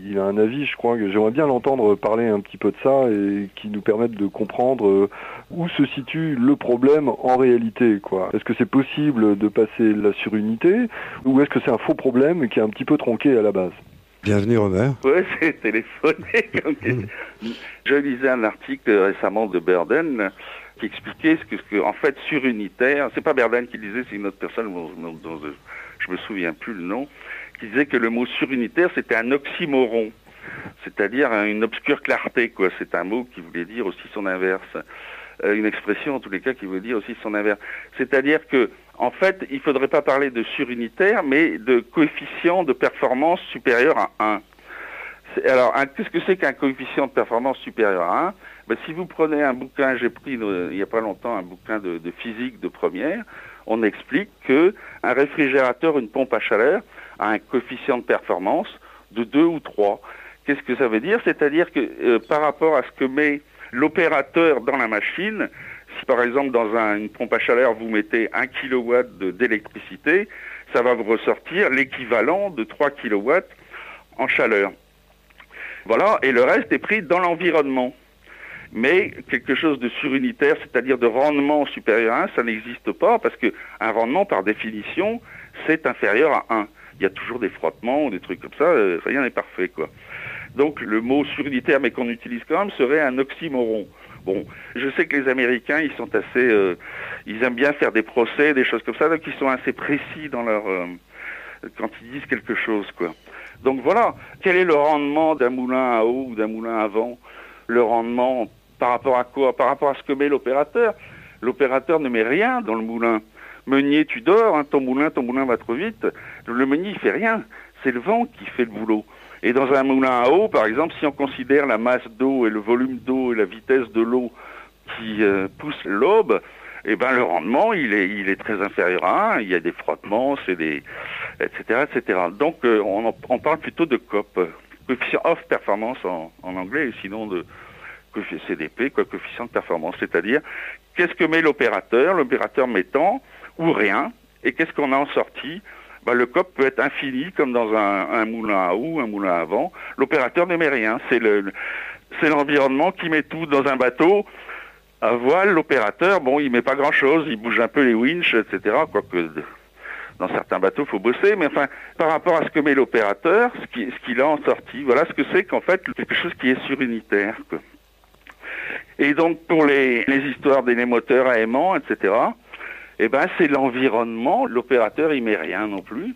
Il a un avis, je crois, que j'aimerais bien l'entendre parler un petit peu de ça et qui nous permette de comprendre où se situe le problème en réalité, quoi. Est-ce que c'est possible de passer la surunité ou est-ce que c'est un faux problème qui est un petit peu tronqué à la base? Bienvenue Robert. Ouais, c'est téléphoné. Je lisais un article récemment de Burden qui expliquait ce que en fait surunitaire, c'est pas Burden qui disait, c'est une autre personne dont je me souviens plus le nom, qui disait que le mot surunitaire c'était un oxymoron, c'est-à-dire une obscure clarté, quoi. C'est un mot qui voulait dire aussi son inverse, une expression en tous les cas qui veut dire aussi son inverse. C'est-à-dire que en fait, il faudrait pas parler de surunitaire, mais de coefficient de performance supérieur à 1. Alors, qu'est-ce que c'est qu'un coefficient de performance supérieur à 1 ? Ben, si vous prenez un bouquin, j'ai pris il n'y a pas longtemps un bouquin de physique de première, on explique que un réfrigérateur, une pompe à chaleur, a un coefficient de performance de 2 ou 3. Qu'est-ce que ça veut dire ? C'est-à-dire que par rapport à ce que met l'opérateur dans la machine, si par exemple dans une pompe à chaleur vous mettez 1 kW d'électricité, ça va vous ressortir l'équivalent de 3 kW en chaleur. Voilà, et le reste est pris dans l'environnement. Mais quelque chose de surunitaire, c'est-à-dire de rendement supérieur à 1, ça n'existe pas parce que un rendement, par définition, c'est inférieur à 1. Il y a toujours des frottements ou des trucs comme ça, rien n'est parfait, quoi. Donc le mot surunitaire, mais qu'on utilise quand même, serait un oxymoron. Bon, je sais que les Américains, ils sont assez... ils aiment bien faire des procès, des choses comme ça, donc ils sont assez précis dans leur... quand ils disent quelque chose, quoi. Donc voilà, quel est le rendement d'un moulin à eau ou d'un moulin à vent ? Le rendement par rapport à quoi ? Par rapport à ce que met l'opérateur. L'opérateur ne met rien dans le moulin. Meunier, tu dors, hein, ton moulin va trop vite. Le meunier, il fait rien. C'est le vent qui fait le boulot. Et dans un moulin à eau, par exemple, si on considère la masse d'eau et le volume d'eau et la vitesse de l'eau qui pousse l'aube, eh ben le rendement, il est très inférieur à 1. Il y a des frottements, etc., etc. Donc on parle plutôt de COP, coefficient of performance en anglais, et sinon de CDP, coefficient de performance. C'est-à-dire, qu'est-ce que met l'opérateur mettant ou rien, et qu'est-ce qu'on a en sortie ? Ben, le COP peut être infini, comme dans un moulin à eau, un moulin à vent. L'opérateur ne met rien. C'est l'environnement qui met tout dans un bateau. À voile, l'opérateur, bon, il met pas grand-chose. Il bouge un peu les winches, etc. Quoique, dans certains bateaux, il faut bosser. Mais enfin, par rapport à ce que met l'opérateur, ce qu'il a en sortie, voilà ce que c'est qu'en fait, quelque chose qui est surunitaire, quoi. Et donc, pour les histoires des moteurs à aimant, etc., eh ben, c'est l'environnement. L'opérateur, il met rien non plus.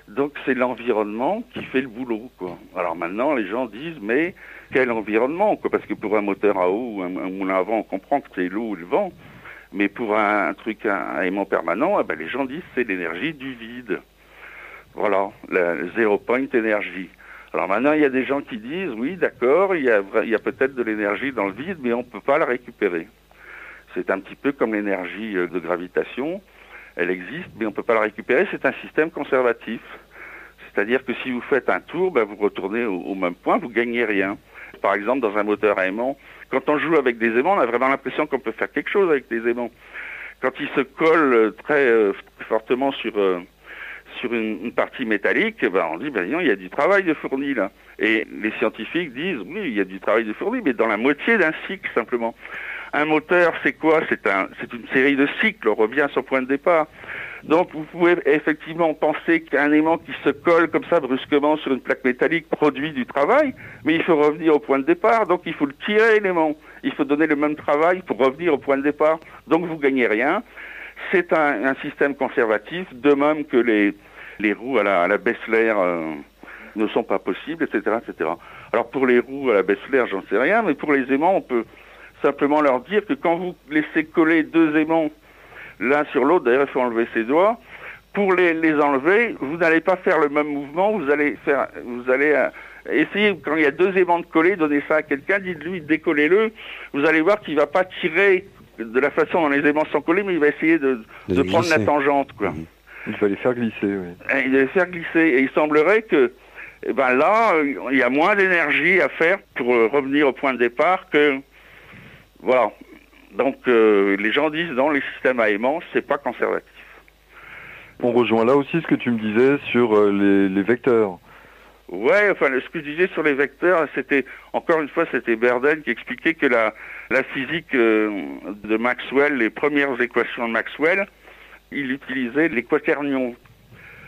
Donc, c'est l'environnement qui fait le boulot, quoi. Alors maintenant, les gens disent, mais quel environnement, quoi? Parce que pour un moteur à eau ou un moulin à vent, on comprend que c'est l'eau ou le vent. Mais pour un truc à aimant permanent, eh ben, les gens disent, c'est l'énergie du vide. Voilà, la zero point énergie. Alors maintenant, il y a des gens qui disent, oui, d'accord, il y a peut-être de l'énergie dans le vide, mais on ne peut pas la récupérer. C'est un petit peu comme l'énergie de gravitation. Elle existe, mais on ne peut pas la récupérer. C'est un système conservatif. C'est-à-dire que si vous faites un tour, ben, vous retournez au même point, vous ne gagnez rien. Par exemple, dans un moteur à aimant, quand on joue avec des aimants, on a vraiment l'impression qu'on peut faire quelque chose avec des aimants. Quand ils se collent très fortement sur une partie métallique, ben on dit, ben non, il y a du travail de fourni là. Et les scientifiques disent, oui, il y a du travail de fourni, mais dans la moitié d'un cycle simplement. Un moteur, c'est quoi? C'est une série de cycles, on revient à son point de départ. Donc vous pouvez effectivement penser qu'un aimant qui se colle comme ça brusquement sur une plaque métallique produit du travail, mais il faut revenir au point de départ, donc il faut le tirer l'aimant. Il faut donner le même travail pour revenir au point de départ. Donc vous gagnez rien. C'est un système conservatif, de même que les roues à la Bessler ne sont pas possibles, etc., etc. Alors pour les roues à la Bessler, j'en sais rien, mais pour les aimants, on peut simplement leur dire que quand vous laissez coller deux aimants l'un sur l'autre, d'ailleurs il faut enlever ses doigts, pour les enlever, vous n'allez pas faire le même mouvement, vous allez essayer, quand il y a deux aimants de coller, donnez ça à quelqu'un, dites-lui, décollez-le, vous allez voir qu'il ne va pas tirer de la façon dont les aimants sont collés, mais il va essayer de prendre la tangente, quoi. Il va les faire glisser, oui. Il va les faire glisser, et il semblerait que là, il y a moins d'énergie à faire pour revenir au point de départ que... Voilà. Donc, les gens disent, dans les systèmes à aimants, c'est pas conservatif. On rejoint là aussi ce que tu me disais sur les vecteurs. Ouais, enfin, ce que je disais sur les vecteurs, c'était, encore une fois, c'était Berden qui expliquait que la physique de Maxwell, les premières équations de Maxwell, il utilisait les quaternions.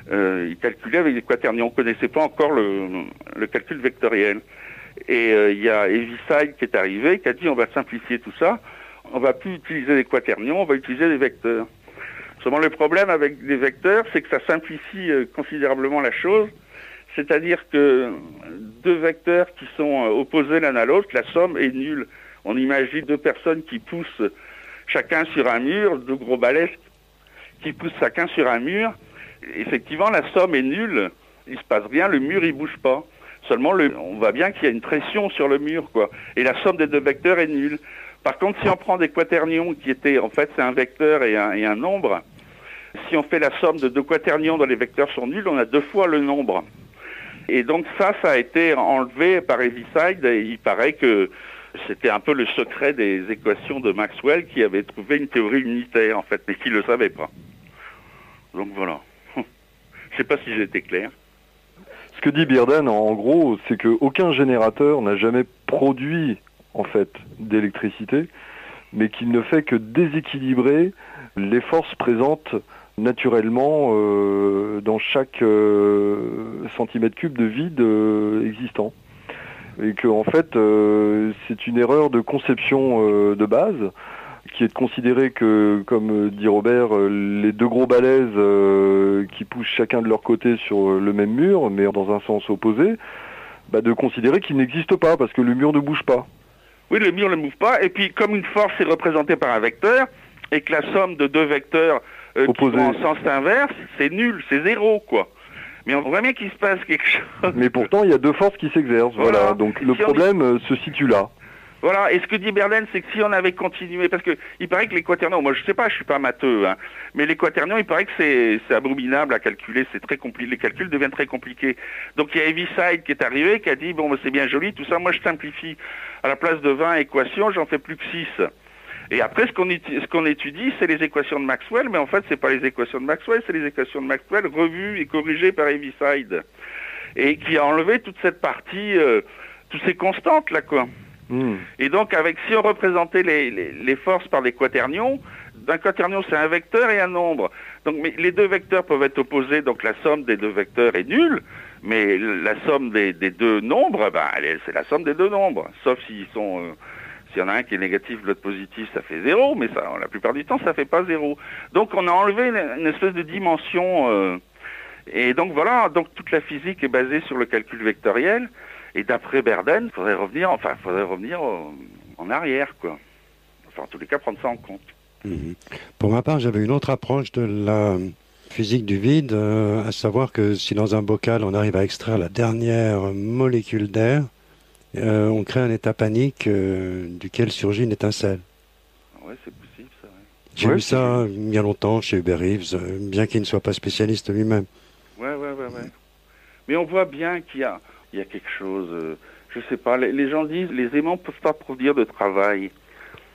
Il calculait avec les quaternions. On ne connaissait pas encore le calcul vectoriel. Et il y a Heaviside qui est arrivé, qui a dit on va simplifier tout ça, on va plus utiliser les quaternions, on va utiliser des vecteurs. Seulement le problème avec les vecteurs, c'est que ça simplifie considérablement la chose, c'est-à-dire que deux vecteurs qui sont opposés l'un à l'autre, la somme est nulle. On imagine deux personnes qui poussent chacun sur un mur, deux gros balais qui poussent chacun sur un mur. Effectivement, la somme est nulle, il se passe rien, le mur il bouge pas. Seulement, on voit bien qu'il y a une pression sur le mur, quoi. Et la somme des deux vecteurs est nulle. Par contre, si on prend des quaternions qui étaient, en fait, c'est un vecteur et un nombre, si on fait la somme de deux quaternions dont les vecteurs sont nuls, on a deux fois le nombre. Et donc ça a été enlevé par Heaviside, et il paraît que c'était un peu le secret des équations de Maxwell qui avait trouvé une théorie unitaire, en fait, mais qui ne le savait pas. Donc voilà. Je sais pas si j'ai été clair. Ce que dit Bearden, en gros, c'est qu'aucun générateur n'a jamais produit, en fait, d'électricité, mais qu'il ne fait que déséquilibrer les forces présentes naturellement dans chaque centimètre cube de vide existant. Et que, en fait, c'est une erreur de conception de base, qui est de considérer que, comme dit Robert, les deux gros balaises qui poussent chacun de leur côté sur le même mur, mais dans un sens opposé, de considérer qu'ils n'existent pas, parce que le mur ne bouge pas. Oui, le mur ne bouge pas, et puis comme une force est représentée par un vecteur, et que la somme de deux vecteurs qui vont en sens inverse, c'est nul, c'est zéro, quoi. Mais on voit bien qu'il se passe quelque chose. Mais pourtant, il y a deux forces qui s'exercent, voilà. Donc le problème se situe là. Voilà, et ce que dit Berden, c'est que si on avait continué, parce que il paraît que les quaternions, moi je sais pas, je suis pas matheux, hein, mais les quaternions, il paraît que c'est abominable à calculer, c'est très compliqué, les calculs deviennent très compliqués. Donc il y a Heaviside qui est arrivé, qui a dit, bon, c'est bien joli, tout ça, moi je simplifie. À la place de 20 équations, j'en fais plus que 6. Et après, ce qu'on étudie, c'est les équations de Maxwell, mais en fait, c'est pas les équations de Maxwell, c'est les équations de Maxwell revues et corrigées par Heaviside. Et qui a enlevé toute cette partie, toutes ces constantes, là, quoi. Et donc, si on représentait les forces par des quaternions, d'un quaternion, c'est un vecteur et un nombre. Donc, mais les deux vecteurs peuvent être opposés, donc la somme des deux vecteurs est nulle, mais la somme des deux nombres, c'est la somme des deux nombres. Sauf s'il y en a un qui est négatif, l'autre positif, ça fait 0, mais ça, la plupart du temps, ça fait pas 0. Donc, on a enlevé une espèce de dimension, et donc voilà, donc toute la physique est basée sur le calcul vectoriel. Et d'après Berden, il faudrait revenir en arrière, quoi. Enfin, en tous les cas, prendre ça en compte. Pour ma part, j'avais une autre approche de la physique du vide, à savoir que si dans un bocal, on arrive à extraire la dernière molécule d'air, on crée un état panique duquel surgit une étincelle. Oui, c'est possible, ça. Ouais. J'ai vu ça bien longtemps chez Hubert Reeves, bien qu'il ne soit pas spécialiste lui-même. Ouais. Mais on voit bien qu'il y a quelque chose, je sais pas, les gens disent les aimants ne peuvent pas produire de travail.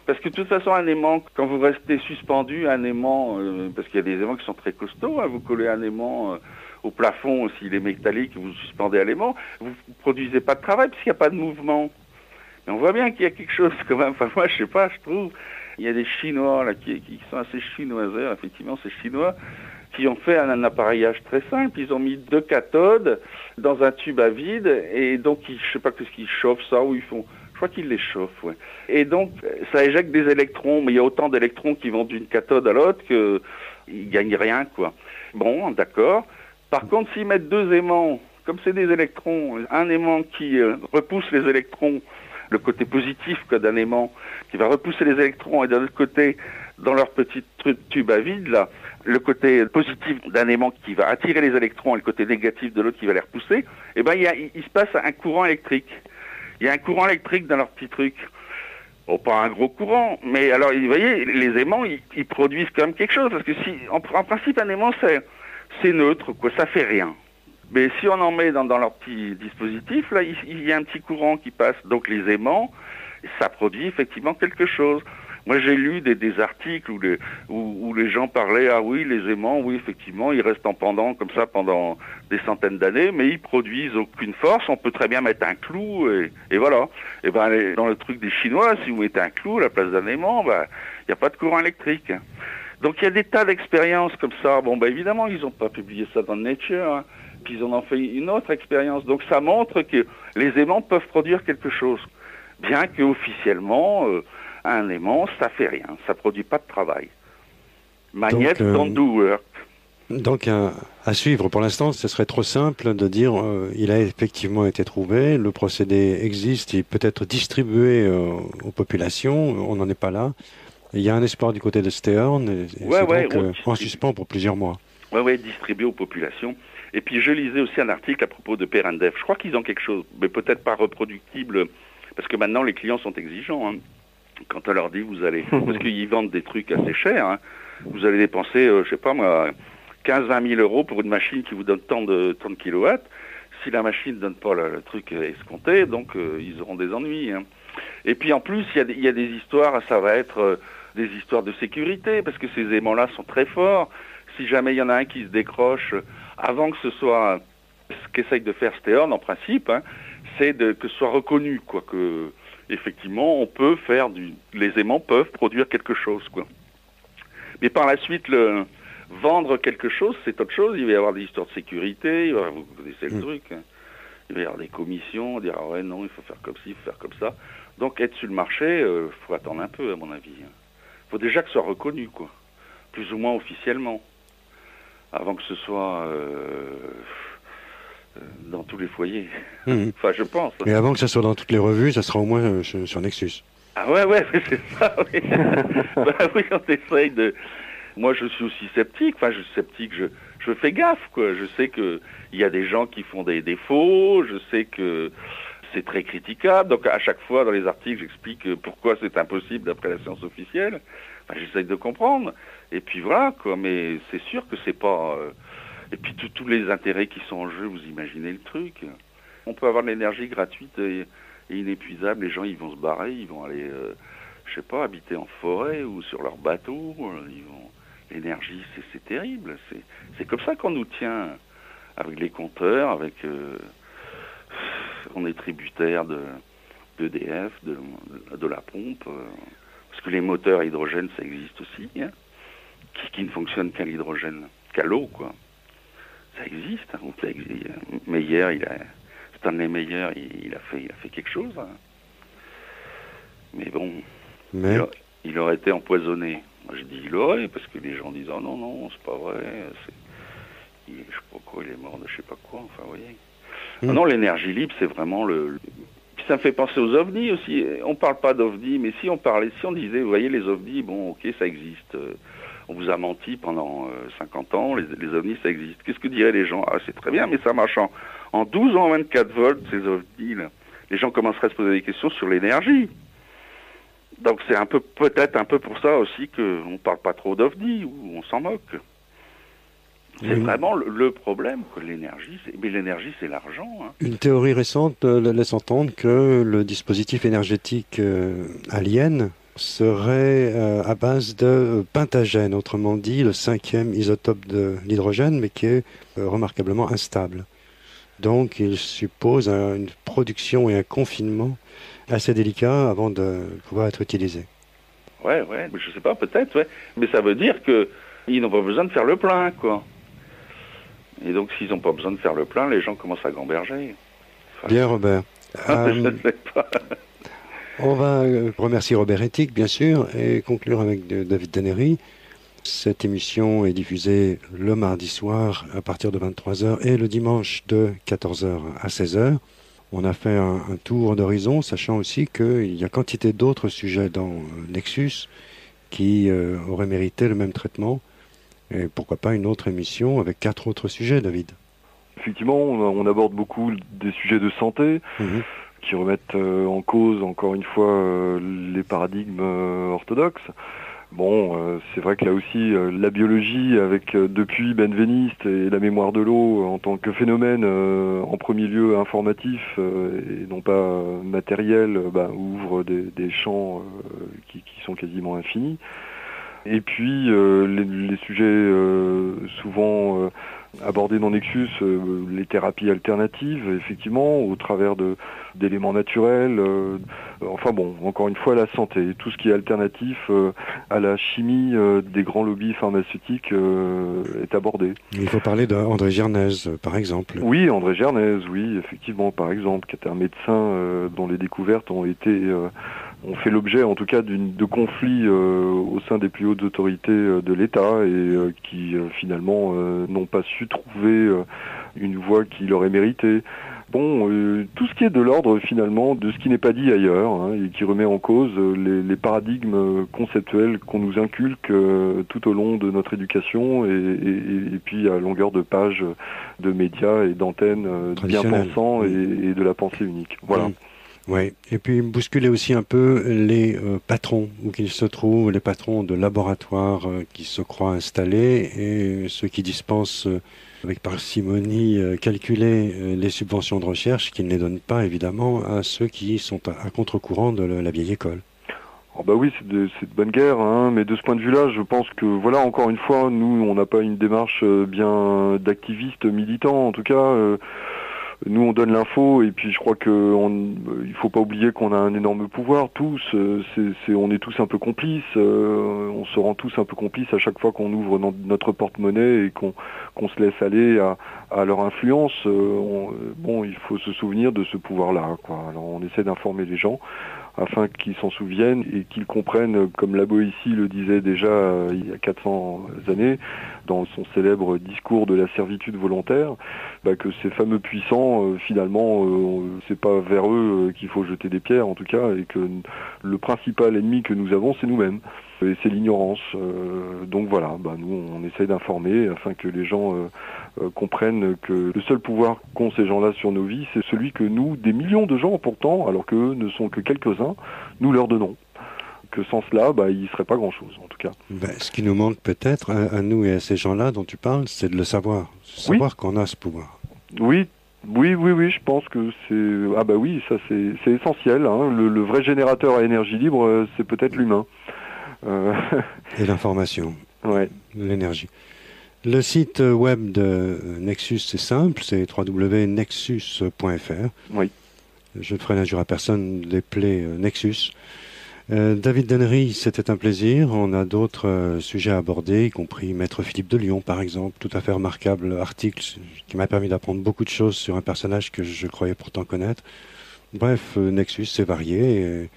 Parce que de toute façon, un aimant, quand vous restez suspendu, un aimant, parce qu'il y a des aimants qui sont très costauds, hein, vous collez un aimant au plafond, s'il est métallique, vous suspendez à l'aimant, vous ne produisez pas de travail puisqu'il n'y a pas de mouvement. Mais on voit bien qu'il y a quelque chose quand même. Enfin, moi, je sais pas, je trouve. Il y a des Chinois là qui sont assez chinoiseurs, effectivement, ces Chinois, qui ont fait un appareillage très simple. Ils ont mis 2 cathodes dans un tube à vide, et donc, je sais pas qu'est-ce qu'ils chauffent ça, ou ils font... Je crois qu'ils les chauffent, ouais. Et donc, ça éjecte des électrons, mais il y a autant d'électrons qui vont d'une cathode à l'autre qu'ils gagnent rien, quoi. Bon, d'accord. Par contre, s'ils mettent 2 aimants, comme c'est des électrons, un aimant qui repousse les électrons, le côté positif d'un aimant, qui va repousser les électrons, et d'un autre côté, dans leur petit tube à vide, là, le côté positif d'un aimant qui va attirer les électrons et le côté négatif de l'autre qui va les repousser, eh ben, il se passe un courant électrique. Il y a un courant électrique dans leur petit truc. Bon, pas un gros courant, mais alors, vous voyez, les aimants, ils produisent quand même quelque chose, parce que en principe, un aimant, c'est neutre, quoi, ça fait rien. Mais si on en met dans leur petit dispositif, là, il y a un petit courant qui passe. Donc les aimants, ça produit effectivement quelque chose. Moi, j'ai lu des articles où les gens parlaient, ah oui, les aimants, oui, effectivement, ils restent en pendant comme ça pendant des centaines d'années, mais ils produisent aucune force. On peut très bien mettre un clou, et voilà. Et ben, dans le truc des Chinois, si vous mettez un clou à la place d'un aimant, ben, il n'y a pas de courant électrique. Donc il y a des tas d'expériences comme ça. Bon, ben évidemment, ils n'ont pas publié ça dans Nature, hein. Puis ils en ont fait une autre expérience. Donc ça montre que les aimants peuvent produire quelque chose. Bien qu'officiellement, un aimant, ça fait rien. Ça produit pas de travail. Magnet don't do work. Donc à suivre pour l'instant, ce serait trop simple de dire il a effectivement été trouvé, le procédé existe, il peut être distribué aux populations, on n'en est pas là. Il y a un espoir du côté de Stern, et c'est donc en suspens pour plusieurs mois. Oui, distribué aux populations. Et puis je lisais aussi un article à propos de Perendef. Je crois qu'ils ont quelque chose, mais peut-être pas reproductible, parce que maintenant les clients sont exigeants. Hein. Quand on leur dit, vous allez... Parce qu'ils vendent des trucs assez chers, hein. Vous allez dépenser, je sais pas moi, 15-20 000 euros pour une machine qui vous donne tant de kilowatts. Si la machine ne donne pas le truc escompté, donc ils auront des ennuis. Hein. Et puis en plus, il y a des histoires, ça va être des histoires de sécurité, parce que ces aimants-là sont très forts. Si jamais il y en a un qui se décroche, avant que ce soit ce qu'essaye de faire Stern, en principe, hein, c'est que ce soit reconnu, quoi, que effectivement on peut faire les aimants peuvent produire quelque chose, quoi. Mais par la suite, vendre quelque chose, c'est autre chose. Il va y avoir des histoires de sécurité, vous connaissez le truc. Hein. Il va y avoir des commissions, dire ah ouais non, il faut faire comme ci, il faut faire comme ça. Donc être sur le marché, faut attendre un peu à mon avis. Il faut déjà que ce soit reconnu, quoi, plus ou moins officiellement, avant que ce soit dans tous les foyers. Enfin, je pense. Et avant que ça soit dans toutes les revues, ça sera au moins sur Nexus. Ah ouais, c'est ça, oui. Bah oui, on essaye de... Moi, je suis aussi sceptique. Enfin, je suis sceptique, je fais gaffe, quoi. Je sais qu'il y a des gens qui font des défauts, je sais que c'est très critiquable. Donc, à chaque fois, dans les articles, j'explique pourquoi c'est impossible d'après la science officielle. Enfin, j'essaye de comprendre. Et puis voilà, quoi. Mais c'est sûr que c'est pas... Et puis, tous les intérêts qui sont en jeu, vous imaginez le truc. On peut avoir de l'énergie gratuite et inépuisable. Les gens, ils vont se barrer, ils vont aller, je sais pas, habiter en forêt ou sur leur bateau. L'énergie, c'est terrible. C'est comme ça qu'on nous tient avec les compteurs, avec... on est tributaire d'EDF, de la pompe, parce que les moteurs à hydrogène, ça existe aussi, hein, qui ne fonctionnent qu'à l'hydrogène, qu'à l'eau, quoi. Ça existe. Hein. Meyer, Stanley Meyer, il a fait quelque chose. Hein. Mais bon, il aurait été empoisonné. Moi, je dis il aurait, parce que les gens disent oh non, c'est pas vrai. Je sais pas quoi, il est mort de je sais pas quoi. Enfin, vous voyez. Non, l'énergie libre, c'est vraiment Puis ça me fait penser aux ovnis aussi. On parle pas d'ovnis, mais si on disait, vous voyez, les ovnis, bon, ok, ça existe. On vous a menti pendant 50 ans, les ovnis, ça existe. Qu'est-ce que diraient les gens? Ah, c'est très bien, mais ça marche en 12 ou en 24 volts, ces ovnis-là. Les gens commenceraient à se poser des questions sur l'énergie. Donc c'est peut-être un peu pour ça aussi qu'on ne parle pas trop d'ovnis, ou on s'en moque. C'est vraiment le problème, que l'énergie, mais l'énergie, c'est l'argent. Hein. Une théorie récente laisse entendre que le dispositif énergétique alien serait à base de pentagène, autrement dit le 5e isotope de l'hydrogène, mais qui est remarquablement instable. Donc il suppose une production et un confinement assez délicats avant de pouvoir être utilisés. Ouais, je sais pas, peut-être, ouais. Mais ça veut dire qu'ils n'ont pas besoin de faire le plein, quoi. Et donc, s'ils n'ont pas besoin de faire le plein, les gens commencent à gamberger. Enfin, Bien, Robert. je ne sais pas. On va remercier Robert Ethique, bien sûr, et conclure avec David Danéry. Cette émission est diffusée le mardi soir à partir de 23h et le dimanche de 14h à 16h. On a fait un tour d'horizon, sachant aussi qu'il y a quantité d'autres sujets dans Nexus qui auraient mérité le même traitement. Et pourquoi pas une autre émission avec 4 autres sujets, David? Effectivement, on aborde beaucoup des sujets de santé qui remettent en cause, encore une fois, les paradigmes orthodoxes. Bon, c'est vrai que là aussi, la biologie, avec depuis Benveniste et la mémoire de l'eau en tant que phénomène en premier lieu informatif et non pas matériel, ouvre des champs qui sont quasiment infinis. Et puis les sujets souvent abordés dans Nexus, les thérapies alternatives, effectivement, au travers d'éléments naturels. Enfin bon, encore une fois, la santé, tout ce qui est alternatif à la chimie des grands lobbies pharmaceutiques est abordé. Il faut parler d'André Gernez, par exemple. Oui, André Gernez, oui, effectivement, par exemple, qui est un médecin dont les découvertes ont fait l'objet, en tout cas, de conflits au sein des plus hautes autorités de l'État et qui finalement n'ont pas su trouver une voie qui leur est méritée. Bon, tout ce qui est de l'ordre finalement de ce qui n'est pas dit ailleurs et qui remet en cause les paradigmes conceptuels qu'on nous inculque tout au long de notre éducation et puis à longueur de pages de médias et d'antennes bien pensants et de la pensée unique. Voilà. Oui, et puis bousculer aussi un peu les patrons, où qu'ils se trouvent, les patrons de laboratoires qui se croient installés et ceux qui dispensent avec parcimonie calculer les subventions de recherche, qui ne les donnent pas évidemment à ceux qui sont à contre-courant de la vieille école. Oh bah oui, c'est de bonne guerre, mais de ce point de vue-là, je pense que, voilà, encore une fois, nous, on n'a pas une démarche bien d'activiste militant, en tout cas. Nous, on donne l'info et puis je crois il faut pas oublier qu'on a un énorme pouvoir tous. On est tous un peu complices. On se rend tous un peu complices à chaque fois qu'on ouvre notre porte-monnaie et qu'on se laisse aller à leur influence. Il faut se souvenir de ce pouvoir-là, quoi. Alors, on essaie d'informer les gens afin qu'ils s'en souviennent et qu'ils comprennent, comme la Boétie le disait déjà il y a 400 années, dans son célèbre discours de la servitude volontaire, que ces fameux puissants, finalement, c'est pas vers eux qu'il faut jeter des pierres, en tout cas, et que le principal ennemi que nous avons, c'est nous-mêmes. Et c'est l'ignorance. Donc voilà, nous, on essaie d'informer afin que les gens comprennent que le seul pouvoir qu'ont ces gens-là sur nos vies, c'est celui que nous, des millions de gens pourtant, alors qu'eux ne sont que quelques-uns, nous leur donnons. Que sans cela, il ne serait pas grand-chose, en tout cas. Ce qui nous manque peut-être, à nous et à ces gens-là dont tu parles, c'est de le savoir. Savoir qu'on a ce pouvoir. Oui, je pense que c'est... Ah oui, ça c'est essentiel. Le vrai générateur à énergie libre, c'est peut-être l'humain. Et l'information. Ouais. L'énergie. Le site web de Nexus, c'est simple, c'est www.nexus.fr. Oui. Je ne ferai l'injure à personne d'appeler Nexus. David Danéry, c'était un plaisir. On a d'autres sujets à aborder, y compris Maître Philippe de Lyon, par exemple. Tout à fait remarquable article qui m'a permis d'apprendre beaucoup de choses sur un personnage que je croyais pourtant connaître. Bref, Nexus, c'est varié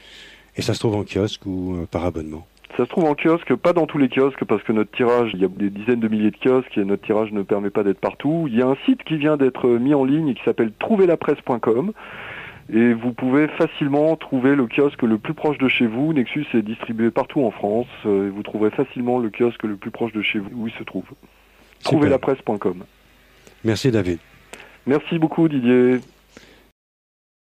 et ça se trouve en kiosque ou par abonnement. Ça se trouve en kiosque, pas dans tous les kiosques, parce que notre tirage, il y a des dizaines de milliers de kiosques et notre tirage ne permet pas d'être partout. Il y a un site qui vient d'être mis en ligne et qui s'appelle trouverlapresse.com. Et vous pouvez facilement trouver le kiosque le plus proche de chez vous. Nexus est distribué partout en France. Et vous trouverez facilement le kiosque le plus proche de chez vous où il se trouve. Trouverlapresse.com. Merci David. Merci beaucoup Didier.